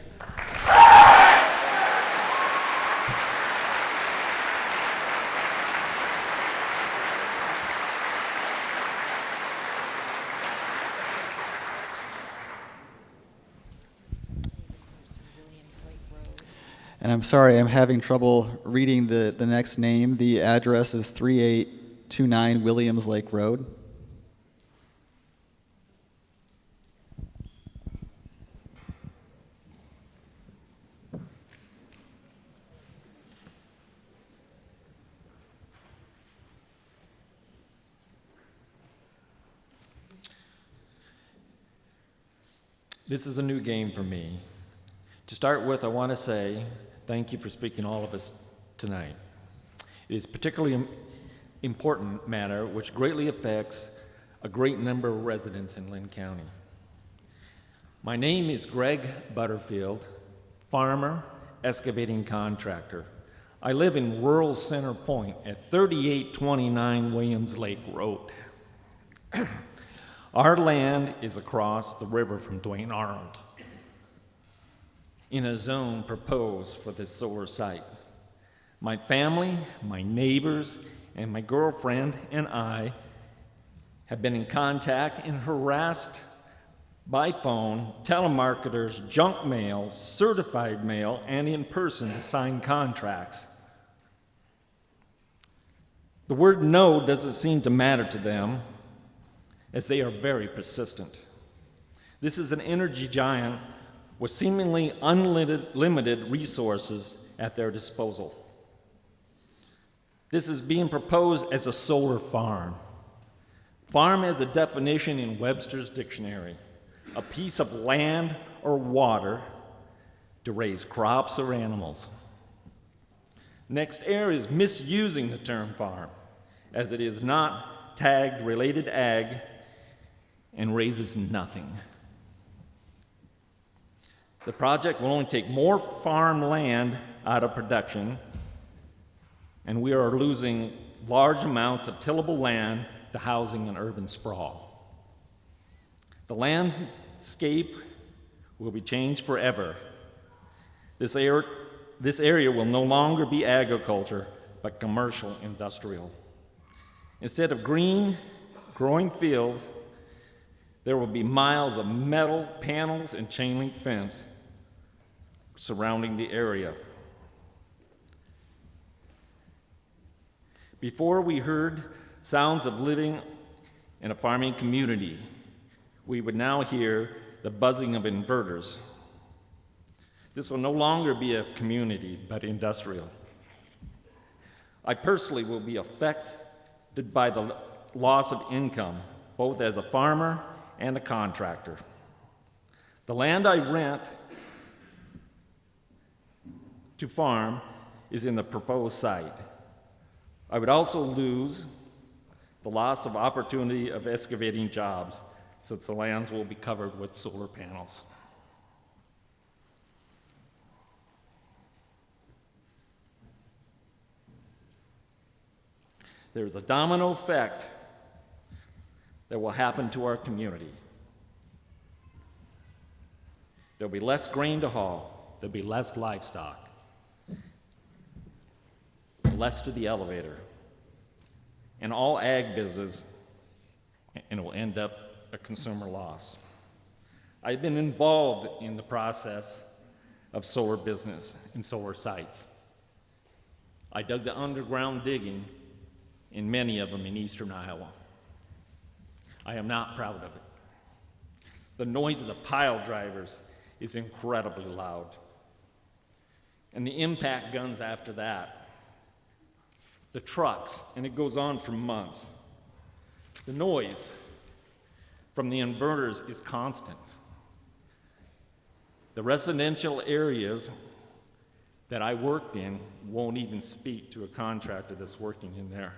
B: And I'm sorry, I'm having trouble reading the next name. The address is 3829 Williams Lake Road.
V: This is a new game for me. To start with, I want to say thank you for speaking to
C: tonight. It is particularly important matter which greatly affects a great number of residents in Linn County. My name is Greg Butterfield, farmer, excavating contractor. I live in rural Center Point at 3829 Williams Lake Road. Our land is across the river from Duane Arnold in a zone proposed for this solar site. My family, my neighbors, and my girlfriend and I have been in contact and harassed by phone, telemarketers, junk mail, certified mail, and in person to sign contracts. The word no doesn't seem to matter to them, as they are very persistent. This is an energy giant with seemingly unlimited resources at their disposal. This is being proposed as a solar farm. Farm as a definition in Webster's dictionary, a piece of land or water to raise crops or animals. Next error is misusing the term farm, as it is not tagged related ag and raises nothing. The project will only take more farm land out of production, and we are losing large amounts of tillable land to housing and urban sprawl. The landscape will be changed forever. This area will no longer be agriculture, but commercial industrial. Instead of green, growing fields, there will be miles of metal panels and chain link fence surrounding the area. Before we heard sounds of living in a farming community, we would now hear the buzzing of inverters. This will no longer be a community, but industrial. I personally will be affected by the loss of income, both as a farmer and a contractor. The land I rent to farm is in the proposed site. I would also lose the loss of opportunity of excavating jobs, since the lands will be covered with solar panels. There's a domino effect that will happen to our community. There'll be less grain to haul, there'll be less livestock, less to the elevator, and all ag business, and it will end up a consumer loss. I've been involved in the process of solar business and solar sites. I dug the underground digging in many of them in eastern Iowa. I am not proud of it. The noise of the pile drivers is incredibly loud. And the impact guns after that, the trucks, and it goes on for months. The noise from the inverters is constant. The residential areas that I worked in won't even speak to a contractor that's working in there.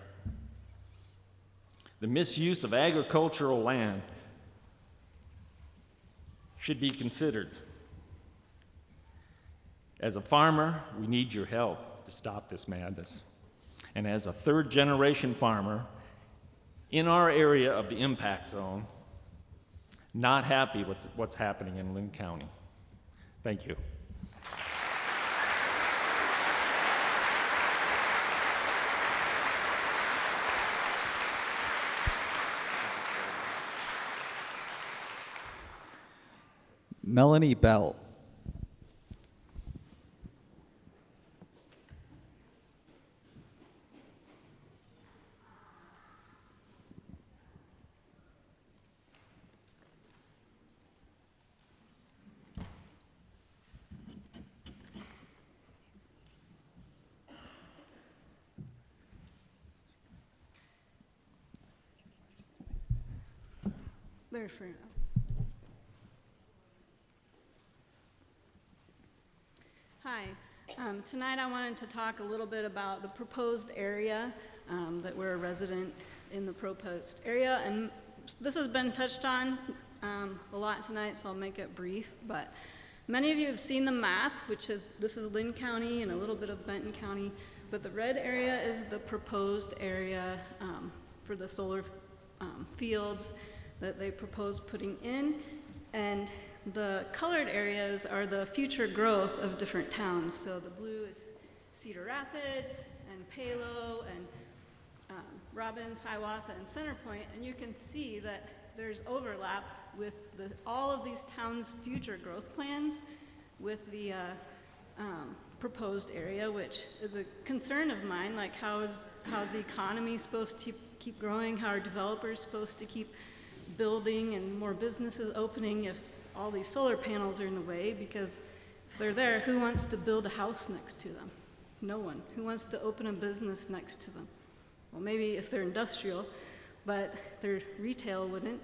C: The misuse of agricultural land should be considered. As a farmer, we need your help to stop this madness. And as a third-generation farmer in our area of the impact zone, not happy with what's happening in Linn County. Thank you.
B: Melanie Bell.
D: They're free now. Hi, Tonight I wanted to talk a little bit about the proposed area, that we're a resident in the proposed area, and this has been touched on a lot tonight, so I'll make it brief, but many of you have seen the map, this is Linn County and a little bit of Benton County, but the red area is the proposed area for the solar fields that they propose putting in, and the colored areas are the future growth of different towns. So the blue is Cedar Rapids and Palo and Robbins, Hiawatha, and Centerpoint, and you can see that there's overlap with all of these towns' future growth plans with the proposed area, which is a concern of mine, like how's the economy supposed to keep growing, how are developers supposed to keep building and more businesses opening if all these solar panels are in the way, because if they're there, who wants to build a house next to them? No one. Who wants to open a business next to them? Well, maybe if they're industrial, but their retail wouldn't.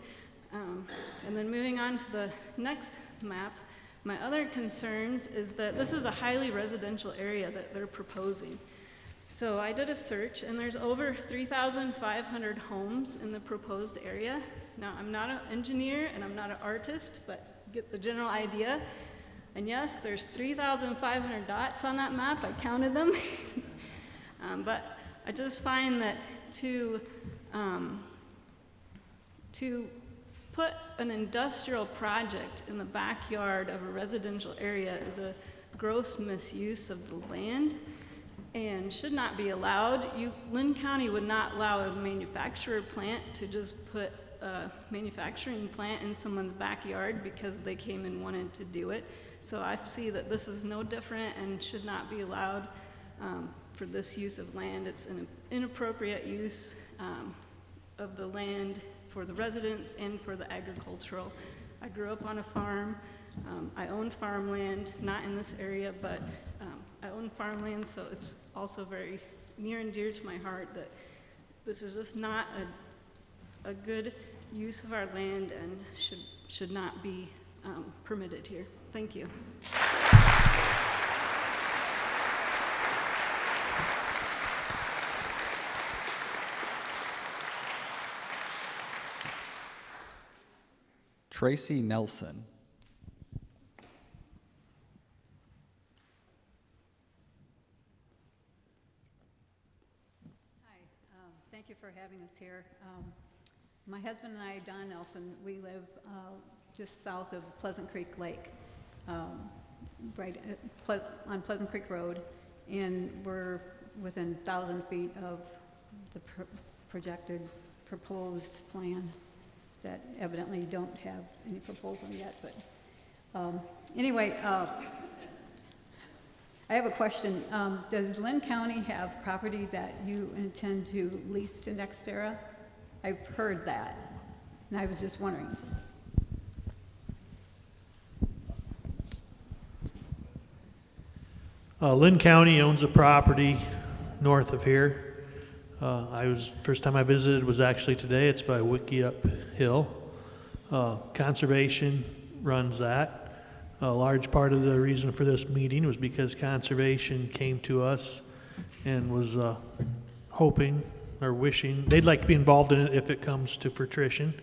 D: And then moving on to the next map, my other concerns is that this is a highly residential area that they're proposing. So I did a search, and there's over 3,500 homes in the proposed area. Now, I'm not an engineer and I'm not an artist, but get the general idea. And yes, there's 3,500 dots on that map. I counted them. But I just find that to put an industrial project in the backyard of a residential area is a gross misuse of the land and should not be allowed. Linn County would not allow a manufacturer plant to just put a manufacturing plant in someone's backyard because they came and wanted to do it. So I see that this is no different and should not be allowed for this use of land. It's an inappropriate use of the land for the residents and for the agricultural. I grew up on a farm. I owned farmland, not in this area, but I own farmland, so it's also very near and dear to my heart that this is just not a good use of our land and should not be permitted here. Thank you.
B: Tracy Nelson.
E: Thank you for having us here. My husband and I, Don Nelson, we live just south of Pleasant Creek Lake, right on Pleasant Creek Road, and we're within 1,000 feet of the projected proposed plan that evidently don't have any proposal yet. But anyway, I have a question. Does Linn County have property that you intend to lease to NextEra? I've heard that, and I was just wondering.
W: Linn County owns a property north of here. First time I visited was actually today. It's by Wickiup Hill. Conservation runs that. A large part of the reason for this meeting was because Conservation came to us and was hoping or wishing they'd like to be involved in it if it comes to fruition,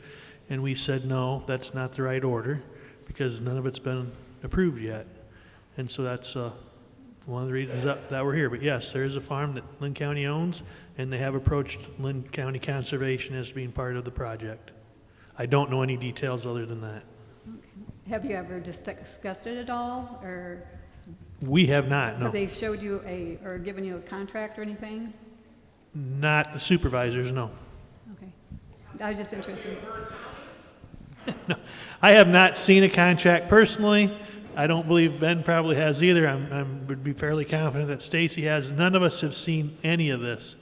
W: and we said no, that's not the right order because none of it's been approved yet, and so that's one of the reasons that we're here. But yes, there is a farm that Linn County owns, and they have approached Linn County Conservation as being part of the project. I don't know any details other than that.
E: Have you ever discussed it at all, or?
W: We have not, no.
E: Have they showed you or given you a contract or anything?
W: Not the supervisors, no.
E: Okay. I was just interested.
W: No, I have not seen a contract personally. I don't believe Ben probably has either. I would be fairly confident that Stacy has. None of us have seen any of this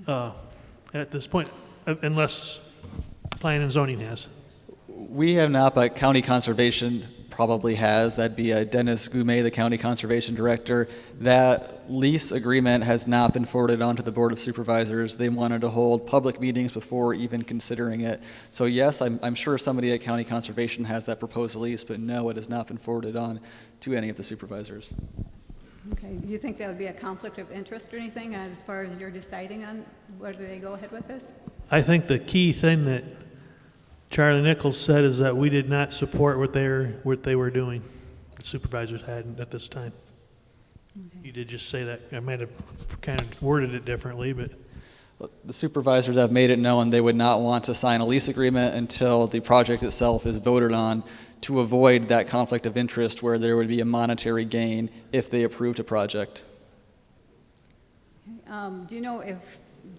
W: at this point, unless Planning and Zoning has.
B: We have not, but County Conservation probably has. That'd be Dennis Goumet, the County Conservation Director. That lease agreement has not been forwarded on to the Board of Supervisors. They wanted to hold public meetings before even considering it. So yes, I'm sure somebody at County Conservation has that proposed lease, but no, it has not been forwarded on to any of the supervisors.
E: Okay, do you think that would be a conflict of interest or anything as far as you're deciding on whether they go ahead with this?
W: I think the key thing that Charlie Nichols said is that we did not support what they were doing. The supervisors hadn't at this time.
E: Okay.
W: You did just say that. I might have kind of worded it differently, but
B: The supervisors have made it known they would not want to sign a lease agreement until the project itself is voted on, to avoid that conflict of interest where there would be a monetary gain if they approved a project.
E: Do you know if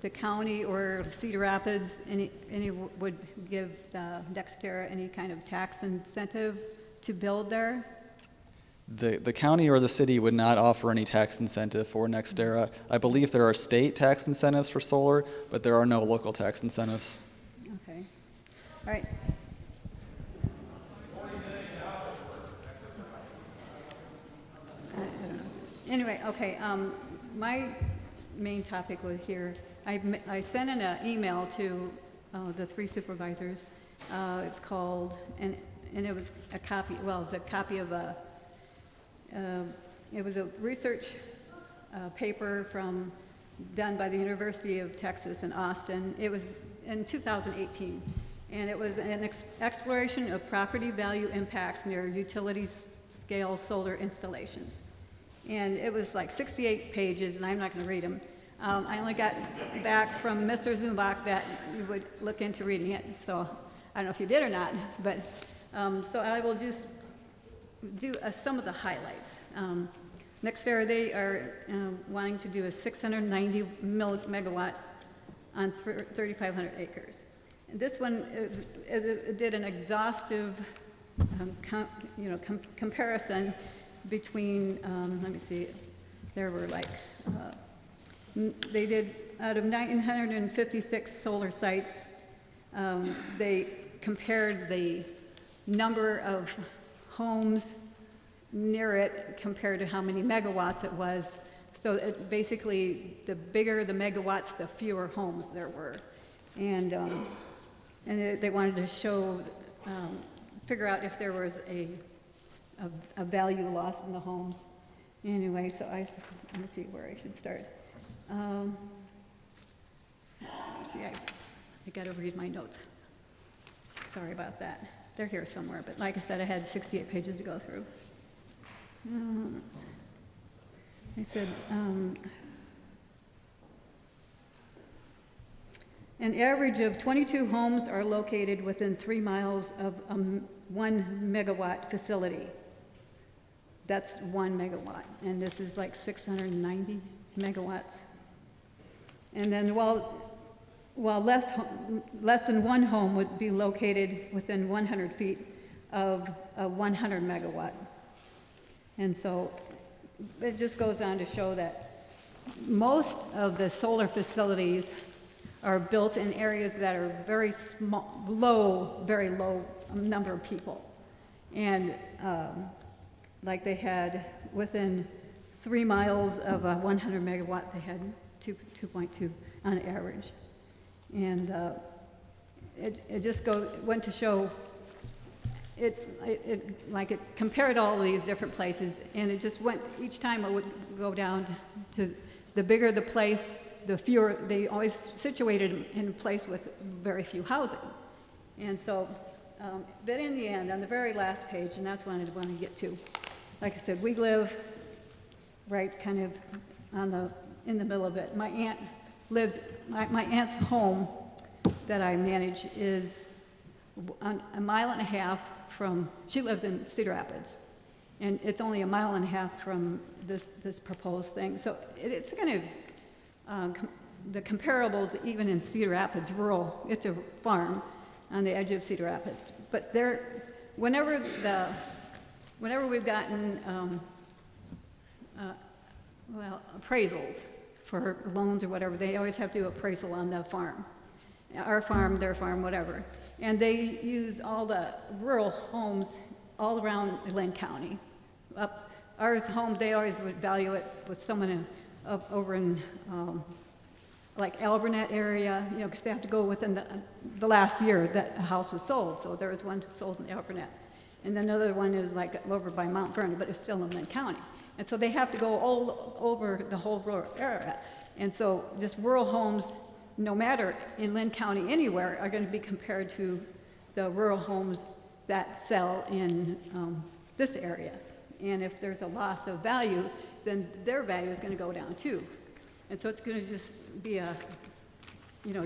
E: the county or Cedar Rapids any would give Dexterra any kind of tax incentive to build there?
B: The county or the city would not offer any tax incentive for NextEra. I believe there are state tax incentives for solar, but there are no local tax incentives.
E: Okay. All right. I don't know. Anyway, okay, my main topic was here. I sent in an email to the 3 supervisors. It's called, and it was a copy, well, it was a copy of a, it was a research paper done by the University of Texas in Austin. It was in 2018, and it was an exploration of property value impacts near utility scale solar installations. And it was like 68 pages, and I'm not going to read them. I only got back from Mr. Zumbach that you would look into reading it, so I don't know if you did or not, but so I will just do some of the highlights. NextEra, they are wanting to do a 690 megawatt on 3,500 acres. And this one it did an exhaustive comparison between, let me see, there were like, they did, out of 956 solar sites, they compared the number of homes near it compared to how many megawatts it was. So basically, the bigger the megawatts, the fewer homes there were. And they wanted to show, figure out if there was a value loss in the homes. Anyway, so let me see where I should start. Let's see, I got to read my notes. Sorry about that. They're here somewhere, but like I said, I had 68 pages to go through. I said, an average of 22 homes are located within 3 miles of a 1 megawatt facility. That's 1 megawatt, and this is like 690 megawatts. And then while less than 1 home would be located within 100 feet of a 100 megawatt. And so it just goes on to show that most of the solar facilities are built in areas that are very small, very low number of people. And like they had within 3 miles of a 100 megawatt, they had 2.2 on average. And it just went to show, it compared all of these different places, and it just went, each time it would go down to the bigger the place, the fewer, they always situated in a place with very few housing. And so, but in the end, on the very last page, and that's what I want to get to, like I said, we live right kind of in the middle of it. My aunt lives, my aunt's home that I manage is a mile and a half from, she lives in Cedar Rapids, and it's only a mile and a half from this proposed thing. So it's going to, the comparables even in Cedar Rapids rural, it's a farm on the edge of Cedar Rapids. But whenever we've gotten, appraisals for loans or whatever, they always have to do appraisal on the farm. Our farm, their farm, whatever. And they use all the rural homes all around Linn County. Ours home, they always would value it with someone over in like Alburnett area, because they have to go within the last year that a house was sold. So there was one sold in Alburnett. And then another one is like over by Mount Vernon, but it's still in Linn County. And so they have to go all over the whole rural area. And so just rural homes, no matter in Linn County anywhere, are going to be compared to the rural homes that sell in this area. And if there's a loss of value, then their value is going to go down too. And so it's going to just be a,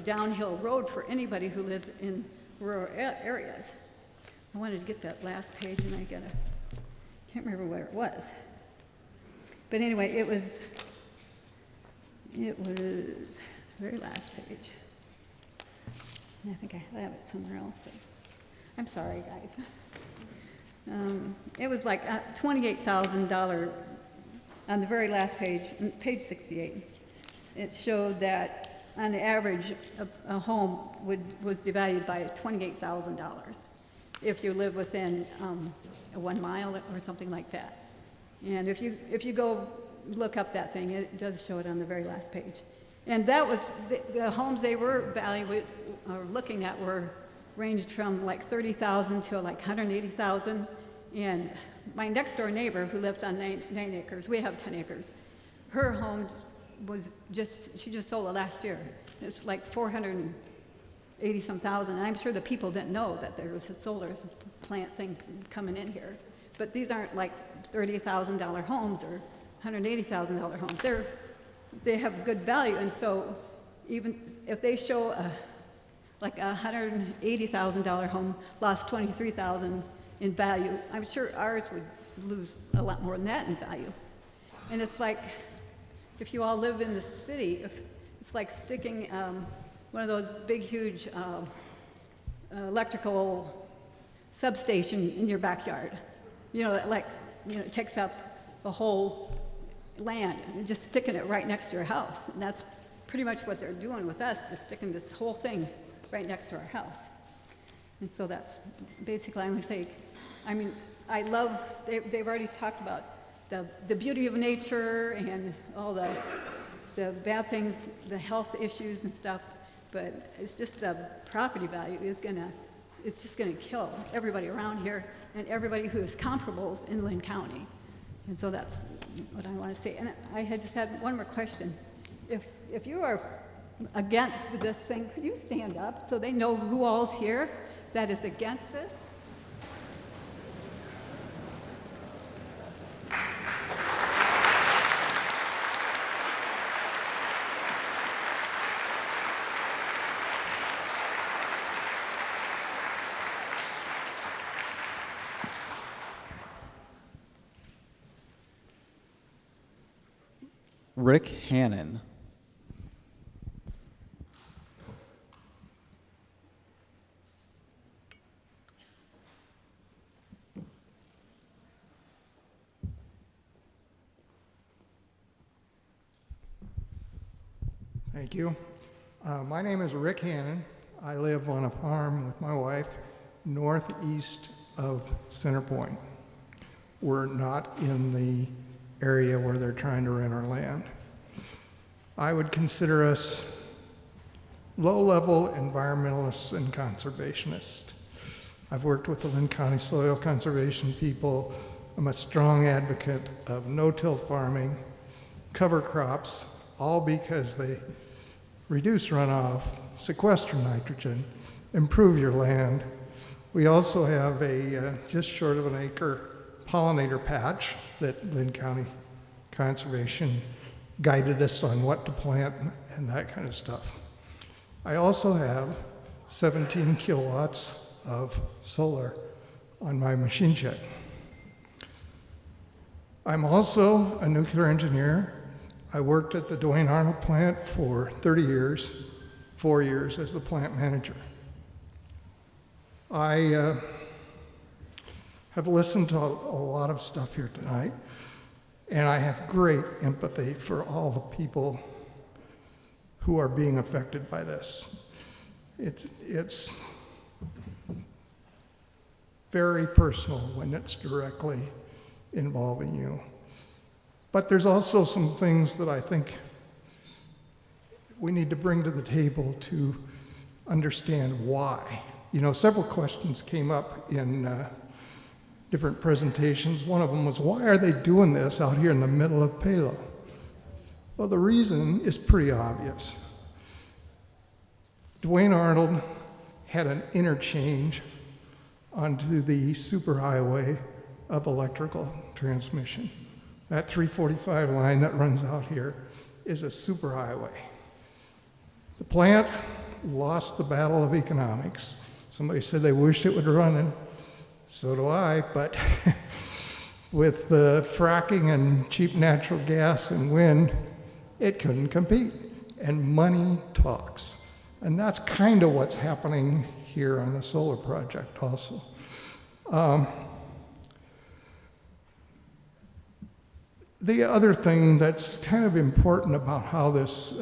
E: downhill road for anybody who lives in rural areas. I wanted to get that last page, and I can't remember where it was. But anyway, it was the very last page. And I think I have it somewhere else, but I'm sorry, guys. It was like $28,000 on the very last page, page 68. It showed that on average, a home was devalued by $28,000 if you live within 1 mile or something like that. And if you go look up that thing, it does show it on the very last page. And that was the homes they were looking at were ranged from like $30,000 to like $180,000. And my next door neighbor who lived on 9 acres, we have 10 acres, her home she just sold it last year. It's like 480-some thousand. And I'm sure the people didn't know that there was a solar plant thing coming in here. But these aren't like $30,000 homes or $180,000 homes. They have good value. And so even if they show like a $180,000 home lost $23,000 in value, I'm sure ours would lose a lot more than that in value. And it's like, if you all live in the city, it's like sticking one of those big, huge electrical substation in your backyard. It takes up the whole land, and just sticking it right next to your house. And that's pretty much what they're doing with us, just sticking this whole thing right next to our house. And so that's basically, I'm going to say, I love, they've already talked about the beauty of nature and all the bad things, the health issues and stuff, but it's just the property value it's just gonna kill everybody around here and everybody who is comparables in Linn County. And so that's what I want to say. And I had just had one more question. If you are against this thing, could you stand up so they know who all's here that is against this?
B: Rick Hannon.
F: Thank you. My name is Rick Hannon. I live on a farm with my wife northeast of Center Point. We're not in the area where they're trying to rent our land. I would consider us low-level environmentalists and conservationists. I've worked with the Linn County soil conservation people. I'm a strong advocate of no-till farming, cover crops, all because they reduce runoff, sequester nitrogen, improve your land. We also have a just short of an acre pollinator patch that Linn County Conservation guided us on what to plant and that kind of stuff. I also have 17 kilowatts of solar on my machine shed. I'm also a nuclear engineer. I worked at the Duane Arnold plant for 30 years, 4 years as the plant manager. I have listened to a lot of stuff here tonight, and I have great empathy for all the people who are being affected by this. It's very personal when it's directly involving you. But there's also some things that I think we need to bring to the table to understand why. You know, several questions came up in different presentations. One of them was, why are they doing this out here in the middle of Palo? Well, the reason is pretty obvious. Dwayne Arnold had an interchange onto the superhighway of electrical transmission. That 345 line that runs out here is a superhighway. The plant lost the battle of economics. Somebody said they wished it would run, and so do I, but with the fracking and cheap natural gas and wind, it couldn't compete. And money talks. And that's kind of what's happening here on the solar project also. The other thing that's kind of important about how this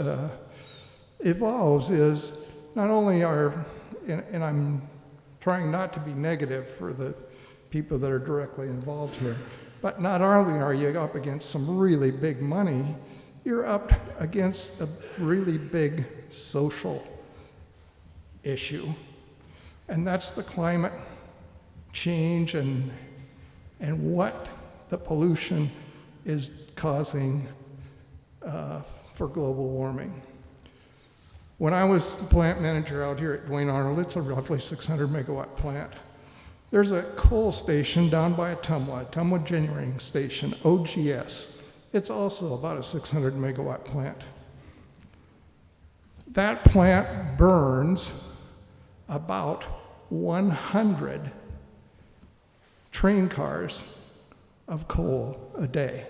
F: evolves is not only and I'm trying not to be negative for the people that are directly involved here, but not only are you up against some really big money, you're up against a really big social issue. And that's the climate change and what the pollution is causing for global warming. When I was the plant manager out here at Dwayne Arnold, it's a roughly 600 megawatt plant. There's a coal station down by Ottumwa Generating Station, OGS. It's also about a 600 megawatt plant. That plant burns about 100 train cars of coal a day.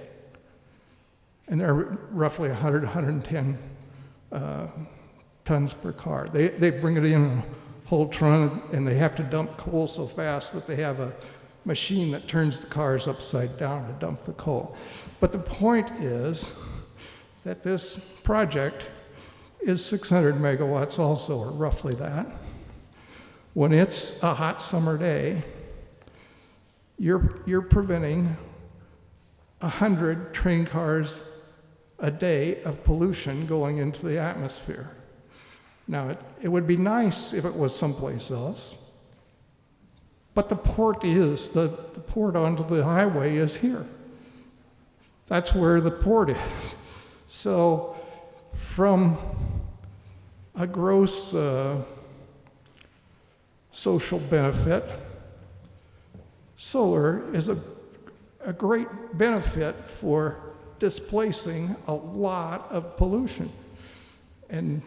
F: And they're roughly 100, 110 tons per car. They bring it in a whole ton, and they have to dump coal so fast that they have a machine that turns the cars upside down to dump the coal. But the point is that this project is 600 megawatts also, or roughly that. When it's a hot summer day, you're preventing 100 train cars a day of pollution going into the atmosphere. Now, it would be nice if it was someplace else, but the port onto the highway is here. That's where the port is. So, from a gross social benefit, solar is a great benefit for displacing a lot of pollution. And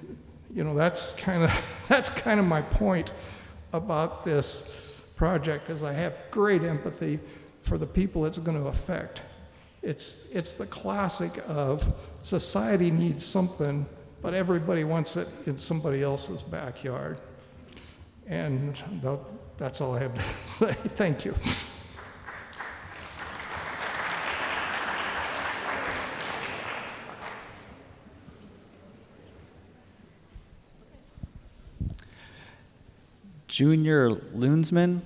F: you know, that's kind of my point about this project, is I have great empathy for the people it's going to affect. It's the classic of society needs something, but everybody wants it in somebody else's backyard. And that's all I have to say. Thank you.
B: Junior Lunsman?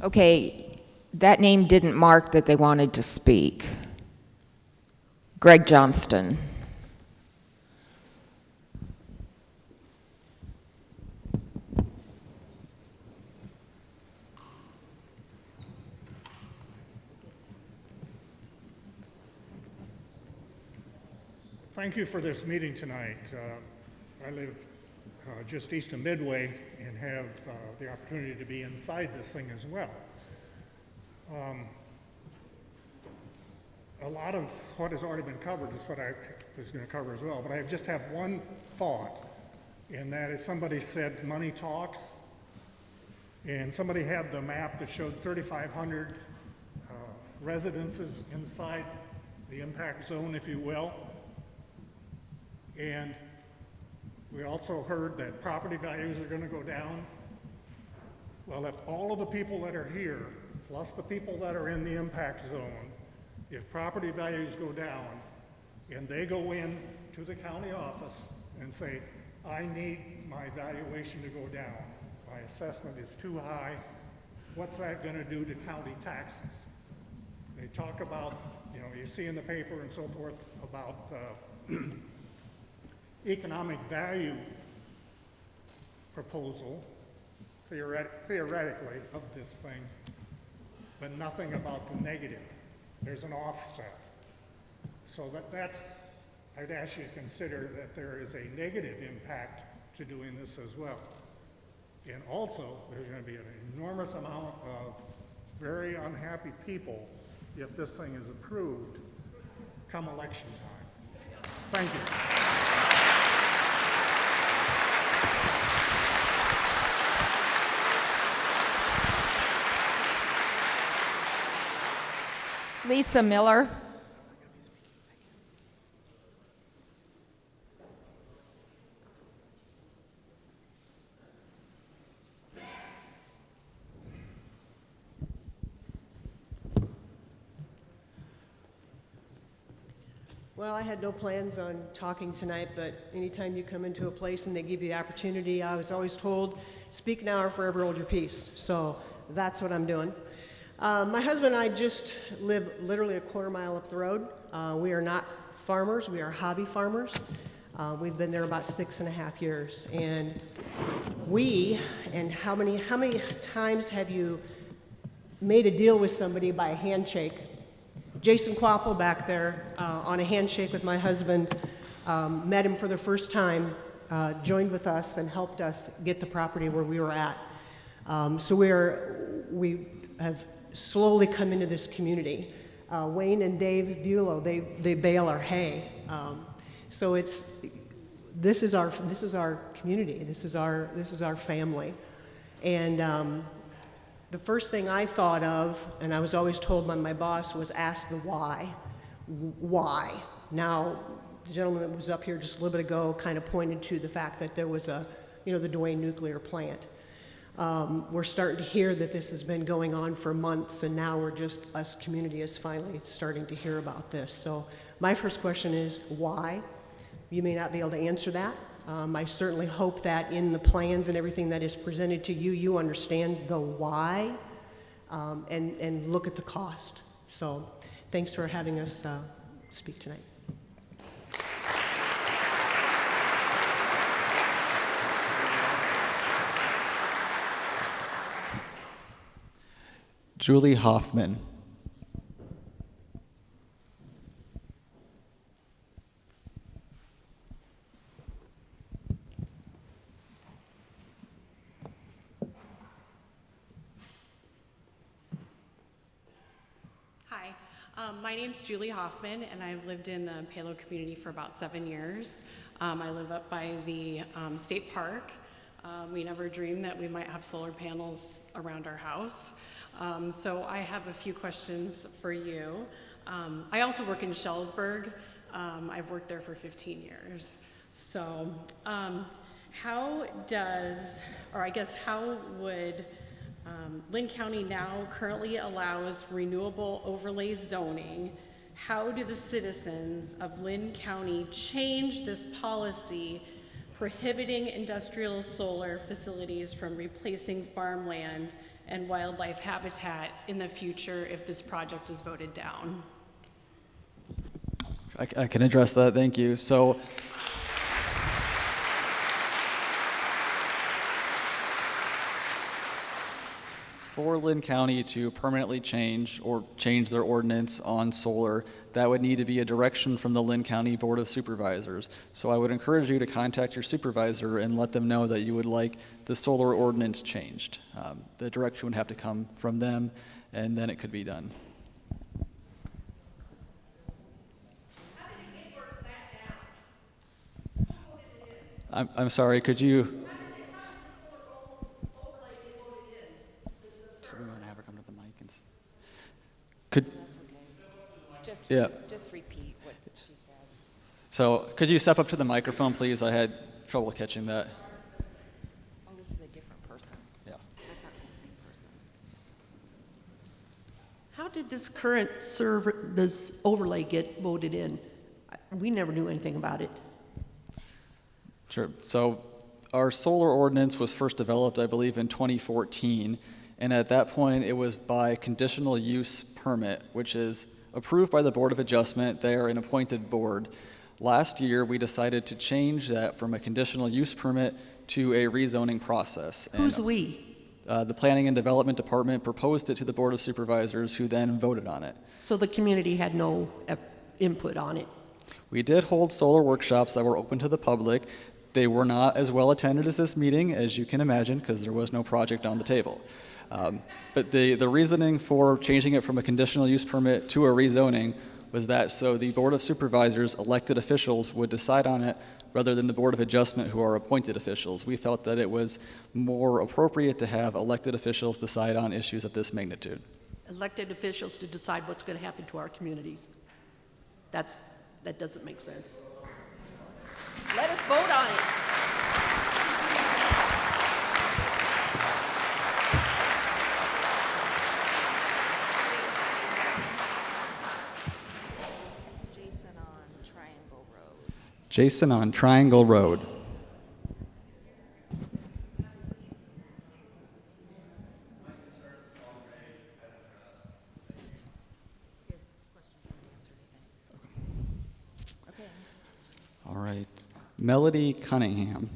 G: Okay, that name didn't mark that they wanted to speak. Greg Johnston.
H: Thank you for this meeting tonight. I live just east of Midway and have the opportunity to be inside this thing as well. A lot of what has already been covered is what I was going to cover as well, but I just have one thought, and that is somebody said money talks, and somebody had the map that showed 3,500 residences inside the impact zone, if you will. And we also heard that property values are going to go down. Well, if all of the people that are here, plus the people that are in the impact zone, if property values go down and they go in to the county office and say, I need my valuation to go down, my assessment is too high, what's that going to do to county taxes? They talk about, you see in the paper and so forth about economic value proposal, theoretically, of this thing, but nothing about the negative. There's an offset. So I'd ask you to consider that there is a negative impact to doing this as well. And also, there's going to be an enormous amount of very unhappy people if this thing is approved come election time. Thank you.
G: Lisa Miller.
I: Well, I had no plans on talking tonight, but anytime you come into a place and they give you the opportunity, I was always told, speak now or forever hold your peace. So that's what I'm doing. My husband and I just live literally a quarter mile up the road. We are not farmers, we are hobby farmers. We've been there about 6.5 years. And how many times have you made a deal with somebody by a handshake? Jason Quapple back there on a handshake with my husband, met him for the first time, joined with us and helped us get the property where we were at. So we have slowly come into this community. Wayne and Dave Bulow, they bale our hay. So this is our community. This is our family. And the first thing I thought of, and I was always told by my boss, was ask the why. Why? Now, the gentleman that was up here just a little bit ago kind of pointed to the fact that there was the Duane nuclear plant. We're starting to hear that this has been going on for months, and now us community is finally starting to hear about this. So my first question is why? You may not be able to answer that. I certainly hope that in the plans and everything that is presented to you, you understand the why and look at the cost. So thanks for having us speak tonight.
B: Julie Hoffman.
J: My name's Julie Hoffman, and I've lived in the Palo community for about 7 years. I live up by the state park. We never dreamed that we might have solar panels around our house. So I have a few questions for you. I also work in Shellsburg. I've worked there for 15 years. So how would Linn County now currently allows renewable overlay zoning. How do the citizens of Linn County change this policy prohibiting industrial solar facilities from replacing farmland and wildlife habitat in the future if this project is voted down?
B: I can address that, thank you. So, for Linn County to permanently change their ordinance on solar, that would need to be a direction from the Linn County Board of Supervisors. So I would encourage you to contact your supervisor and let them know that you would like the solar ordinance changed. The direction would have to come from them, and then it could be done. I'm sorry, could you?
G: Just repeat what she said.
B: So could you step up to the microphone, please? I had trouble catching that.
G: Oh, this is a different person.
B: Yeah.
G: I thought it was the same person.
K: How did this overlay get voted in? We never knew anything about it.
B: Sure. So our solar ordinance was first developed, I believe, in 2014. And at that point, it was by conditional use permit, which is approved by the Board of Adjustment. They are an appointed board. Last year, we decided to change that from a conditional use permit to a rezoning process.
K: Who's we?
B: The Planning and Development Department proposed it to the Board of Supervisors, who then voted on it.
K: So the community had no input on it?
B: We did hold solar workshops that were open to the public. They were not as well attended as this meeting, as you can imagine, because there was no project on the table. But the reasoning for changing it from a conditional use permit to a rezoning was that so the Board of Supervisors, elected officials, would decide on it rather than the Board of Adjustment, who are appointed officials. We felt that it was more appropriate to have elected officials decide on issues of this magnitude.
K: Elected officials to decide what's going to happen to our communities. That doesn't make sense. Let us vote on it.
B: Jason on Triangle Road. All right. Melody Cunningham.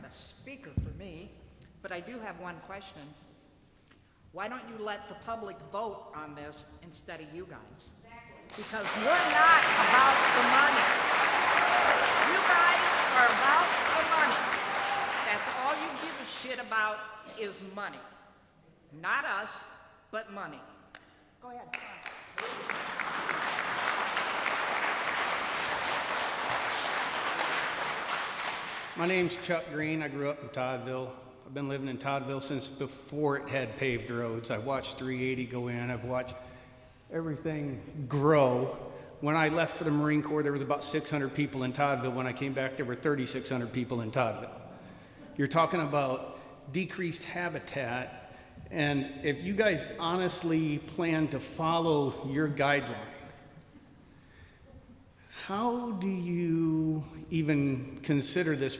L: Speaker for me, but I do have one question. Why don't you let the public vote on this instead of you guys? Because we're not about the money. You guys are about the money. That's all you give a shit about is money. Not us, but money. Go ahead.
M: My name's Chuck Green. I grew up in Toddville. I've been living in Toddville since before it had paved roads. I watched 380 go in. I've watched everything grow. When I left for the Marine Corps, there was about 600 people in Toddville. When I came back, there were 3,600 people in Toddville. You're talking about decreased habitat, and if you guys honestly plan to follow your guideline, how do you even consider this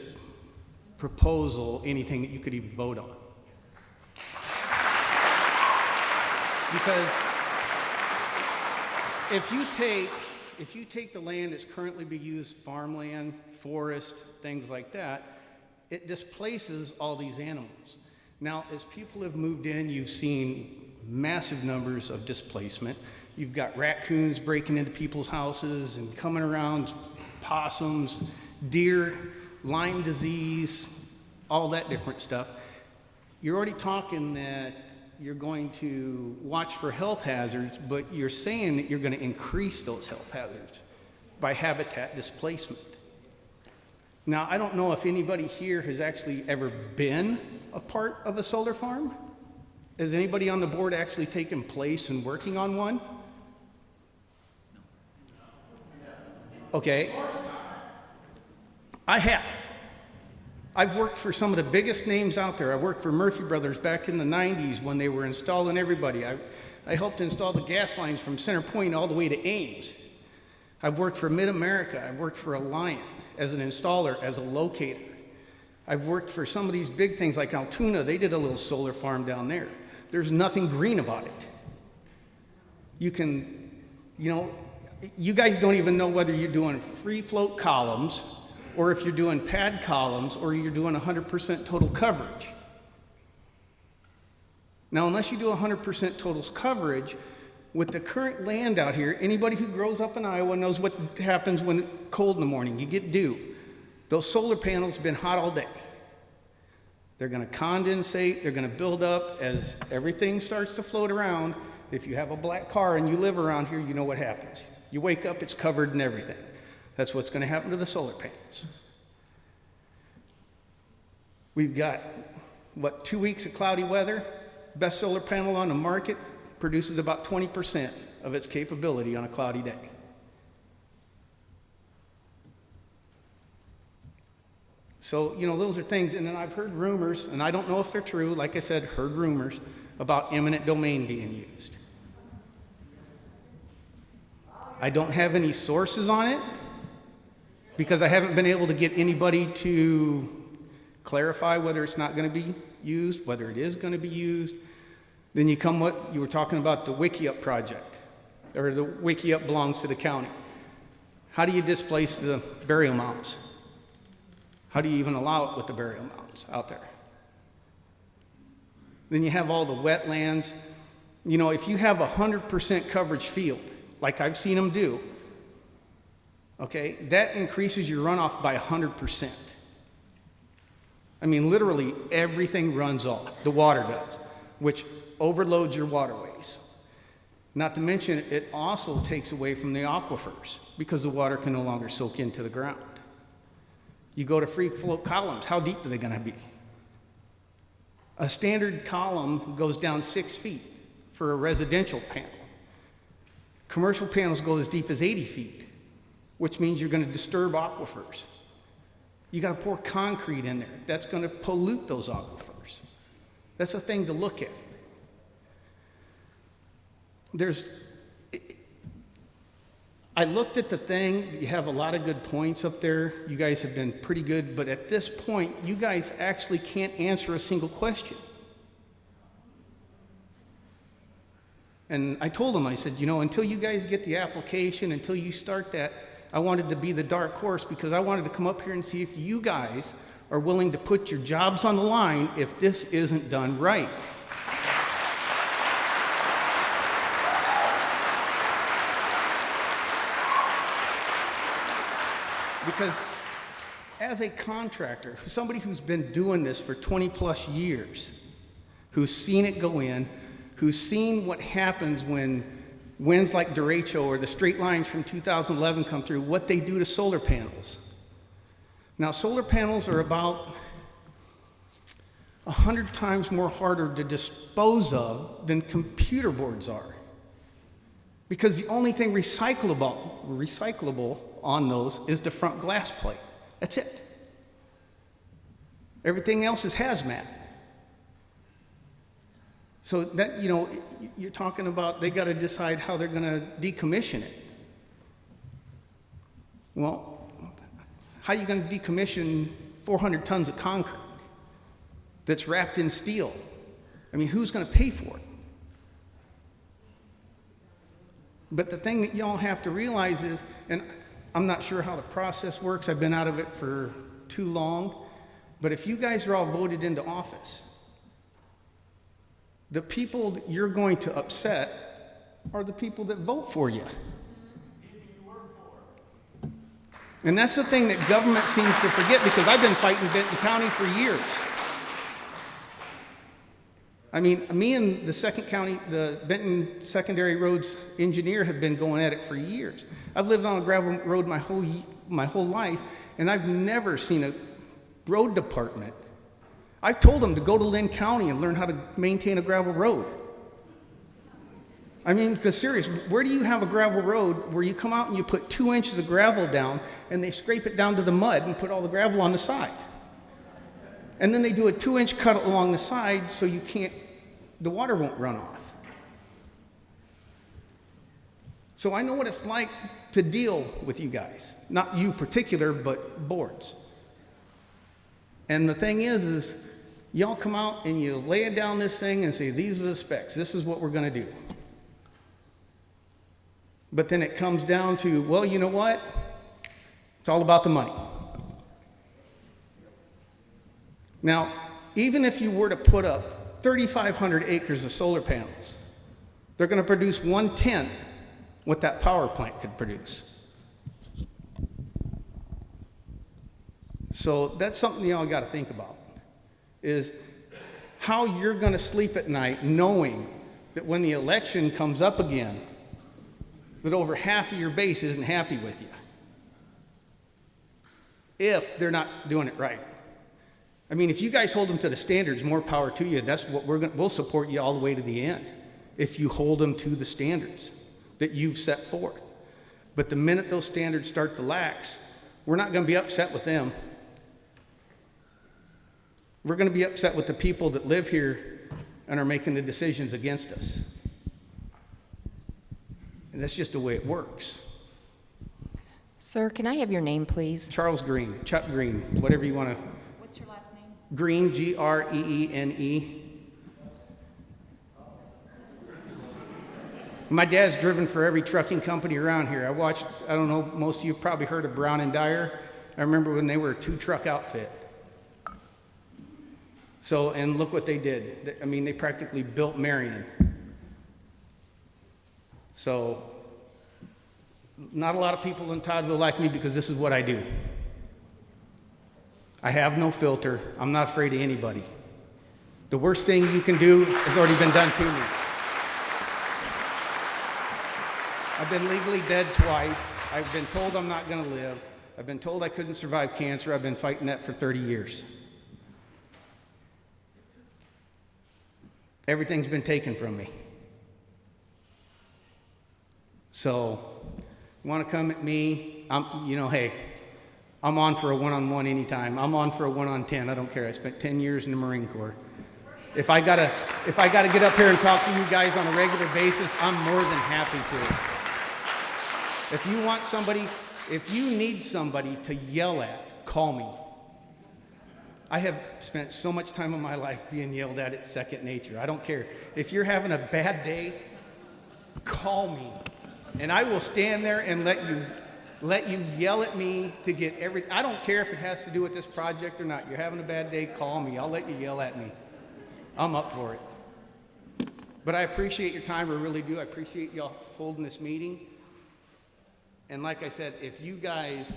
M: proposal anything that you could even vote on? Because if you take the land that's currently being used, farmland, forest, things like that, it displaces all these animals. Now, as people have moved in, you've seen massive numbers of displacement. You've got raccoons breaking into people's houses and coming around, possums, deer, Lyme disease, all that different stuff. You're already talking that you're going to watch for health hazards, but you're saying that you're going to increase those health hazards by habitat displacement. Now, I don't know if anybody here has actually ever been a part of a solar farm. Has anybody on the board actually taken place in working on one? Okay. I have. I've worked for some of the biggest names out there. I worked for Murphy Brothers back in the 90s when they were installing everybody. I helped install the gas lines from Center Point all the way to Ames. I've worked for Mid-America. I've worked for Alliant as an installer, as a locator. I've worked for some of these big things like Altoona. They did a little solar farm down there. There's nothing green about it. You can, you guys don't even know whether you're doing free float columns or if you're doing pad columns or you're doing 100% total coverage. Now, unless you do 100% total coverage, with the current land out here, anybody who grows up in Iowa knows what happens when it's cold in the morning. You get dew. Those solar panels have been hot all day. They're going to condensate, they're going to build up as everything starts to float around. If you have a black car and you live around here, you know what happens. You wake up, it's covered in everything. That's what's going to happen to the solar panels. We've got, 2 weeks of cloudy weather? Best solar panel on the market produces about 20% of its capability on a cloudy day. So, you know, those are things, and then I've heard rumors, and I don't know if they're true, like I said, heard rumors about eminent domain being used. I don't have any sources on it because I haven't been able to get anybody to clarify whether it's not going to be used, whether it is going to be used. Then you come what you were talking about, the Wiki-Up project, or the Wiki-Up belongs to the county. How do you displace the burial mounds? How do you even allow it with the burial mounds out there? Then you have all the wetlands. You know, if you have 100% coverage field, like I've seen them do, okay, that increases your runoff by 100%. I mean, literally everything runs off. The water does, which overloads your waterways. Not to mention, it also takes away from the aquifers because the water can no longer soak into the ground. You go to free float columns, how deep are they going to be? A standard column goes down 6 feet for a residential panel. Commercial panels go as deep as 80 feet, which means you're going to disturb aquifers. You got to pour concrete in there. That's going to pollute those aquifers. That's a thing to look at. I looked at the thing. You have a lot of good points up there. You guys have been pretty good, but at this point, you guys actually can't answer a single question. And I told them, I said, you know, until you guys get the application, until you start that, I wanted to be the dark horse because I wanted to come up here and see if you guys are willing to put your jobs on the line if this isn't done right. Because as a contractor, somebody who's been doing this for 20 plus years, who's seen it go in, who's seen what happens when winds like derecho or the straight lines from 2011 come through, what they do to solar panels. Now, solar panels are about 100 times more harder to dispose of than computer boards are. Because the only thing recyclable on those is the front glass plate. That's it. Everything else is hazmat. So that, you know, you're talking about they got to decide how they're going to decommission it. Well, how are you going to decommission 400 tons of concrete that's wrapped in steel? I mean, who's going to pay for it? But the thing that y'all have to realize is, and I'm not sure how the process works, I've been out of it for too long, but if you guys are all voted into office, the people that you're going to upset are the people that vote for you. And that's the thing that government seems to forget, because I've been fighting Benton County for years. I mean, me and the Benton Secondary Roads engineer have been going at it for years. I've lived on a gravel road my whole life, and I've never seen a road department. I told them to go to Linn County and learn how to maintain a gravel road. I mean, because seriously, where do you have a gravel road where you come out and you put 2 inches of gravel down and they scrape it down to the mud and put all the gravel on the side? And then they do a 2-inch cut along the side so the water won't run off. So I know what it's like to deal with you guys. Not you particular, but boards. And the thing is y'all come out and you lay it down this thing and say, these are the specs, this is what we're gonna do. But then it comes down to, well, you know what? It's all about the money. Now, even if you were to put up 3,500 acres of solar panels, they're going to produce 1/10 what that power plant could produce. So that's something y'all got to think about, is how you're going to sleep at night knowing that when the election comes up again, that over half of your base isn't happy with you, if they're not doing it right. I mean, if you guys hold them to the standards, more power to you. That's what we'll support you all the way to the end, if you hold them to the standards that you've set forth. But the minute those standards start to lax, we're not going to be upset with them. We're going to be upset with the people that live here and are making the decisions against us. And that's just the way it works.
G: Sir, can I have your name, please?
M: Charles Green, Chuck Green, whatever you want to.
G: What's your last name?
M: Green, G-R-E-E-N-E. My dad's driven for every trucking company around here. I watched, I don't know, most of you probably heard of Brown and Dyer. I remember when they were a 2-truck outfit. So, and look what they did. I mean, they practically built Marion. So, not a lot of people in Toddville like me because this is what I do. I have no filter. I'm not afraid of anybody. The worst thing you can do has already been done to me. I've been legally dead twice. I've been told I'm not going to live. I've been told I couldn't survive cancer. I've been fighting that for 30 years. Everything's been taken from me. So, you want to come at me? Hey, I'm on for a one-on-one anytime. I'm on for a 1-on-10. I don't care. I spent 10 years in the Marine Corps. If I gotta get up here and talk to you guys on a regular basis, I'm more than happy to. If you want somebody, if you need somebody to yell at, call me. I have spent so much time in my life being yelled at, it's second nature. I don't care. If you're having a bad day, call me. And I will stand there and let you yell at me to get everything. I don't care if it has to do with this project or not. You're having a bad day, call me. I'll let you yell at me. I'm up for it. But I appreciate your time, I really do. I appreciate y'all holding this meeting. And like I said, if you guys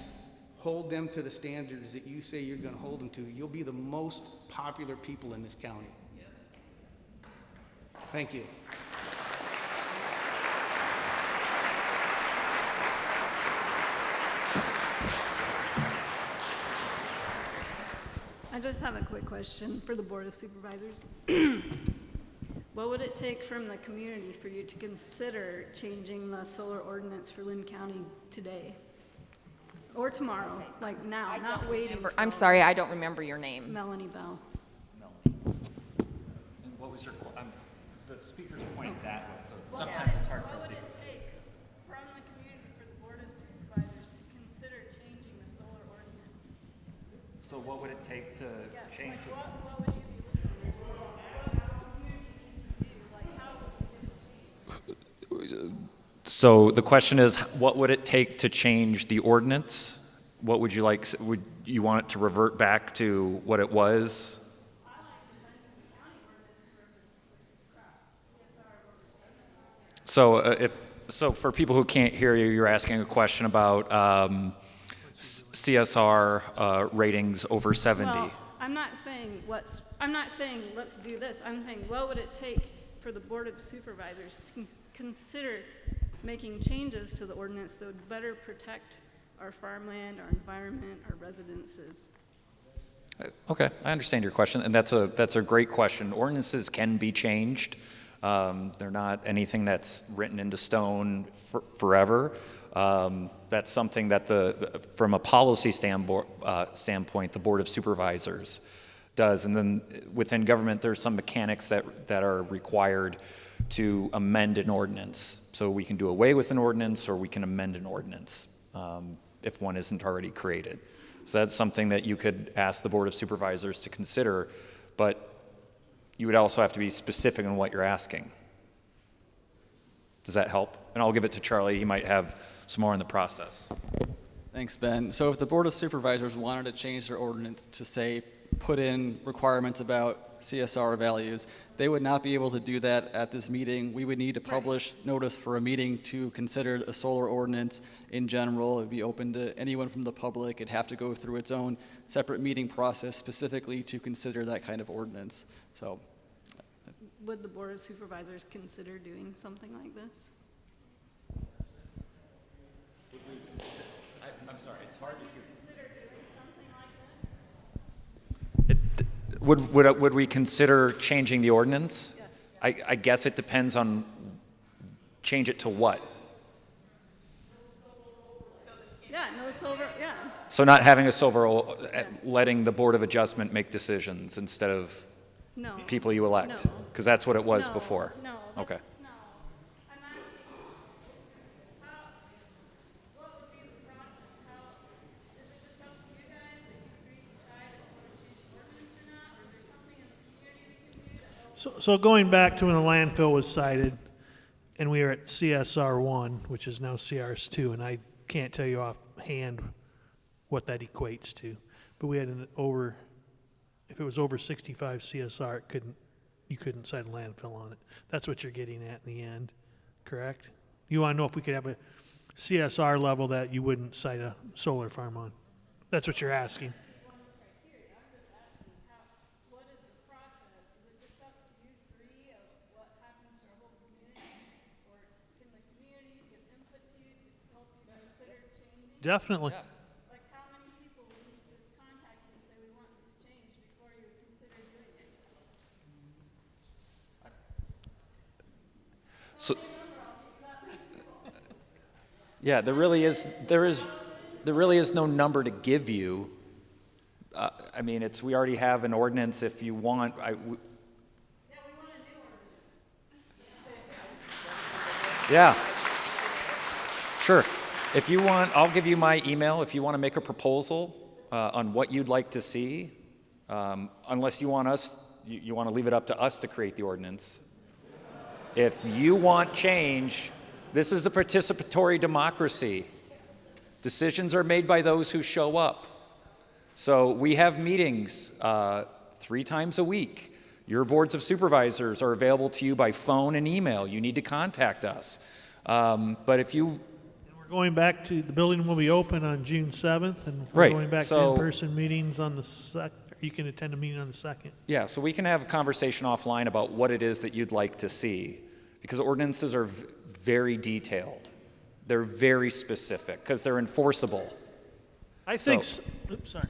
M: hold them to the standards that you say you're going to hold them to, you'll be the most popular people in this county. Thank you.
D: I just have a quick question for the Board of Supervisors. What would it take from the community for you to consider changing the solar ordinance for Linn County today? Or tomorrow, like now, not waiting.
G: I'm sorry, I don't remember your name.
D: Melanie Bell.
C: And what was your, the speaker's pointing that way, so sometimes it's hard for us to.
D: What would it take from the community for the Board of Supervisors to consider changing the solar ordinance?
C: So what would it take to change this?
D: What would you be looking for? What would you need to do? Like, how would it change?
C: So the question is, what would it take to change the ordinance? What would you like? Would you want it to revert back to what it was? So for people who can't hear you, you're asking a question about CSR ratings over 70.
D: Well, I'm not saying let's do this. I'm saying what would it take for the Board of Supervisors to consider making changes to the ordinance that would better protect our farmland, our environment, our residences?
C: Okay, I understand your question, and that's a great question. Ordinances can be changed. They're not anything that's written into stone forever. That's something that from a policy standpoint, the Board of Supervisors does. And then within government, there's some mechanics that are required to amend an ordinance. So we can do away with an ordinance or we can amend an ordinance if one isn't already created. So that's something that you could ask the Board of Supervisors to consider, but you would also have to be specific on what you're asking. Does that help? And I'll give it to Charlie. He might have some more in the process.
B: Thanks, Ben. So if the Board of Supervisors wanted to change their ordinance to say, put in requirements about CSR values, they would not be able to do that at this meeting. We would need to publish notice for a meeting to consider a solar ordinance in general. It would be open to anyone from the public. It'd have to go through its own separate meeting process specifically to consider that kind of ordinance. So,
D: Would the Board of Supervisors consider doing something like this?
C: I'm sorry, it's hard to hear. Would we consider changing the ordinance? Yes. I guess it depends on change it to what.
D: Yeah, Yeah, no silver, yeah.
N: So not having a silver, letting the Board of Adjustment make decisions instead of
D: No.
N: people you elect?
D: No.
N: Because that's what it was
D: No,
N: before?
D: no,
N: Okay.
D: No, I'm asking, what would be the process? Is it just up to you guys that you three decide if you want to change the ordinance or not? Or is there something in the community we can do to help?
W: So going back to when the landfill was sited, and we were at CSR 1, which is now CRS 2, and I can't tell you offhand what that equates to, but we had if it was over 65 CSR, you couldn't cite a landfill on it. That's what you're getting at in the end, correct? You want to know if we could have a CSR level that you wouldn't cite a solar farm on. That's what you're asking. Definitely.
D: Like how many people would need to contact you and say we want this changed before you would consider doing it?
N: So, yeah, there really is no number to give you. I mean, we already have an ordinance. If you want, yeah, sure. If you want, I'll give you my email if you want to make a proposal on what you'd like to see. Unless you want you want to leave it up to us to create the ordinance. If you want change, this is a participatory democracy. Decisions are made by those who show up. So we have meetings 3 times a week. Your boards of supervisors are available to you by phone and email. You need to contact us. But if you...
W: We're going back to, the building will be open on June 7th, and we're
N: Right,
W: going back
N: so-
W: to in-person meetings on the 2nd. You can attend a meeting on the 2nd.
N: Yeah, so we can have a conversation offline about what it is that you'd like to see, because ordinances are very detailed. They're very specific, because they're enforceable.
W: I think,
N: So-
W: oops, sorry.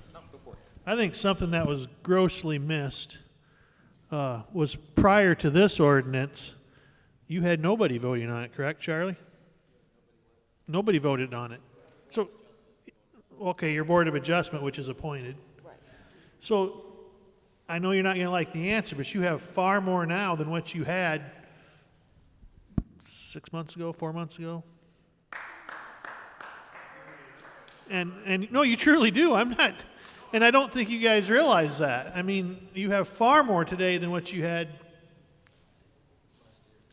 W: I think something that was grossly missed was prior to this ordinance, you had nobody voting on it, correct, Charlie? Nobody voted on it. So, okay, your Board of Adjustment, which is appointed.
G: Right.
W: So, I know you're not going to like the answer, but you have far more now than what you had 6 months ago, 4 months ago. And no, you truly do. I'm not, and I don't think you guys realize that. I mean, you have far more today than what you had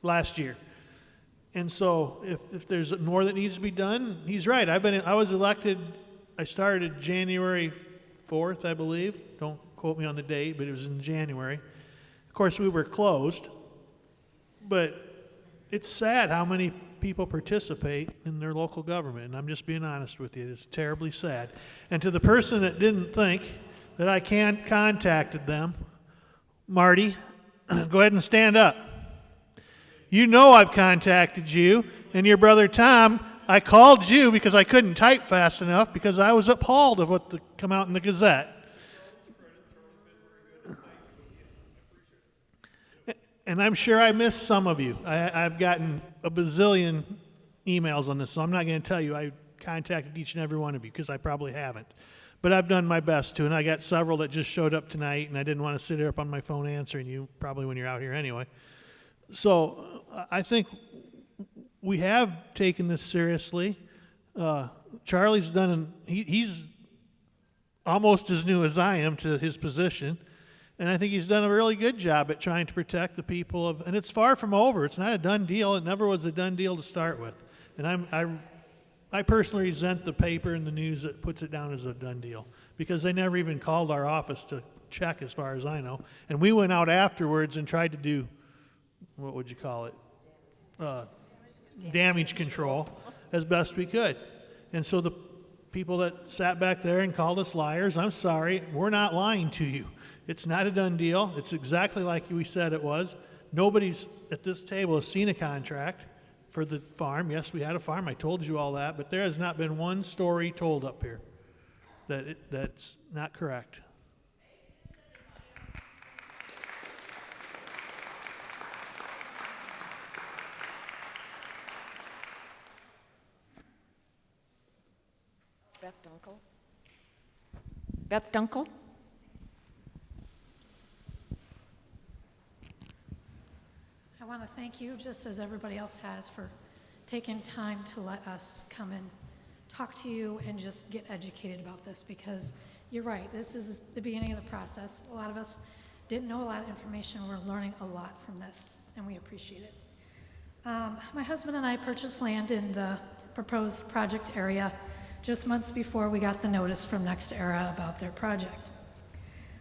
W: last year. And so if there's more that needs to be done, he's right. I was elected, I started January 4th, I believe. Don't quote me on the date, but it was in January. Of course, we were closed, but it's sad how many people participate in their local government, and I'm just being honest with you. It's terribly sad. And to the person that didn't think that I contacted them, Marty, go ahead and stand up. You know I've contacted you, and your brother Tom, I called you because I couldn't type fast enough because I was appalled of what come out in the Gazette. And I'm sure I missed some of you. I've gotten a bazillion emails on this, so I'm not going to tell you I contacted each and every one of you because I probably haven't. But I've done my best to, and I got several that just showed up tonight, and I didn't want to sit up on my phone answering you, probably when you're out here anyway. So I think we have taken this seriously. Charlie's he's almost as new as I am to his position. And I think he's done a really good job at trying to protect the people and it's far from over. It's not a done deal. It never was a done deal to start with. And I personally resent the paper and the news that puts it down as a done deal because they never even called our office to check as far as I know. And we went out afterwards and tried to do, what would you call it? Damage control as best we could. And so the people that sat back there and called us liars, I'm sorry, we're not lying to you. It's not a done deal. It's exactly like we said it was. Nobody's at this table has seen a contract for the farm. Yes, we had a farm. I told you all that. But there has not been one story told up here that's not correct.
G: Beth Dunkel. Beth Dunkel?
O: I want to thank you, just as everybody else has, for taking time to let us come and talk to you and just get educated about this, because you're right, this is the beginning of the process. A lot of us didn't know a lot of information. We're learning a lot from this, and we appreciate it. My husband and I purchased land in the proposed project area just months before we got the notice from NextEra about their project.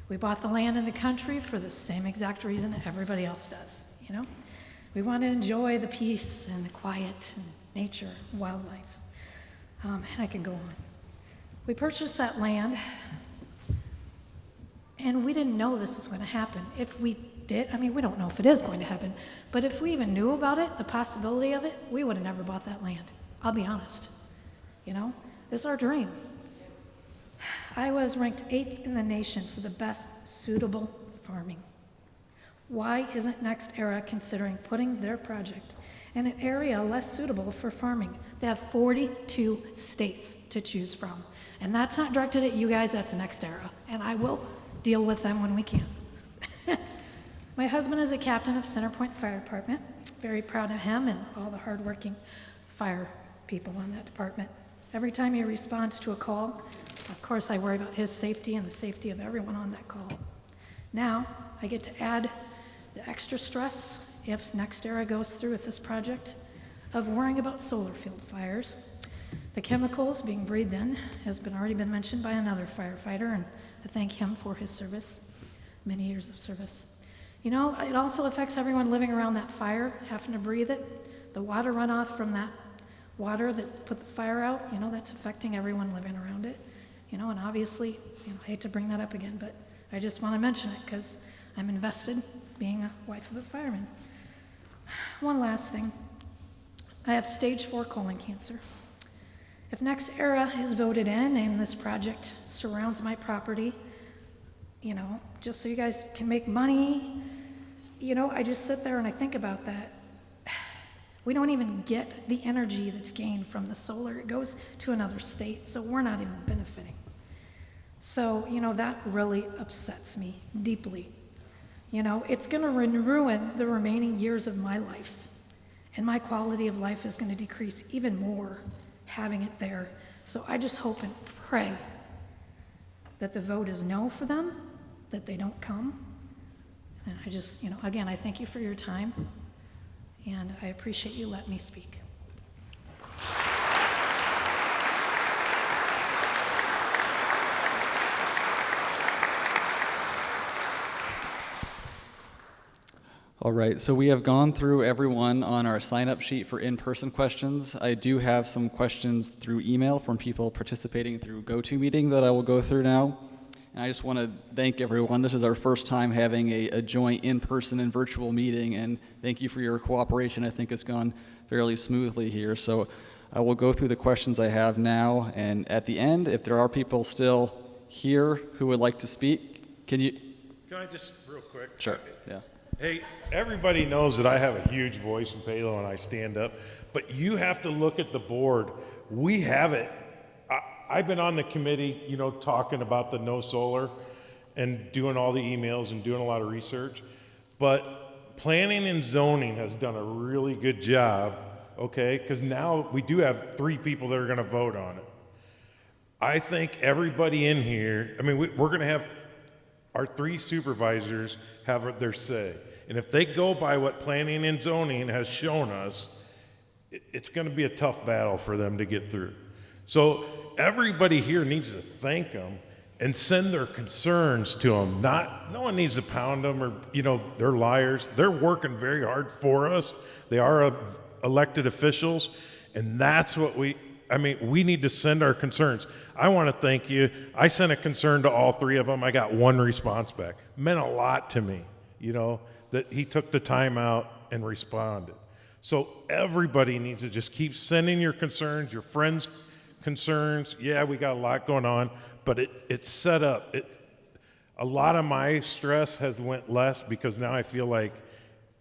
O: We bought the land in the country for the same exact reason everybody else does, you know? We want to enjoy the peace and the quiet and nature, wildlife, and I can go on. We purchased that land, and we didn't know this was going to happen. If we did, I mean, we don't know if it is going to happen, but if we even knew about it, the possibility of it, we would have never bought that land. I'll be honest. You know, it's our dream. I was ranked 8th in the nation for the best suitable farming. Why isn't NextEra considering putting their project in an area less suitable for farming? They have 42 states to choose from. And that's not directed at you guys, that's NextEra. And I will deal with them when we can. My husband is a captain of Centerpoint Fire Department. Very proud of him and all the hardworking fire people in that department. Every time he responds to a call, of course I worry about his safety and the safety of everyone on that call. Now, I get to add the extra stress, if NextEra goes through with this project, of worrying about solar field fires. The chemicals being breathed in has already been mentioned by another firefighter, and I thank him for his service, many years of service. You know, it also affects everyone living around that fire, having to breathe it. The water runoff from that water that put the fire out, you know, that's affecting everyone living around it. You know, and obviously, you know, I hate to bring that up again, but I just want to mention it because I'm invested being a wife of a fireman. One last thing. I have stage 4 colon cancer. If NextEra is voted in and this project surrounds my property, you know, just so you guys can make money, you know, I just sit there and I think about that. We don't even get the energy that's gained from the solar. It goes to another state, so we're not even benefiting. So, you know, that really upsets me deeply. You know, it's going to ruin the remaining years of my life, and my quality of life is going to decrease even more having it there. So I just hope and pray that the vote is no for them, that they don't come. And I just, you know, again, I thank you for your time, and I appreciate you letting me speak.
B: All right, so we have gone through everyone on our sign-up sheet for in-person questions. I do have some questions through email from people participating through GoToMeeting that I will go through now. And I just want to thank everyone. This is our first time having a joint in-person and virtual meeting, and thank you for your cooperation. I think it's gone fairly smoothly here. So I will go through the questions I have now, and at the end, if there are people still here who would like to speak, can
P: I just real quick?
B: Sure, yeah.
P: Hey, everybody knows that I have a huge voice in Palo and I stand up, but you have to look at the board. We have it. I've been on the committee, you know, talking about the no solar and doing all the emails and doing a lot of research, but planning and zoning has done a really good job, okay? Because now we do have 3 people that are going to vote on it. I think everybody in here, I mean, we're going to have our 3 supervisors have their say. And if they go by what planning and zoning has shown us, it's going to be a tough battle for them to get through. So everybody here needs to thank them and send their concerns to them. No one needs to pound them or, you know, they're liars. They're working very hard for us. They are elected officials. And that's what we need to send our concerns. I want to thank you. I sent a concern to all 3 of them. I got 1 response back. Meant a lot to me, you know, that he took the time out and responded. So everybody needs to just keep sending your concerns, your friends' concerns. Yeah, we got a lot going on, but it's set up. A lot of my stress has went less because now I feel like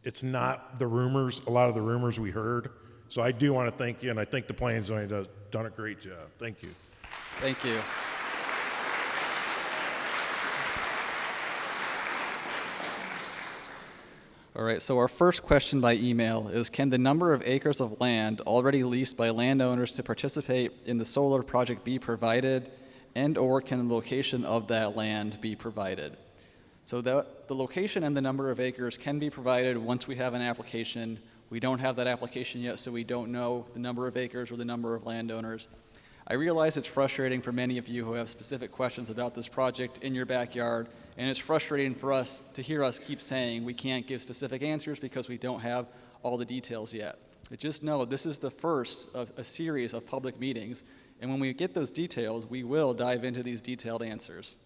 P: it's not the rumors, a lot of the rumors we heard. So I do want to thank you, and I think the planning zone has done a great job. Thank you.
B: Thank you. All right, so our first question by email is, can the number of acres of land already leased by landowners to participate in the solar project be provided, and or can the location of that land be provided? So the location and the number of acres can be provided once we have an application. We don't have that application yet, so we don't know the number of acres or the number of landowners. I realize it's frustrating for many of you who have specific questions about this project in your backyard, and it's frustrating for us to hear us keep saying we can't give specific answers because we don't have all the details yet. But just know this is the first of a series of public meetings, and when we get those details, we will dive into these detailed answers.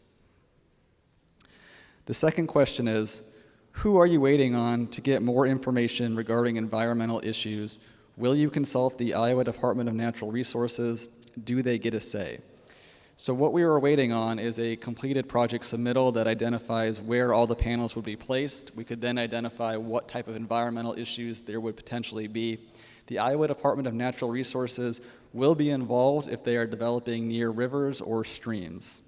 B: The second question is, who are you waiting on to get more information regarding environmental issues? Will you consult the Iowa Department of Natural Resources? Do they get a say? So what we were waiting on is a completed project submittal that identifies where all the panels would be placed. We could then identify what type of environmental issues there would potentially be. The Iowa Department of Natural Resources will be involved if they are developing near rivers or streams.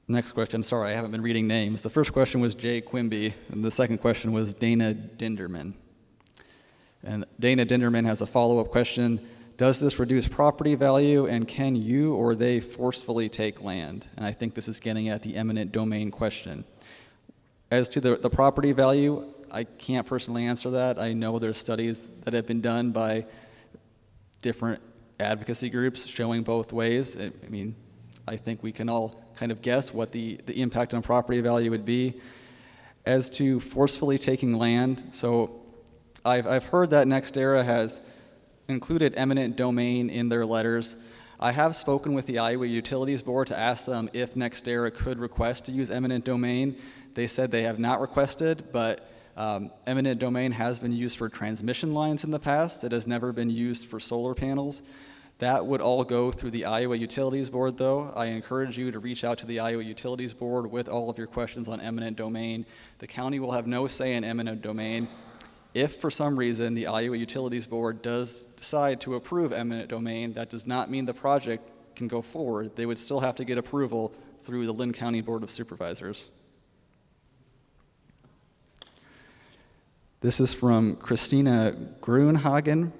B: Next question, sorry, I haven't been reading names. The first question was Jay Quimby, and the second question was Dana Dinderman. And Dana Dinderman has a follow-up question. Does this reduce property value, and can you or they forcefully take land? And I think this is getting at the eminent domain question. As to the property value, I can't personally answer that. I know there's studies that have been done by different advocacy groups showing both ways. I mean, I think we can all kind of guess what the impact on property value would be. As to forcefully taking land, so I've heard that NextEra has included eminent domain in their letters. I have spoken with the Iowa Utilities Board to ask them if NextEra could request to use eminent domain. They said they have not requested, but eminent domain has been used for transmission lines in the past. It has never been used for solar panels. That would all go through the Iowa Utilities Board, though. I encourage you to reach out to the Iowa Utilities Board with all of your questions on eminent domain. The county will have no say in eminent domain. If for some reason the Iowa Utilities Board does decide to approve eminent domain, that does not mean the project can go forward. They would still have to get approval through the Linn County Board of Supervisors. This is from Christina Grunhagen.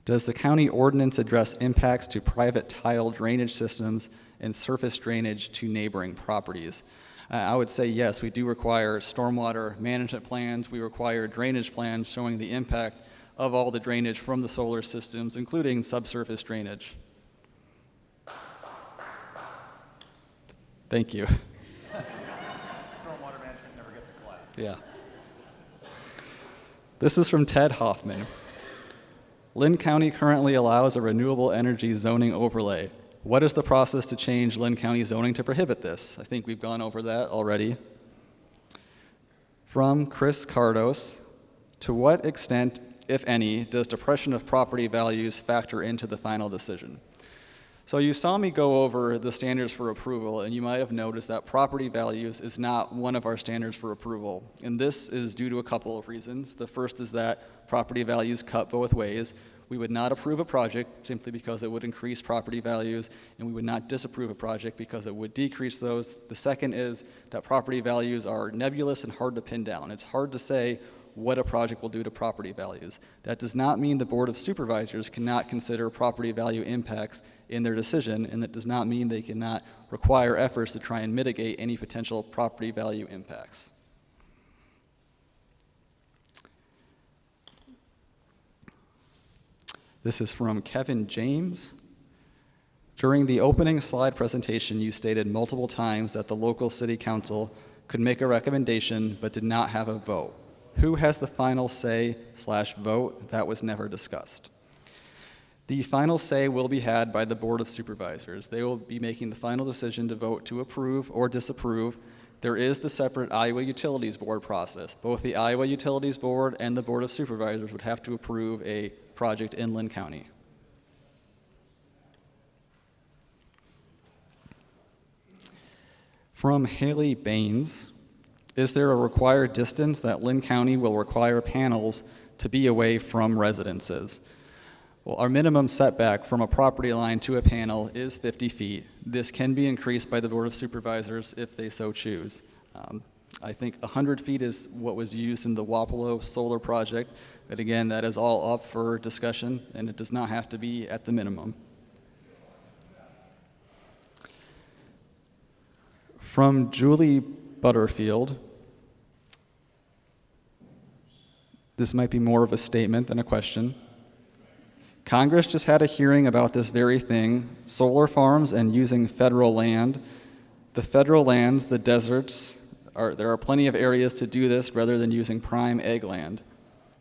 B: Does the county ordinance address impacts to private tile drainage systems and surface drainage to neighboring properties? I would say yes, we do require stormwater management plans. We require drainage plans showing the impact of all the drainage from the solar systems, including subsurface drainage. Thank you.
N: Stormwater management never gets a clap.
B: Yeah. This is from Ted Hoffman. Linn County currently allows a renewable energy zoning overlay. What is the process to change Linn County zoning to prohibit this? I think we've gone over that already. From Chris Cardos, to what extent, if any, does depression of property values factor into the final decision? So you saw me go over the standards for approval, and you might have noticed that property values is not one of our standards for approval. And this is due to a couple of reasons. The first is that property values cut both ways. We would not approve a project simply because it would increase property values, and we would not disapprove a project because it would decrease those. The second is that property values are nebulous and hard to pin down. It's hard to say what a project will do to property values. That does not mean the Board of Supervisors cannot consider property value impacts in their decision, and that does not mean they cannot require efforts to try and mitigate any potential property value impacts. This is from Kevin James. During the opening slide presentation, you stated multiple times that the local city council could make a recommendation but did not have a vote. Who has the final say/vote? That was never discussed. The final say will be had by the Board of Supervisors. They will be making the final decision to vote to approve or disapprove. There is the separate Iowa Utilities Board process. Both the Iowa Utilities Board and the Board of Supervisors would have to approve a project in Linn County. From Haley Baines, is there a required distance that Linn County will require panels to be away from residences. Well, our minimum setback from a property line to a panel is 50 feet. This can be increased by the Board of Supervisors if they so choose. I think 100 feet is what was used in the Palo solar project, but again, that is all up for discussion, and it does not have to be at the minimum. From Julie Butterfield, this might be more of a statement than a question. Congress just had a hearing about this very thing, solar farms and using federal land. The federal lands, the deserts, there are plenty of areas to do this rather than using prime ag land.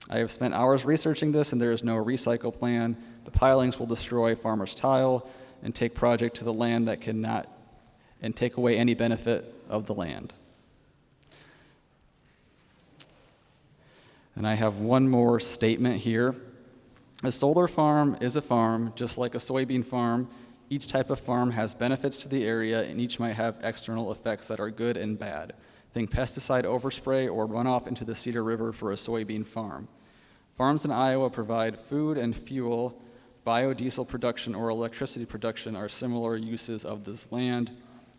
B: I have spent hours researching this, and there is no recycle plan. The pilings will destroy farmers' tile and take project to the land that cannot, and take away any benefit of the land. And I have one more statement here. A solar farm is a farm, just like a soybean farm. Each type of farm has benefits to the area, and each might have external effects that are good and bad. Think pesticide overspray or runoff into the Cedar River for a soybean farm. Farms in Iowa provide food and fuel. Biodiesel production or electricity production are similar uses of this land.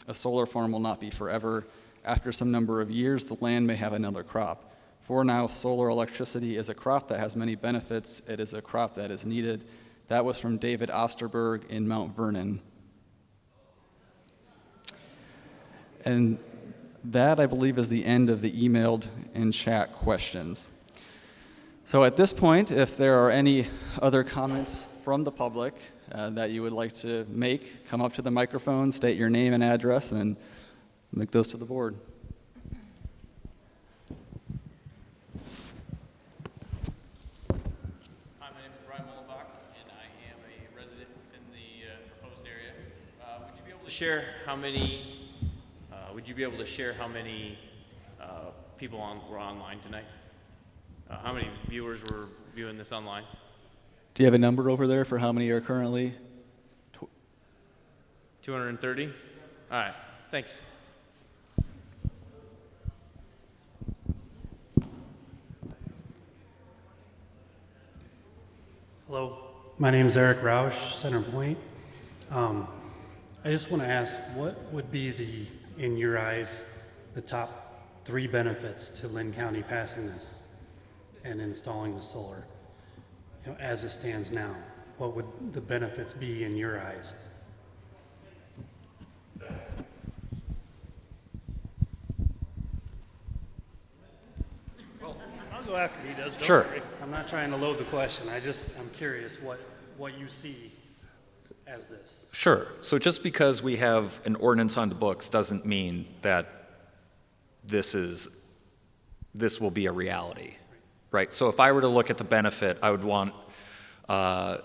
B: A solar farm will not be forever. After some number of years, the land may have another crop. For now, solar electricity is a crop that has many benefits. It is a crop that is needed. That was from David Osterberg in Mount Vernon. And that, I believe, is the end of the emailed and chat questions. So at this point, if there are any other comments from the public that you would like to make, come up to the microphone, state your name and address, and make those to the board.
Q: Hi, my name is Brian Mullenbach, and I am a resident within the proposed area. Would you be able to share how many people were online tonight? How many viewers were viewing this online?
B: Do you have a number over there for how many are currently?
Q: 230? All right, thanks.
R: Hello, my name is Eric Roush, Center Point. I just want to ask, what would be in your eyes, the top 3 benefits to Linn County passing this and installing the solar? You know, as it stands now, what would the benefits be in your eyes?
W: Well, I'll go after he does.
N: Sure.
W: Worry.
R: I'm not trying to load the question. I'm curious what you see as this.
N: Sure. So just because we have an ordinance on the books doesn't mean that this will be a reality, right? So if I were to look at the benefit, I would want to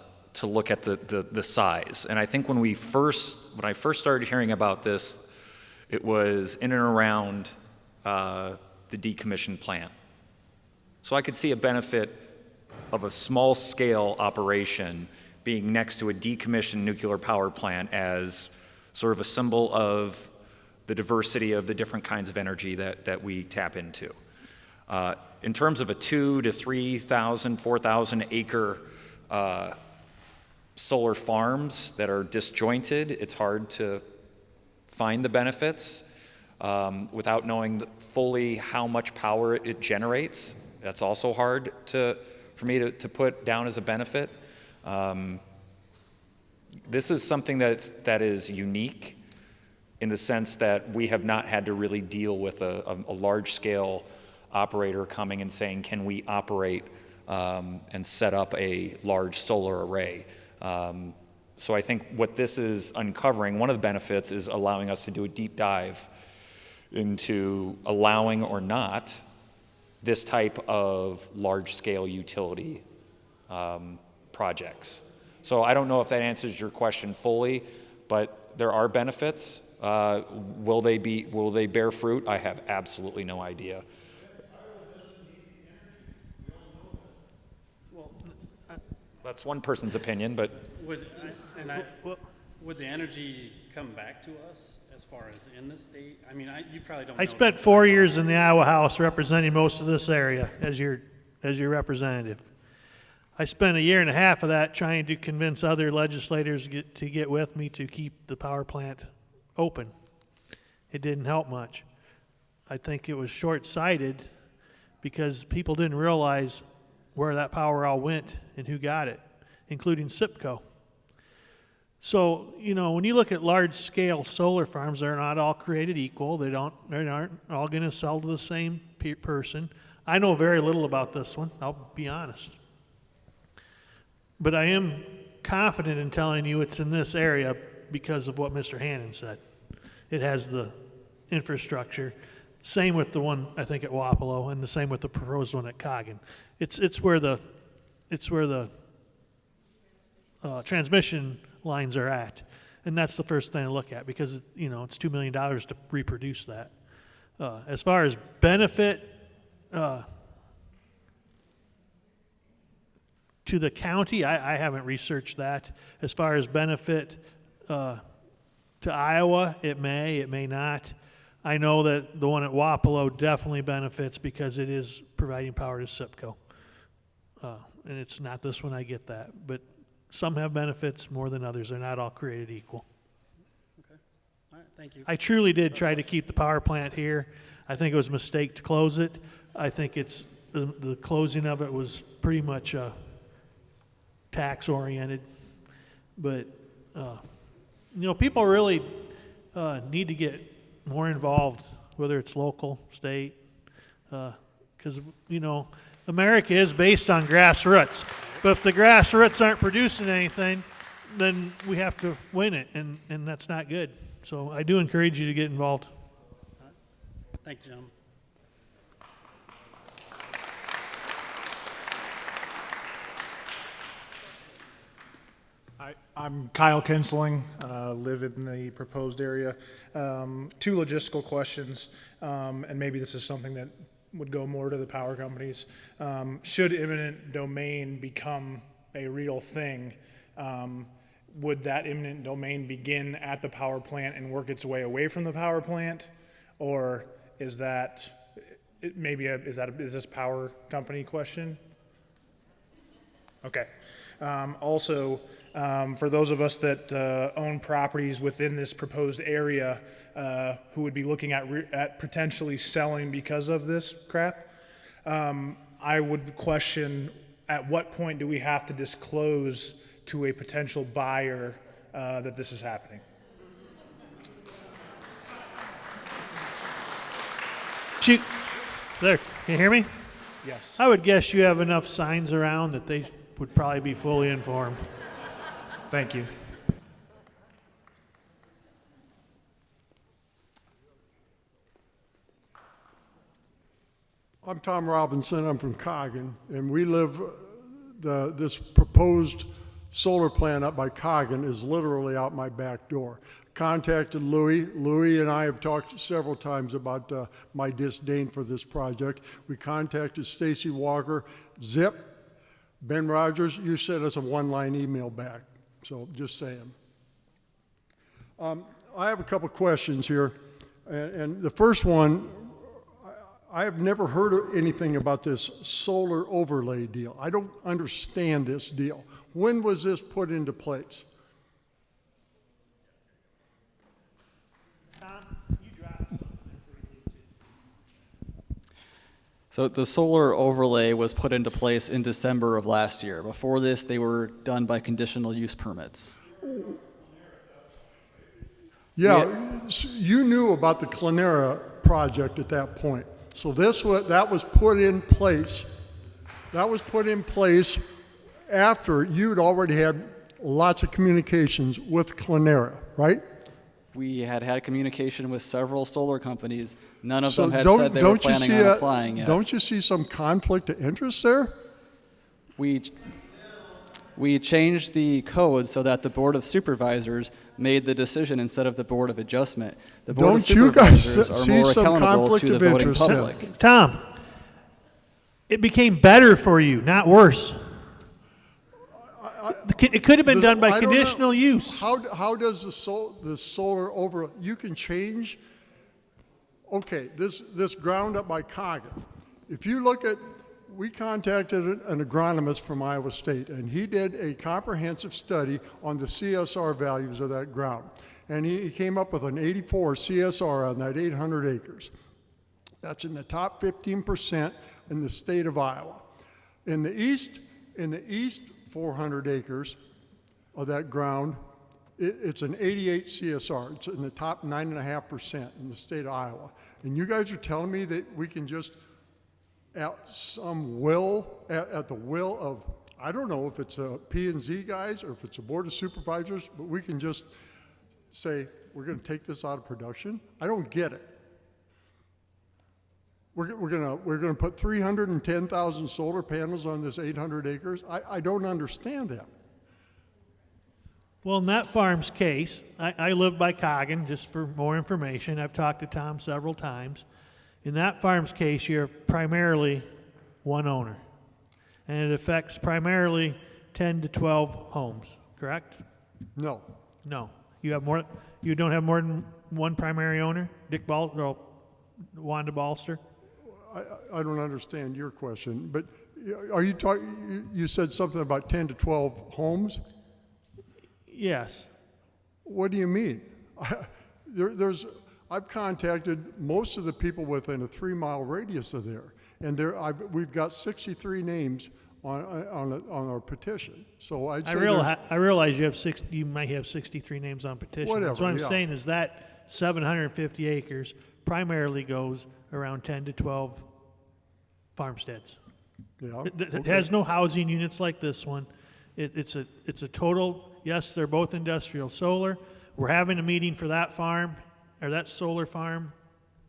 N: look at the size. And I think when I first started hearing about this, it was in and around the decommissioned plant. So I could see a benefit of a small-scale operation being next to a decommissioned nuclear power plant as sort of a symbol of the diversity of the different kinds of energy that we tap into. In terms of a 2,000 to 3,000, 4,000 acre solar farms that are disjointed, it's hard to find the benefits without knowing fully how much power it generates. That's also hard for me to put down as a benefit. This is something that is unique in the sense that we have not had to really deal with a large-scale operator coming and saying, can we operate and set up a large solar array? So I think what this is uncovering, one of the benefits is allowing us to do a deep dive into allowing or not this type of large-scale utility projects. So I don't know if that answers your question fully, but there are benefits. Will they bear fruit? I have absolutely no idea.
R: Well,
N: that's one person's opinion, but
R: would the energy come back to us as far as in the state? I mean, you probably don't know.
W: I spent 4 years in the Iowa House representing most of this area, as as your representative. I spent a year and a half of that trying to convince other legislators to get with me to keep the power plant open. It didn't help much. I think it was short-sighted because people didn't realize where that power all went and who got it, including SIPCO. So, you know, when you look at large-scale solar farms, they're not all created equal. They aren't all going to sell to the same person. I know very little about this one, I'll be honest. But I am confident in telling you it's in this area because of what Mr. Hannon said. It has the infrastructure. Same with the one, I think, at Wapello, and the same with the proposed one at Coggin. It's where the transmission lines are at, and that's the first thing I look at because, you know, it's $2 million to reproduce that. As far as benefit to the county, I haven't researched that. As far as benefit to Iowa, it may not. I know that the one at Wapello definitely benefits because it is providing power to SIPCO. And it's not this one, I get that. But some have benefits more than others. They're not all created equal.
R: Okay. All right, thank you.
W: I truly did try to keep the power plant here. I think it was a mistake to close it. I think it's the closing of it was pretty much tax oriented. But, you know, people really need to get more involved, whether it's local, state, because, you know, America is based on grassroots. But if the grassroots aren't producing anything, then we have to win it, and that's not good. So I do encourage you to get involved.
R: Thank you, gentlemen.
S: I'm Kyle Kinsling, live in the proposed area. Two logistical questions, and maybe this is something that would go more to the power companies. Should eminent domain become a real thing, would that eminent domain begin at the power plant and work its way away from the power plant? Or is that maybe is this power company question? Okay. Also, for those of us that own properties within this proposed area who would be looking at potentially selling because of this crap, I would question at what point do we have to disclose to a potential buyer that this is happening?
W: There, can you hear me?
S: Yes.
W: I would guess you have enough signs around that they would probably be fully informed.
S: Thank you.
T: I'm Tom Robinson. I'm from Coggin, and we live, this proposed solar plant up by Coggin is literally out my back door. Contacted Louis. Louis and I have talked several times about my disdain for this project. We contacted Stacy Walker, Zip, Ben Rogers. You sent us a one-line email back, so just saying. I have a couple questions here, and the first one, I have never heard of anything about this solar overlay deal. I don't understand this deal. When was this put into place?
B: So the solar overlay was put into place in December of last year. Before this, they were done by conditional use permits.
T: Yeah, you knew about the Clenera project at that point. So that was put in place. That was put in place after you'd already had lots of communications with Clenera, right?
B: We had communication with several solar companies. None of
T: So
B: them had said they were planning on applying yet.
T: Don't you see some conflict of interest there?
B: We changed the code so that the Board of Supervisors made the decision instead of the Board of Adjustment. The Board of Supervisors are more accountable to the voting public.
W: Tom, it became better for you, not worse. It could have been done by conditional use.
T: How does the solar over, you can change, okay, this ground up by Coggin. If you look at we contacted an agronomist from Iowa State, and he did a comprehensive study on the CSR values of that ground. And he came up with an 84 CSR on that 800 acres. That's in the top 15% in the state of Iowa. In the east 400 acres of that ground, it's an 88 CSR. It's in the top 9.5% in the state of Iowa. And you guys are telling me that we can just, at some will, at the will of, I don't know if it's a P&Z guys or if it's a board of supervisors, but we can just say, we're going to take this out of production? I don't get it. We're going to put 310,000 solar panels on this 800 acres? I don't understand that.
W: Well, in that farm's case, I live by Coggin, just for more information. I've talked to Tom several times. In that farm's case, you're primarily one owner. And it affects primarily 10 to 12 homes, correct?
T: No.
W: No. You don't have more than one primary owner? Wanda Balster?
T: I don't understand your question, but are you talking, you said something about 10 to 12 homes?
W: Yes.
T: What do you mean? I've contacted most of the people within a 3-mile radius of there, and we've got 63 names on our petition. So I'd say
W: I realize you might have 63 names on petition.
T: Whatever,
W: That's what I'm
T: yeah.
W: saying is that 750 acres primarily goes around 10 to 12 farmsteads.
T: Yeah.
W: It has no housing units like this one. It's a total, yes, they're both industrial solar. We're having a meeting for that farm, or that solar farm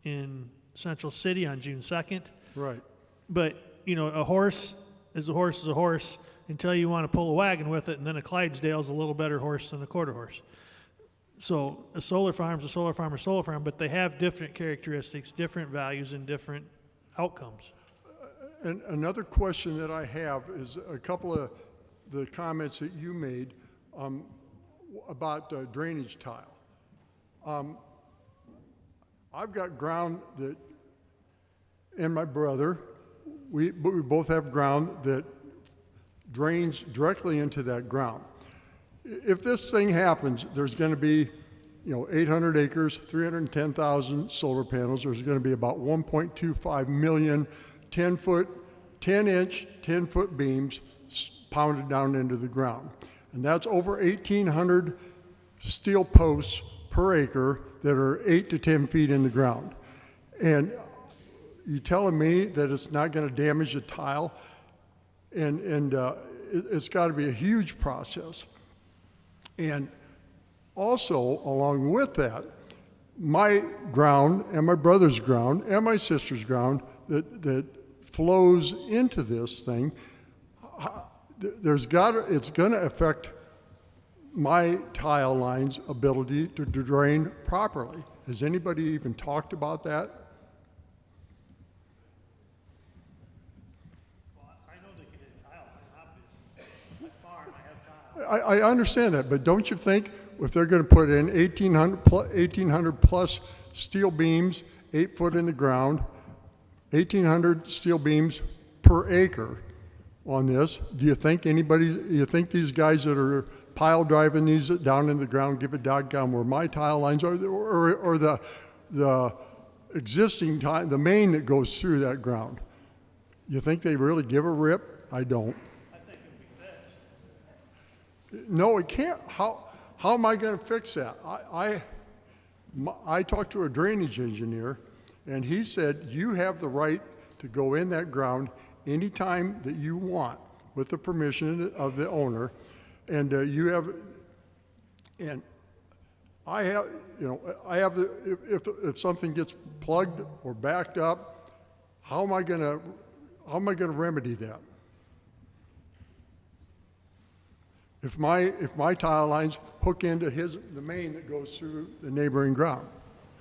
W: in Central City on June 2nd.
T: Right.
W: But, a horse is a horse is a horse until you want to pull a wagon with it, and then a Clydesdale's a little better horse than a quarter horse. So a solar farm's a solar farm or solar farm, but they have different characteristics, different values, and different outcomes.
T: And another question that I have is a couple of the comments that you made about drainage tile. I've got ground that, and my brother, we both have ground that drains directly into that ground. If this thing happens, there's going to be, 800 acres, 310,000 solar panels. There's going to be about 1.25 million 10-inch, 10-foot beams pounded down into the ground. And that's over 1,800 steel posts per acre that are 8 to 10 feet in the ground. And you telling me that it's not going to damage the tile? And it's got to be a huge process. And also, along with that, my ground and my brother's ground and my sister's ground that flows into this thing, it's going to affect my tile line's ability to drain properly. Has anybody even talked about that? I understand that, but don't you think if they're going to put in 1,800 plus steel beams, 8 foot in the ground, 1,800 steel beams per acre on this, do you think these guys that are pile driving these down in the ground give a doggone where my tile lines are, or the existing tile, the main that goes through that ground? You think they really give a rip? I don't. No, it can't. How am I going to fix that? I talked to a drainage engineer, and he said you have the right to go in that ground anytime that you want with the permission of the owner, and I have if something gets plugged or backed up, how am I going to remedy that? If my tile lines hook into the main that goes through the neighboring ground.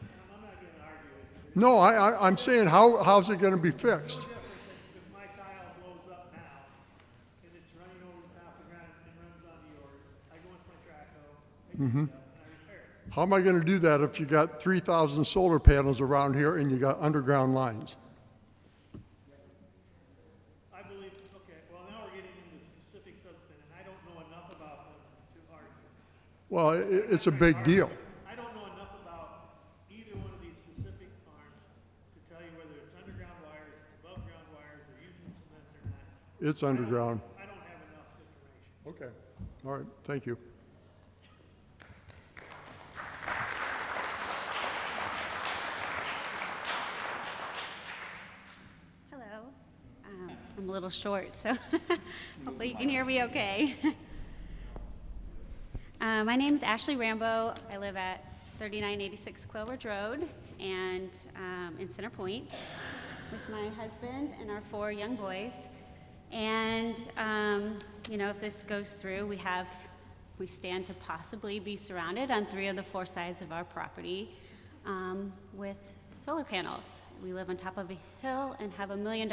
T: I'm not going to argue with you. No, I'm saying how's it going to be fixed?
W: If my tile blows up now and it's running over the top of the ground and runs onto yours, I go with my trackhoe, and I repair it.
T: How am I going to do that if you got 3,000 solar panels around here and you got underground lines?
W: I've believe, okay, well, now we're getting into specifics of it, and I don't know enough about them to argue.
T: Well, it's a big deal.
W: I don't know enough about either one of these specific farms to tell you whether it's underground wires, it's above ground wires, they're using cement or not.
T: It's underground.
W: I don't have enough information.
T: Okay. All right, thank you.
A: Hello. I'm a little short, so hopefully you can hear me okay. My name is Ashley Rambo. I live at 3986 Quail Ridge Road and in Center Point with my husband and our 4 young boys. And, you know, if this goes through, we stand to possibly be surrounded on 3 of the 4 sides of our property with solar panels. We live on top of a hill and have $1 million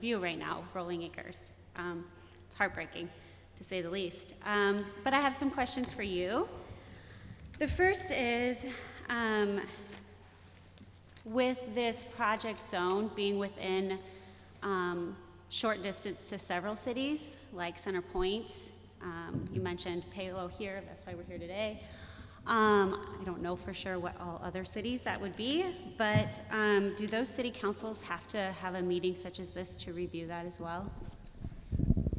A: view right now of rolling acres. It's heartbreaking, to say the least. But I have some questions for you. The first is, with this project zone being within short distance to several cities, like Center Point, you mentioned Palo here, that's why we're here today. I don't know for sure what all other cities that would be, but do those city councils have to have a meeting such as this to review that as well?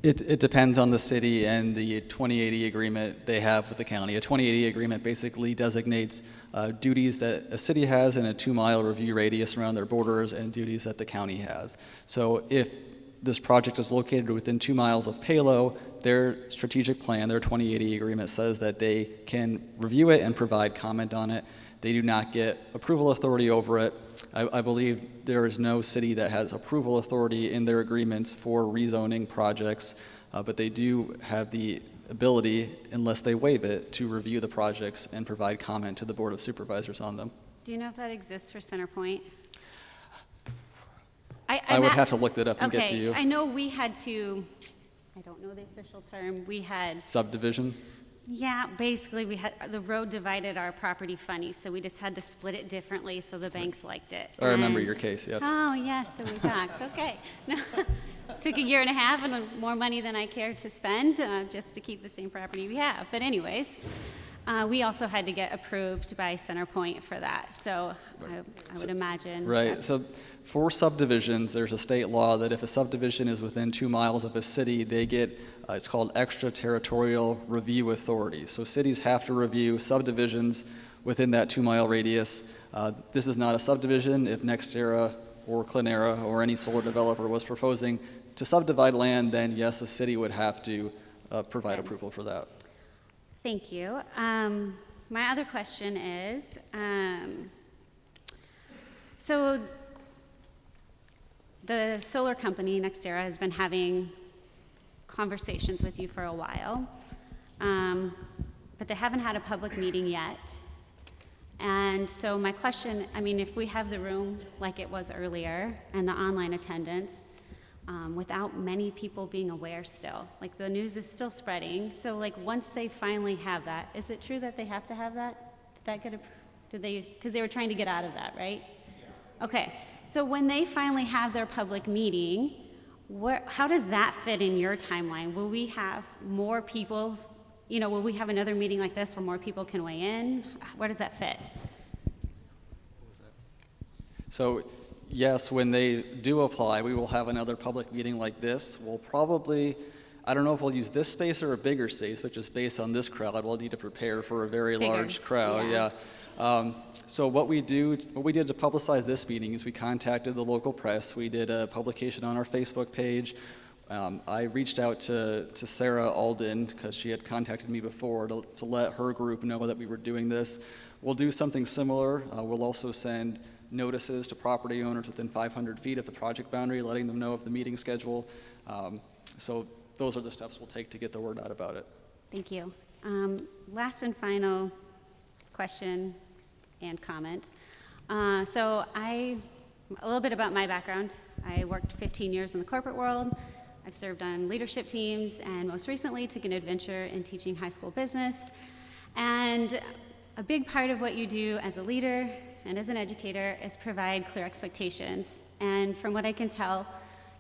B: It depends on the city and the 2080 agreement they have with the county. A 2080 agreement basically designates duties that a city has in a 2-mile review radius around their borders and duties that the county has. So if this project is located within 2 miles of Palo, their strategic plan, their 2080 agreement says that they can review it and provide comment on it. They do not get approval authority over it. I believe there is no city that has approval authority in their agreements for rezoning projects, but they do have the ability, unless they waive it, to review the projects and provide comment to the Board of Supervisors on them.
A: Do you know if that exists for Center Point?
B: I would have to look that up and get to you.
A: I know we had to, I don't know the official term, we had...
B: Subdivision?
A: Yeah, basically the road divided our property funny, so we just had to split it differently so the banks liked it.
B: I remember your case, yes.
A: Oh, yes, so we talked, okay. Took 1.5 years and more money than I cared to spend just to keep the same property we have. But anyways, we also had to get approved by Center Point for that, so I would imagine.
B: Right, so for subdivisions, there's a state law that if a subdivision is within 2 miles of a city, they get, it's called extraterritorial review authority. So cities have to review subdivisions within that 2-mile radius. This is not a subdivision. If NextEra or Clinera or any solar developer was proposing to subdivide land, then yes, a city would have to provide approval for that.
A: Thank you. My other question is, so the solar company, NextEra, has been having conversations with you for a while, but they haven't had a public meeting yet. And so my question, I mean, if we have the room like it was earlier and the online attendance, without many people being aware still, like the news is still spreading, so like once they finally have that, is it true that they have to have that? Did that get did they, because they were trying to get out of that, right? Yeah. Okay, so when they finally have their public meeting, how does that fit in your timeline? Will we have more people, you know, will we have another meeting like this where more people can weigh in? Where does that fit?
B: So yes, when they do apply, we will have another public meeting like this. We'll probably, I don't know if we'll use this space or a bigger space, but just based on this crowd, we'll need to prepare for a very large crowd. Yeah. So what we did to publicize this meeting is we contacted the local press. We did a publication on our Facebook page. I reached out to Sarah Alden because she had contacted me before to let her group know that we were doing this. We'll do something similar. We'll also send notices to property owners within 500 feet of the project boundary, letting them know of the meeting schedule. So those are the steps we'll take to get the word out about it.
A: Thank you. Last and final question and comment. So a little bit about my background. I worked 15 years in the corporate world. I've served on leadership teams and most recently took an adventure in teaching high school business. And a big part of what you do as a leader and as an educator is provide clear expectations. And from what I can tell,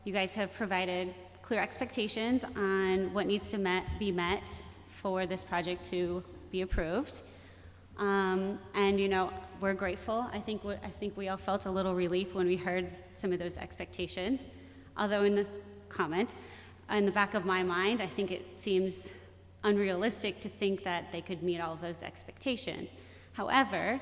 A: You guys have provided clear expectations on what needs to be met for this project to be approved. And you know, we're grateful. I think we all felt a little relief when we heard some of those expectations. Although in the comment, in the back of my mind, I think it seems unrealistic to think that they could meet all of those expectations. However,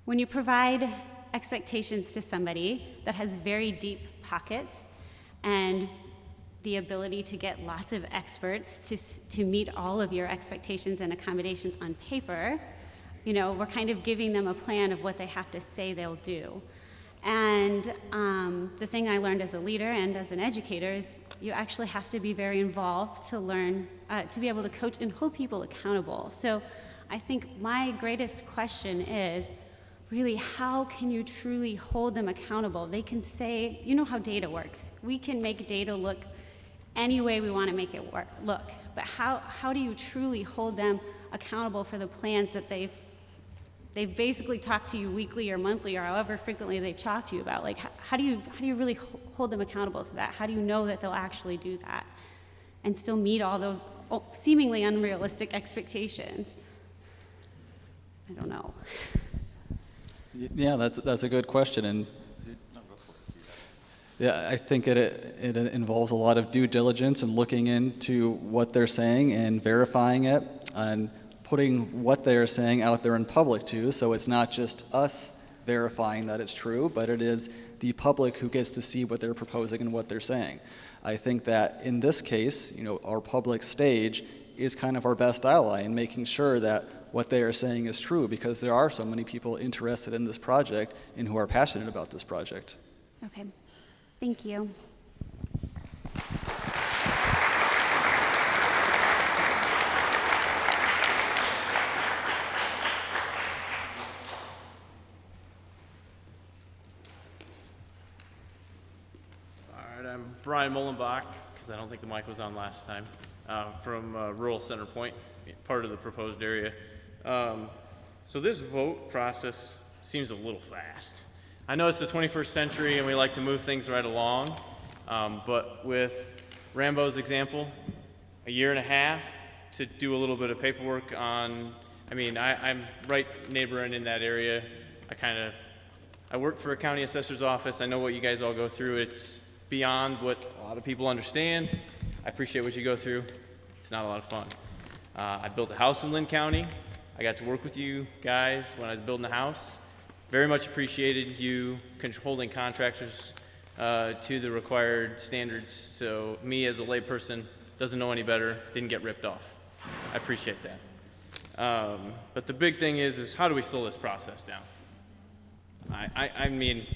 A: when you provide expectations to somebody that has very deep pockets and the ability to get lots of experts to meet all of your expectations and accommodations on paper, you know, we're kind of giving them a plan of what they have to say they'll do. And the thing I learned as a leader and as an educator is you actually have to be very involved to learn, to be able to coach and hold people accountable. So I think my greatest question is really, how can you truly hold them accountable? They can say, you know how data works. We can make data look any way we want to make it look. But how do you truly hold them accountable for the plans that they've basically talked to you weekly or monthly or however frequently they've talked to you about? Like, how do you really hold them accountable to that? How do you know that they'll actually do that and still meet all those seemingly unrealistic expectations? I don't know.
B: Yeah, that's a good question, and yeah, I think it involves a lot of due diligence and looking into what they're saying and verifying it and putting what they're saying out there in public too. So it's not just us verifying that it's true, but it is the public who gets to see what they're proposing and what they're saying. I think that in this case, you know, our public stage is kind of our best ally in making sure that what they are saying is true, because there are so many people interested in this project and who are passionate about this project.
A: Okay, thank you.
Q: All right, I'm Brian Mullenbach, because I don't think the mic was on last time, from rural Center Point, part of the proposed area. So this vote process seems a little fast. I know it's the 21st century and we like to move things right along, but with Rambo's example, a year and a half to do a little bit of paperwork on, I mean, I'm right neighboring in that area. I work for a county assessor's office. I know what you guys all go through. It's beyond what a lot of people understand. I appreciate what you go through. It's not a lot of fun. I built a house in Linn County. I got to work with you guys when I was building the house. Very much appreciated you holding contractors to the required standards, so me as a layperson, doesn't know any better, didn't get ripped off. I appreciate that. But the big thing is how do we slow this process down? I mean,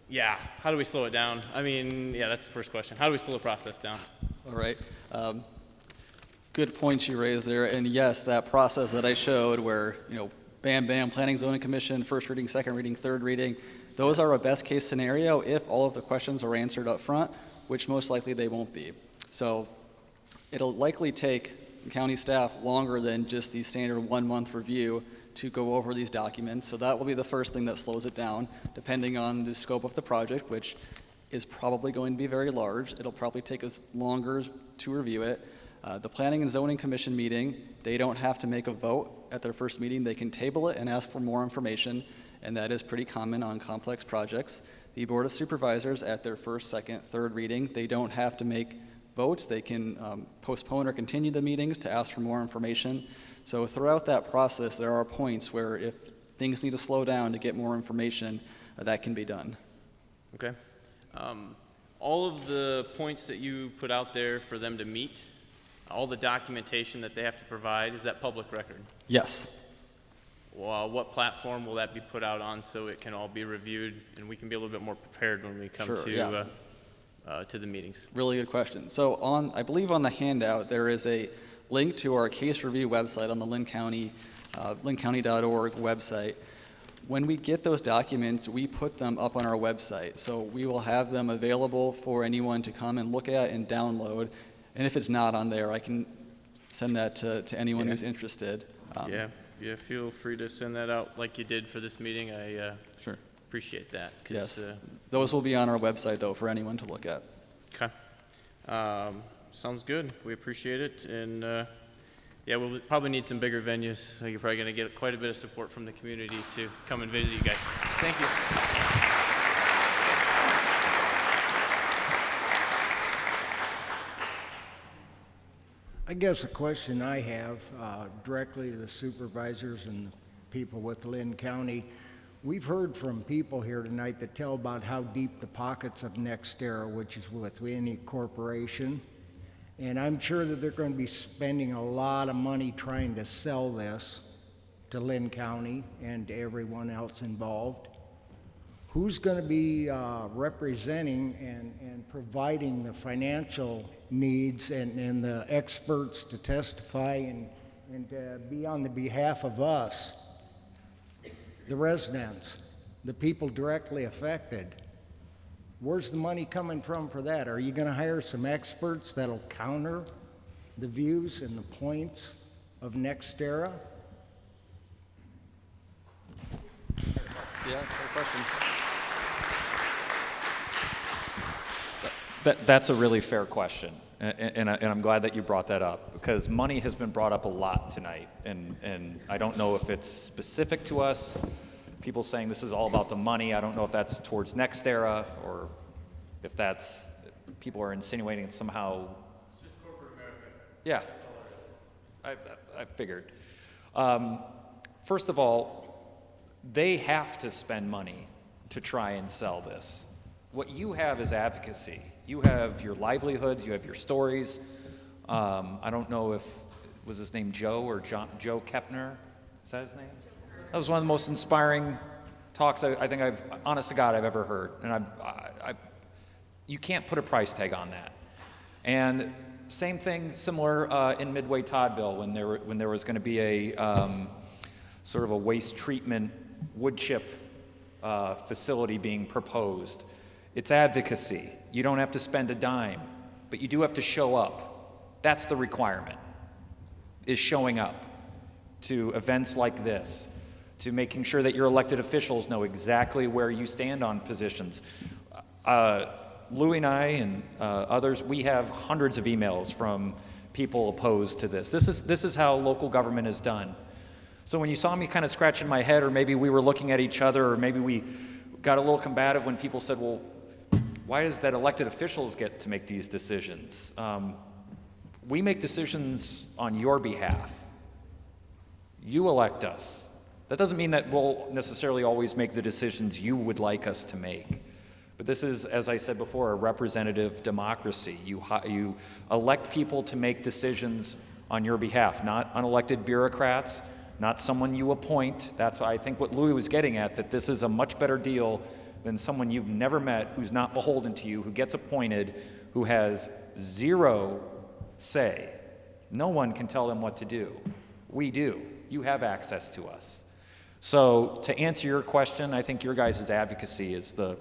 Q: yeah, how do we slow it down? I mean, yeah, that's the first question. How do we slow the process down?
B: All right. Good points you raised there, and yes, that process that I showed where, you know, bam, bam, Planning Zoning Commission, first reading, second reading, third reading, those are a best case scenario if all of the questions are answered up front, which most likely they won't be. So it'll likely take county staff longer than just the standard 1 month review to go over these documents. So that will be the first thing that slows it down, depending on the scope of the project, which is probably going to be very large. It'll probably take us longer to review it. The Planning and Zoning Commission meeting, they don't have to make a vote at their first meeting. They can table it and ask for more information, and that is pretty common on complex projects. The Board of Supervisors at their first, second, third reading, they don't have to make votes. They can postpone or continue the meetings to ask for more information. So throughout that process, there are points where if things need to slow down to get more information, that can be done.
Q: Okay. All of the points that you put out there for them to meet, all the documentation that they have to provide, is that public record?
B: Yes.
Q: Well, what platform will that be put out on so it can all be reviewed and we can be a little bit more prepared when we come to the meetings?
B: Really good question. So I believe on the handout, there is a link to our case review website on the Linn County, linncounty.org website. When we get those documents, we put them up on our website. So we will have them available for anyone to come and look at and download. And if it's not on there, I can send that to anyone who's interested.
Q: yeah, feel free to send that out like you did for this meeting. I
B: Sure.
Q: appreciate that. 'Cause,
B: Yes. Those will be on our website, though, for anyone to look at.
Q: Okay. Sounds good. We appreciate it. And yeah, we'll probably need some bigger venues. You're probably going to get quite a bit of support from the community to come and visit you guys. Thank you.
E: I guess a question I have directly to the supervisors and people with Linn County. We've heard from people here tonight that tell about how deep the pockets of NextEra, which is with any corporation. And I'm sure that they're going to be spending a lot of money trying to sell this to Linn County and to everyone else involved. Who's going to be representing and providing the financial needs and the experts to testify and to be on the behalf of us, the residents, the people directly affected? Where's the money coming from for that? Are you going to hire some experts that'll counter the views and the points of NextEra?
B: Yeah, that's a great question.
N: That's a really fair question, and I'm glad that you brought that up, because money has been brought up a lot tonight, and I don't know if it's specific to us. People saying this is all about the money. I don't know if that's towards NextEra or if that's people are insinuating it somehow. It's just corporate America. Yeah, I figured. First of all, they have to spend money to try and sell this. What you have is advocacy. You have your livelihoods, you have your stories. I don't know if, was his name Joe or Joe Kepner? Is that his name? That was one of the most inspiring talks I think honest to God, I've ever heard. And you can't put a price tag on that. And same thing, similar in Midway Toddville when there was going to be a sort of a waste treatment wood chip facility being proposed. It's advocacy. You don't have to spend a dime, but you do have to show up. That's the requirement, is showing up to events like this, to making sure that your elected officials know exactly where you stand on positions. Louie and I and others, we have hundreds of emails from people opposed to this. This is how local government is done. So when you saw me kind of scratching my head, or maybe we were looking at each other, or maybe we got a little combative when people said, well, why does that elected officials get to make these decisions? We make decisions on your behalf. You elect us. That doesn't mean that we'll necessarily always make the decisions you would like us to make. But this is, as I said before, a representative democracy. You elect people to make decisions on your behalf, not unelected bureaucrats, not someone you appoint. That's, I think, what Louis was getting at, that this is a much better deal than someone you've never met, who's not beholden to you, who gets appointed, who has zero say. No one can tell them what to do. We do. You have access to us. So to answer your question, I think your guys' advocacy is the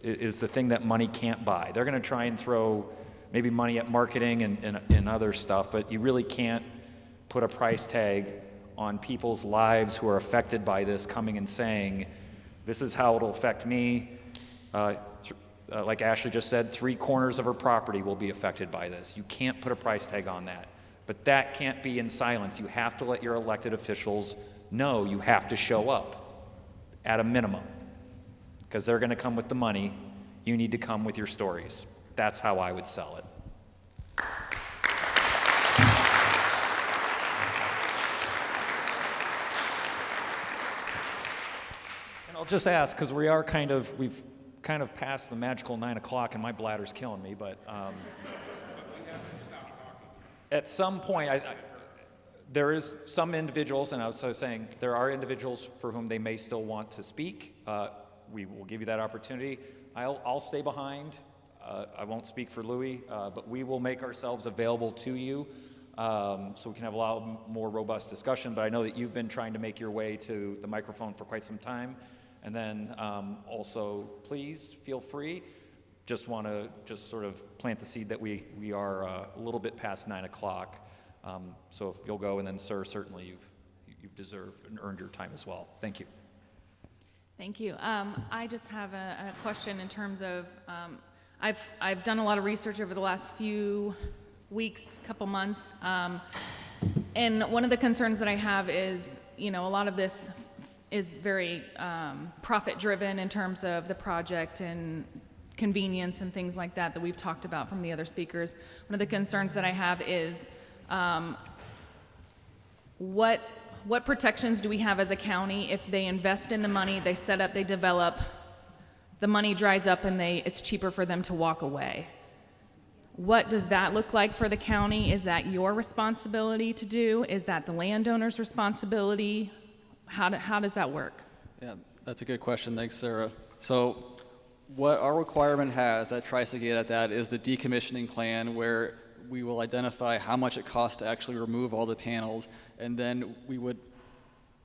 N: thing that money can't buy. They're going to try and throw maybe money at marketing and other stuff, but you really can't put a price tag on people's lives who are affected by this coming and saying, this is how it'll affect me. Like Ashley just said, 3 corners of her property will be affected by this. You can't put a price tag on that. But that can't be in silence. You have to let your elected officials know. You have to show up at a minimum, because they're going to come with the money. You need to come with your stories. That's how I would sell it. And I'll just ask, because we've kind of passed the magical 9 o'clock and my bladder's killing me, but at some point, there is some individuals, and I was saying there are individuals for whom they may still want to speak. We will give you that opportunity. I'll stay behind. I won't speak for Louis, but we will make ourselves available to you so we can have a lot more robust discussion. But I know that you've been trying to make your way to the microphone for quite some time. And then also, please feel free. Just want to sort of plant the seed that we are a little bit past 9 o'clock. So if you'll go, and then sir, certainly you've deserved and earned your time as well. Thank you.
F: Thank you. I just have a question in terms of, I've done a lot of research over the last few weeks, couple months, and one of the concerns that I have is, a lot of this is very profit-driven in terms of the project and convenience and things like that we've talked about from the other speakers. One of the concerns that I have is what protections do we have as a county if they invest in the money, they set up, they develop, the money dries up and it's cheaper for them to walk away? What does that look like for the county? Is that your responsibility to do? Is that the landowner's responsibility? How does that work?
B: Yeah, that's a good question. Thanks, Sarah. So what our requirement has that tries to get at that is the decommissioning plan, where we will identify how much it costs to actually remove all the panels, and then we would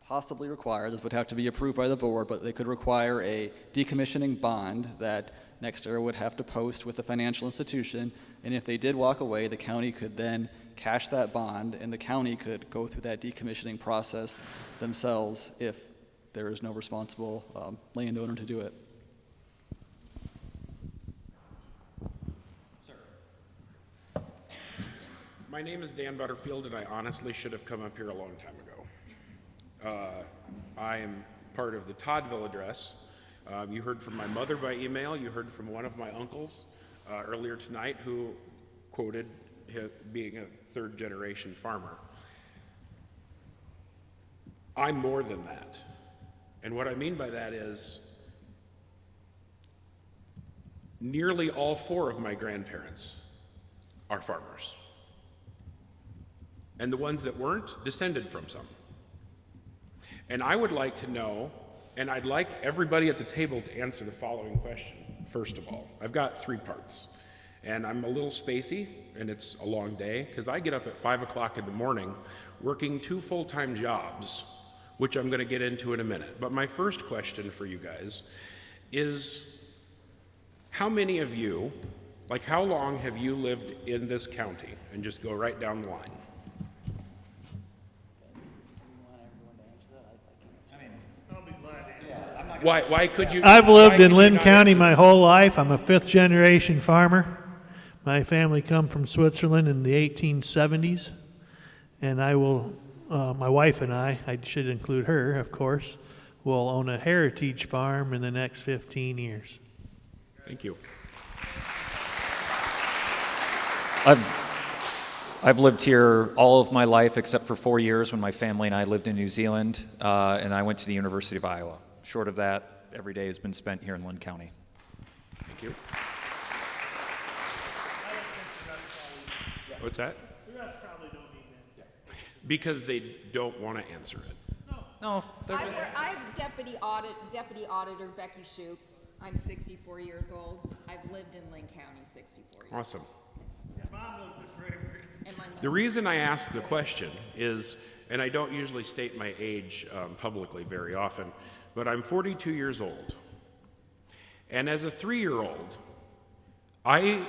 B: possibly require, this would have to be approved by the board, but they could require a decommissioning bond that NextEra would have to post with the financial institution, and if they did walk away, the county could then cash that bond, and the county could go through that decommissioning process themselves if there is no responsible landowner to do it.
U: My name is Dan Butterfield, and I honestly should have come up here a long time ago. I am part of the Toddville address. You heard from my mother by email. You heard from one of my uncles earlier tonight who quoted being a third-generation farmer. I'm more than that. And what I mean by that is nearly all four of my grandparents are farmers. And the ones that weren't descended from some. And I would like to know, and I'd like everybody at the table to answer the following question, first of all. I've got 3 parts, and I'm a little spacey, and it's a long day, because I get up at 5 o'clock in the morning working 2 full-time jobs, which I'm gonna get into in a minute. But my first question for you guys is, how many of you, like how long have you lived in this county? And just go right down the line. Why could you?
W: I've lived in Linn County my whole life. I'm a 5th-generation farmer. My family come from Switzerland in the 1870s, and I will, my wife and I should include her, of course, will own a heritage farm in the next 15 years.
U: Thank you.
N: I've lived here all of my life except for 4 years when my family and I lived in New Zealand, and I went to the University of Iowa. Short of that, every day has been spent here in Linn County.
U: Thank you. What's that?
W: The rest probably don't need that.
U: Because they don't want to answer it.
N: No.
G: I'm Deputy Auditor Becky Shoup. I'm 64 years old. I've lived in Linn County 64 years.
U: Awesome.
W: Mom lives in Frederick.
U: The reason I ask the question is, and I don't usually state my age publicly very often, but I'm 42 years old. And as a 3-year-old, I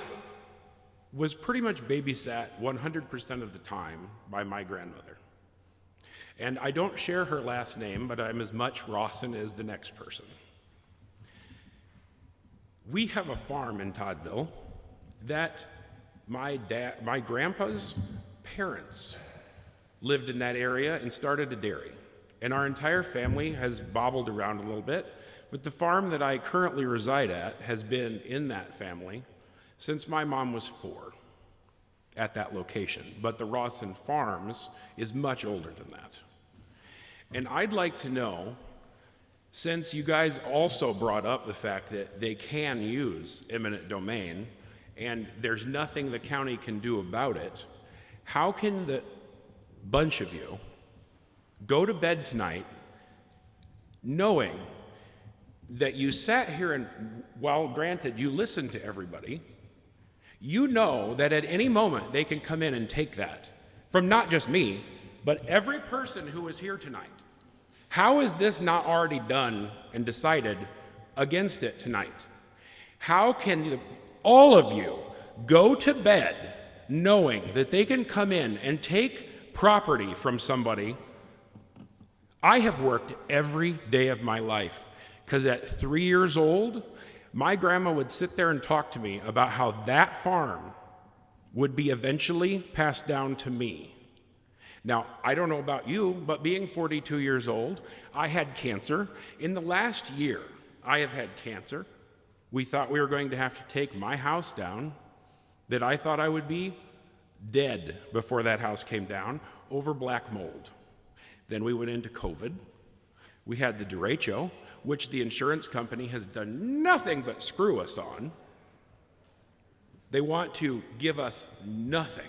U: was pretty much babysat 100% of the time by my grandmother. And I don't share her last name, but I'm as much Rawson as the next person. We have a farm in Toddville that my grandpa's parents lived in that area and started a dairy. And our entire family has bobbled around a little bit, but the farm that I currently reside at has been in that family since my mom was 4 at that location. But the Rawson Farms is much older than that. And I'd like to know, since you guys also brought up the fact that they can use eminent domain and there's nothing the county can do about it, how can the bunch of you go to bed tonight knowing that you sat here and, while granted you listened to everybody, you know that at any moment they can come in and take that from not just me, but every person who is here tonight. How is this not already done and decided against it tonight? How can all of you go to bed knowing that they can come in and take property from somebody I have worked every day of my life because at 3 years old, my grandma would sit there and talk to me about how that farm would be eventually passed down to me. Now, I don't know about you, but being 42 years old, I had cancer. In the last year, I have had cancer. We thought we were going to have to take my house down, that I thought I would be dead before that house came down, over black mold. Then we went into COVID. We had the derecho, which the insurance company has done nothing but screw us on. They want to give us nothing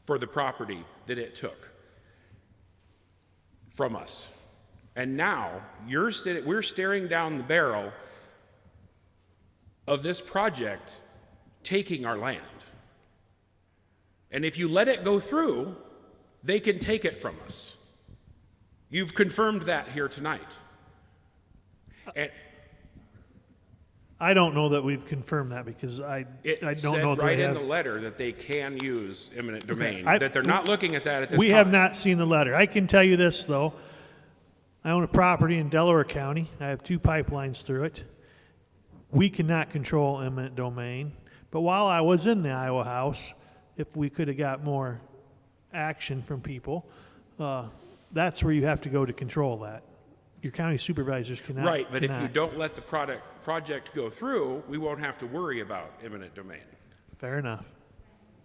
U: for the property that it took from us. And now we're staring down the barrel of this project taking our land. And if you let it go through, they can take it from us. You've confirmed that here tonight. And
W: I don't know that we've confirmed that because I don't know
U: it
W: if
U: said right
W: they
U: in
W: have.
U: the letter that they can use eminent domain,
W: I-
U: that they're not looking at that at this
W: We
U: time.
W: have not seen the letter. I can tell you this, though. I own a property in Delaware County. I have 2 pipelines through it. We cannot control eminent domain. But while I was in the Iowa House, if we could have got more action from people, that's where you have to go to control that. Your county supervisors cannot.
U: Right, but if you
W: cannot.
U: don't let the project go through, we won't have to worry about eminent domain.
W: Fair enough.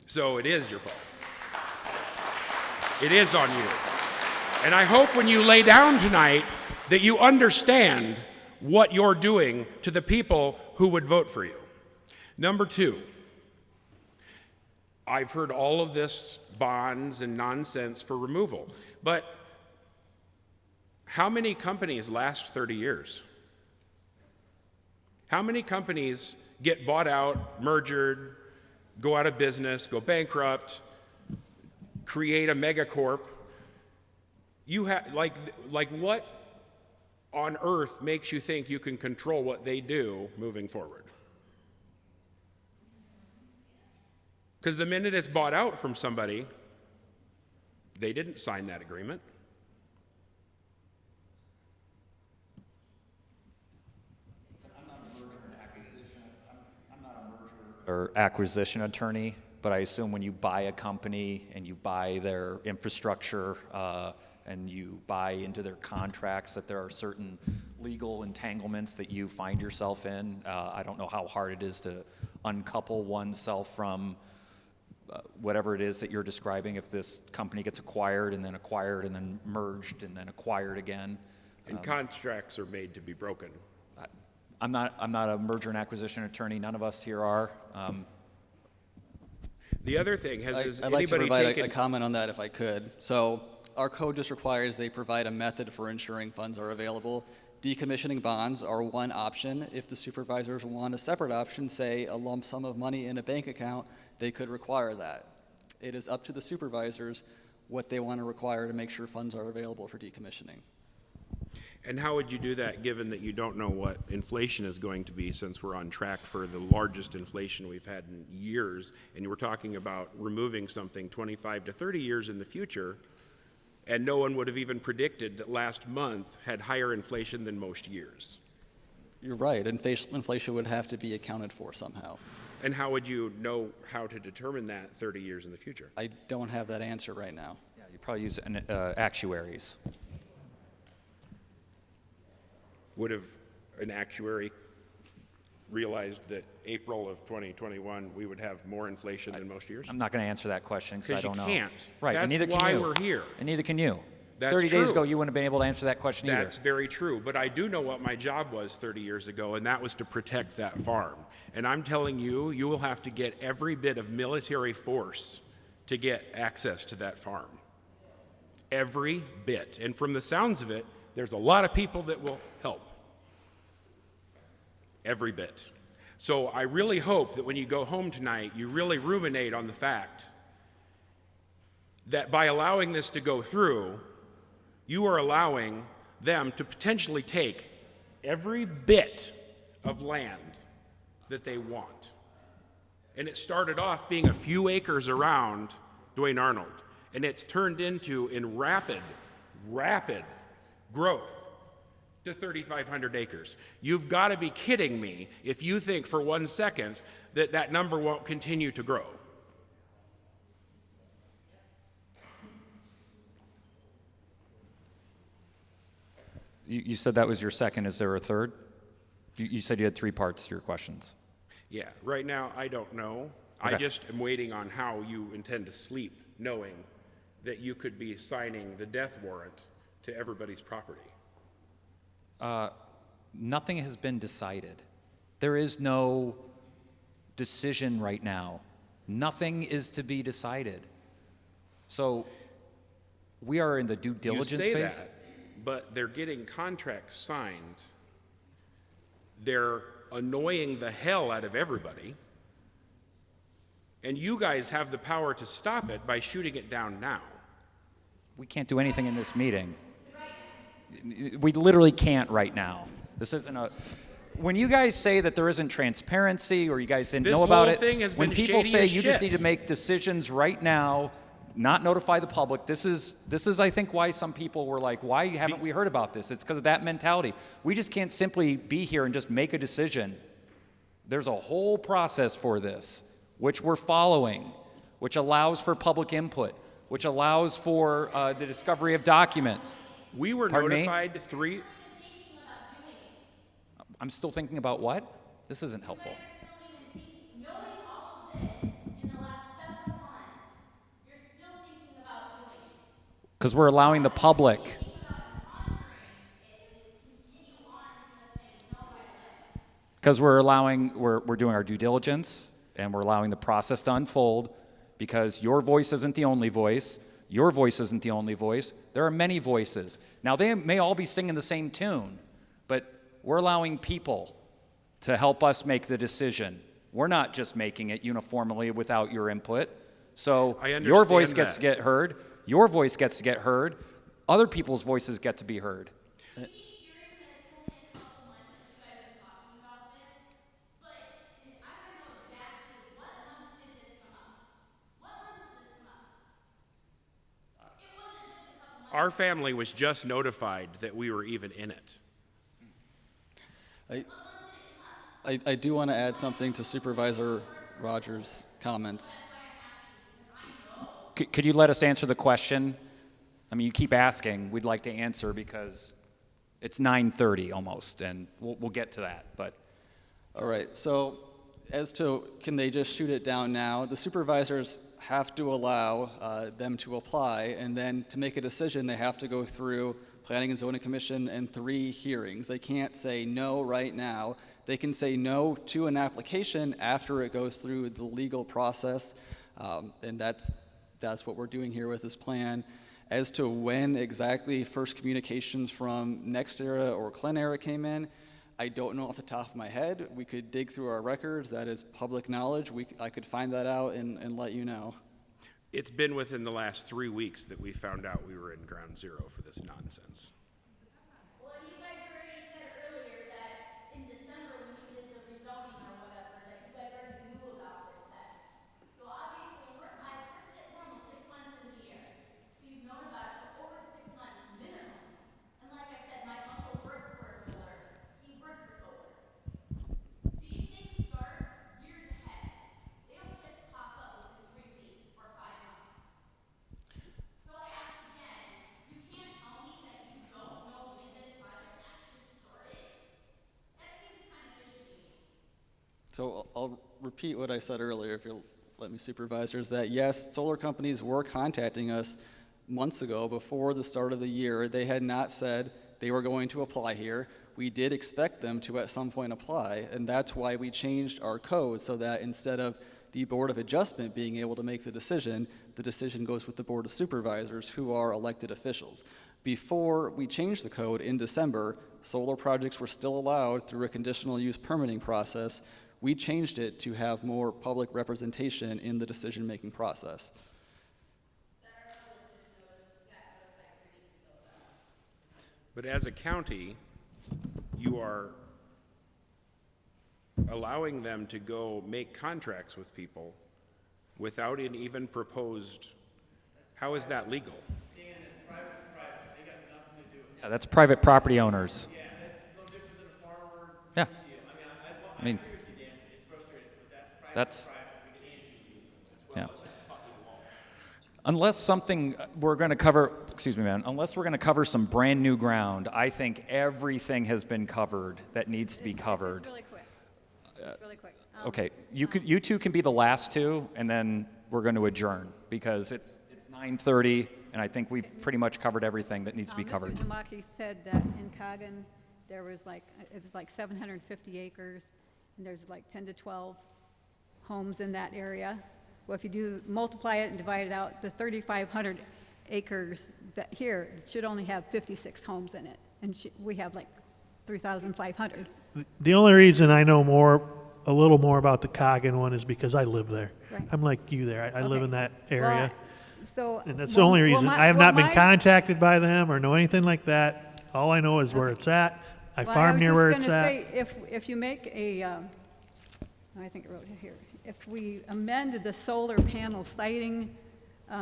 U: So it is your fault. It is on you. And I hope when you lay down tonight that you understand what you're doing to the people who would vote for you. Number 2, I've heard all of this bonds and nonsense for removal, but how many companies last 30 years? How many companies get bought out, merged, go out of business, go bankrupt, create a megacorp? You have like what on earth makes you think you can control what they do moving forward? Because the minute it's bought out from somebody, they didn't sign that agreement.
N: Or acquisition attorney, but I assume when you buy a company and you buy their infrastructure and you buy into their contracts that there are certain legal entanglements that you find yourself in. I don't know how hard it is to uncouple oneself from whatever it is that you're describing if this company gets acquired and then merged and then acquired again.
U: And contracts are made to be broken.
N: I'm not a merger and acquisition attorney. None of us here are.
U: The other thing, has
B: I'd like to
U: anybody
B: provide
U: taken...
B: a comment on that if I could. So our code just requires they provide a method for ensuring funds are available. Decommissioning bonds are one option. If the supervisors want a separate option, say a lump sum of money in a bank account, they could require that. It is up to the supervisors what they want to require to make sure funds are available for decommissioning.
U: And how would you do that, given that you don't know what inflation is going to be, since we're on track for the largest inflation we've had in years, and we're talking about removing something 25 to 30 years in the future, and no one would have even predicted that last month had higher inflation than most years?
B: You're right. Inflation would have to be accounted for somehow.
U: And how would you know how to determine that 30 years in the future?
B: I don't have that answer right now.
N: Yeah, you probably use actuaries.
U: Would have an actuary realized that April of 2021 we would have more inflation than most years?
N: I'm not going to answer that question because I don't know.
U: Because you can't.
N: Right,
U: That's
N: and neither
U: why
N: can you.
U: we're here.
N: And neither can you.
U: That's
N: 30 days
U: true.
N: ago, you wouldn't have been able to answer that question either.
U: That's very true, but I do know what my job was 30 years ago, and that was to protect that farm. And I'm telling you, you will have to get every bit of military force to get access to that farm. Every bit. And from the sounds of it, there's a lot of people that will help. Every bit. So I really hope that when you go home tonight, you really ruminate on the fact that by allowing this to go through, you are allowing them to potentially take every bit of land that they want. And it started off being a few acres around Duane Arnold, and it's turned into, in rapid growth to 3,500 acres. You've got to be kidding me if you think for 1 second that that number won't continue to grow.
N: You said that was your second. Is there a third? You said you had 3 parts to your questions.
U: Yeah, right now I don't know.
N: Okay.
U: I just am waiting on how you intend to sleep, knowing that you could be signing the death warrant to everybody's property.
N: Nothing has been decided. There is no decision right now. Nothing is to be decided. So we are in the due diligence
U: you say
N: phase.
U: That, but they're getting contracts signed. They're annoying the hell out of everybody. And you guys have the power to stop it by shooting it down now.
N: We can't do anything in this meeting. We literally can't right now. This isn't a. When you guys say that there isn't transparency or you guys didn't
U: This
N: know about
U: whole
N: it,
U: thing has
N: when
U: been
N: people
U: shady
N: say
U: as
N: you just
U: shit.
N: need to make decisions right now, not notify the public, this is I think why some people were like, why haven't we heard about this? It's because of that mentality. We just can't simply be here and just make a decision. There's a whole process for this, which we're following, which allows for public input, which allows for the discovery of documents.
U: We were
N: Pardon me?
U: notified 3.
N: I'm still thinking about what? This isn't helpful. Because we're allowing the public. Because we're doing our due diligence and we're allowing the process to unfold because your voice isn't the only voice. Your voice isn't the only voice. There are many voices. Now, they may all be singing the same tune, but we're allowing people to help us make the decision. We're not just making it uniformly without your input. So your voice gets to get heard. Your voice gets to get heard. Other people's voices get to be heard.
U: Our family was just notified that we were even in it.
B: I do want to add something to Supervisor Rogers' comments.
N: Could you let us answer the question? I mean, you keep asking. We'd like to answer because it's 9:30 almost, and we'll get to that. But
B: all right. So, as to can they just shoot it down now? The supervisors have to allow them to apply, and then to make a decision, they have to go through Planning and Zoning Commission and 3 hearings. They can't say no right now. They can say no to an application after it goes through the legal process, and that's what we're doing here with this plan. As to when exactly first communications from NextEra or ClinEra came in, I don't know off the top of my head. We could dig through our records. That is public knowledge. I could find that out and let you know.
U: It's been within the last 3 weeks that we found out we were in ground zero for this nonsense.
A: Well, you guys already said earlier that in December when you did the rezoning or whatever, that you guys already knew about this then. So obviously we're sitting almost 6 months into the year. So you've known about it for over 6 months minimum. And like I said, my uncle works for solar. He works for solar. These things start years ahead. They don't just pop up within 3 weeks or 5 months. So I ask again, you can't tell me that you don't know when this project actually started? That seems kind of fishy to me.
B: So I'll repeat what I said earlier, if you'll let me, supervisors, that yes, solar companies were contacting us months ago before the start of the year. They had not said they were going to apply here. We did expect them to at some point apply, and that's why we changed our code so that instead of the Board of Adjustment being able to make the decision goes with the Board of Supervisors, who are elected officials. Before we changed the code in December, solar projects were still allowed through a conditional use permitting process. We changed it to have more public representation in the decision-making process.
U: But as a county, you are allowing them to go make contracts with people without an even proposed. How is that legal?
R: Dan, it's private to private. They got nothing to do with
N: Yeah, that's private property owners. Yeah, that's no different than a farmer. Yeah. I mean, agree with you, Dan. It's frustrating, but that's yeah. Unless something we're going to cover, excuse me, man, unless we're going to cover some brand new ground, I think everything has been covered that needs to be covered.
D: Just really quick. Just really quick.
N: Okay, you two can be the last two, and then we're going to adjourn because it's 9:30, and I think we've pretty much covered everything that needs to be covered.
D: Mr. Tamaki said that in Coggin, there was it was like 750 acres, and there's like 10 to 12 homes in that area. Well, if you do multiply it and divide it out, the 3,500 acres that here should only have 56 homes in it, and we have like 3,500.
W: The only reason I know a little more about the Coggin one is because I live there.
D: Right.
W: I'm like you there. I live in that area. And that's the only reason. I have not been contacted by them or know anything like that. All I know is where it's at. I farm near where it's at.
D: I was just going to say, if you make I think I wrote it here. If we amend the solar panel siting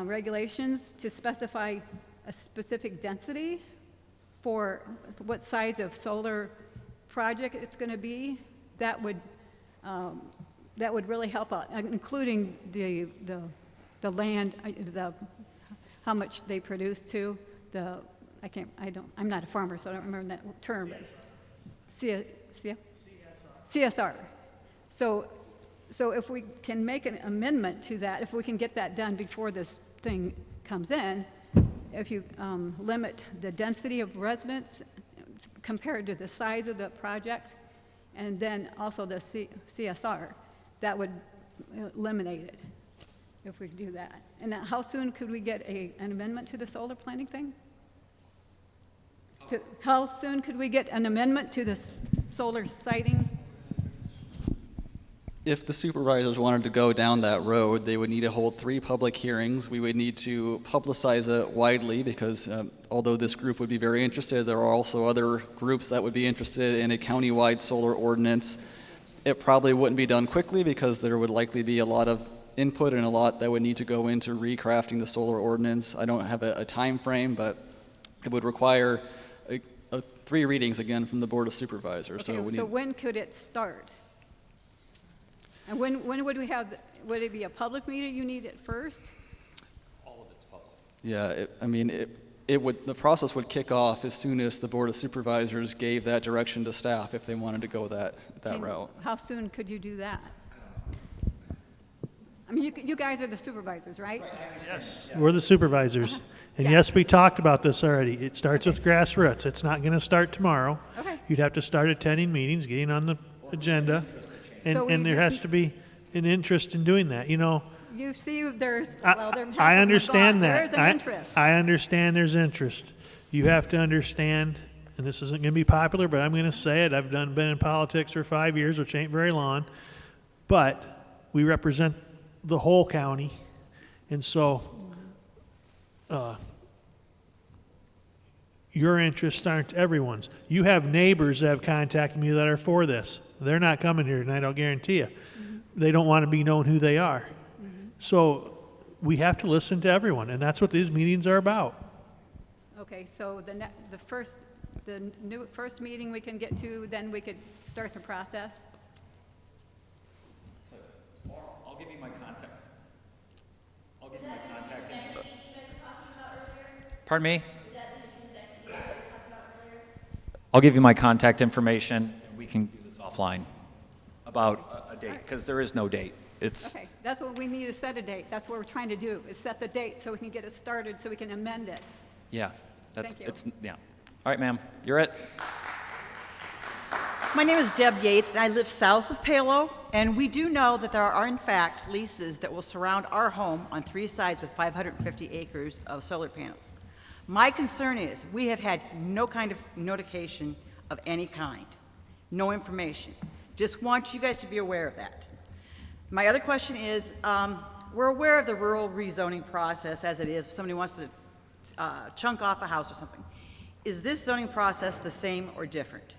D: regulations to specify a specific density for what size of solar project it's going to be, that would really help out, including the land, how much they produce too. I'm not a farmer, so I don't remember that term. CSR. So if we can make an amendment to that, if we can get that done before this thing comes in, if you limit the density of residents compared to the size of the project, and then also the CSR, that would eliminate it if we do that. And how soon could we get an amendment to the solar planning thing? How soon could we get an amendment to the solar siting?
B: If the supervisors wanted to go down that road, they would need to hold 3 public hearings. We would need to publicize it widely because although this group would be very interested, there are also other groups that would be interested in a county-wide solar ordinance. It probably wouldn't be done quickly because there would likely be a lot of input and a lot that would need to go into recrafting the solar ordinance. I don't have a time frame, but it would require 3 readings again from the Board of Supervisors.
D: Okay, so when could it start? And when would we have, would it be a public meeting you need it first?
N: All of it's public.
B: Yeah, the process would kick off as soon as the Board of Supervisors gave that direction to staff if they wanted to go that route.
D: How soon could you do that? I mean, you guys are the supervisors, right?
W: Yes, we're the supervisors. And yes, we talked about this already. It starts with grassroots. It's not going to start tomorrow.
D: Okay.
W: You'd have to start attending meetings, getting on the agenda, and there has to be an interest in doing that.
D: You see,
W: I understand that.
D: There's an interest.
W: I understand there's interest. You have to understand, and this isn't going to be popular, but I'm going to say it. I've been in politics for 5 years, which ain't very long, but we represent the whole county, and so your interests aren't everyone's. You have neighbors that have contacted me that are for this. They're not coming here tonight, I'll guarantee you. Mm-hmm. They don't want to be known who they are. Mm-hmm. So we have to listen to everyone, and that's what these meetings are about.
D: Okay, so the first meeting we can get to, then we could start the process?
N: I'll give you my contact. Info. Pardon me? I'll give you my contact information, and we can do this offline about a date, because there is no date.
D: Okay, that's what we need to set a date. That's what we're trying to do, is set the date so we can get it started, so we can amend it.
N: Yeah,
D: Thank you.
N: yeah. All right, ma'am, you're it.
H: My name is Deb Yates, and I live south of Palo, and we do know that there are, in fact, leases that will surround our home on 3 sides with 550 acres of solar panels. My concern is we have had no kind of notification of any kind, no information. Just want you guys to be aware of that. My other question is, we're aware of the rural rezoning process as it is if somebody wants to chunk off a house or something. Is this zoning process the same or different?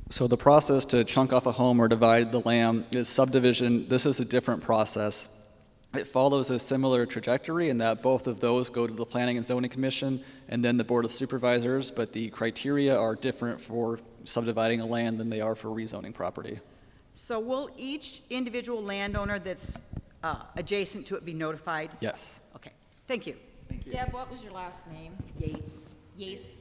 B: So the process to chunk off a home or divide the land is subdivision. This is a different process. It follows a similar trajectory in that both of those go to the Planning and Zoning Commission and then the Board of Supervisors, but the criteria are different for subdividing a land than they are for rezoning property.
H: So will each individual landowner that's adjacent to it be notified?
B: Yes.
H: Okay, thank you.
G: Deb, what was your last name?
H: Yates.
G: Yates?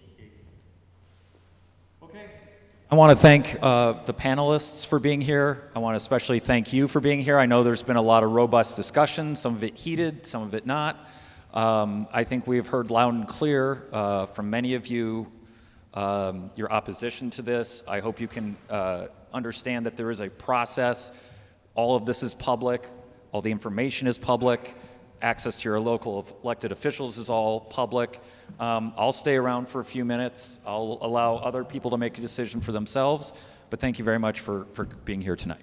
N: I want to thank the panelists for being here. I want to especially thank you for being here. I know there's been a lot of robust discussion, some of it heated, some of it not. I think we've heard loud and clear from many of you your opposition to this. I hope you can understand that there is a process. All of this is public. All the information is public. Access to your local elected officials is all public. I'll stay around for a few minutes. I'll allow other people to make a decision for themselves. But thank you very much for being here tonight.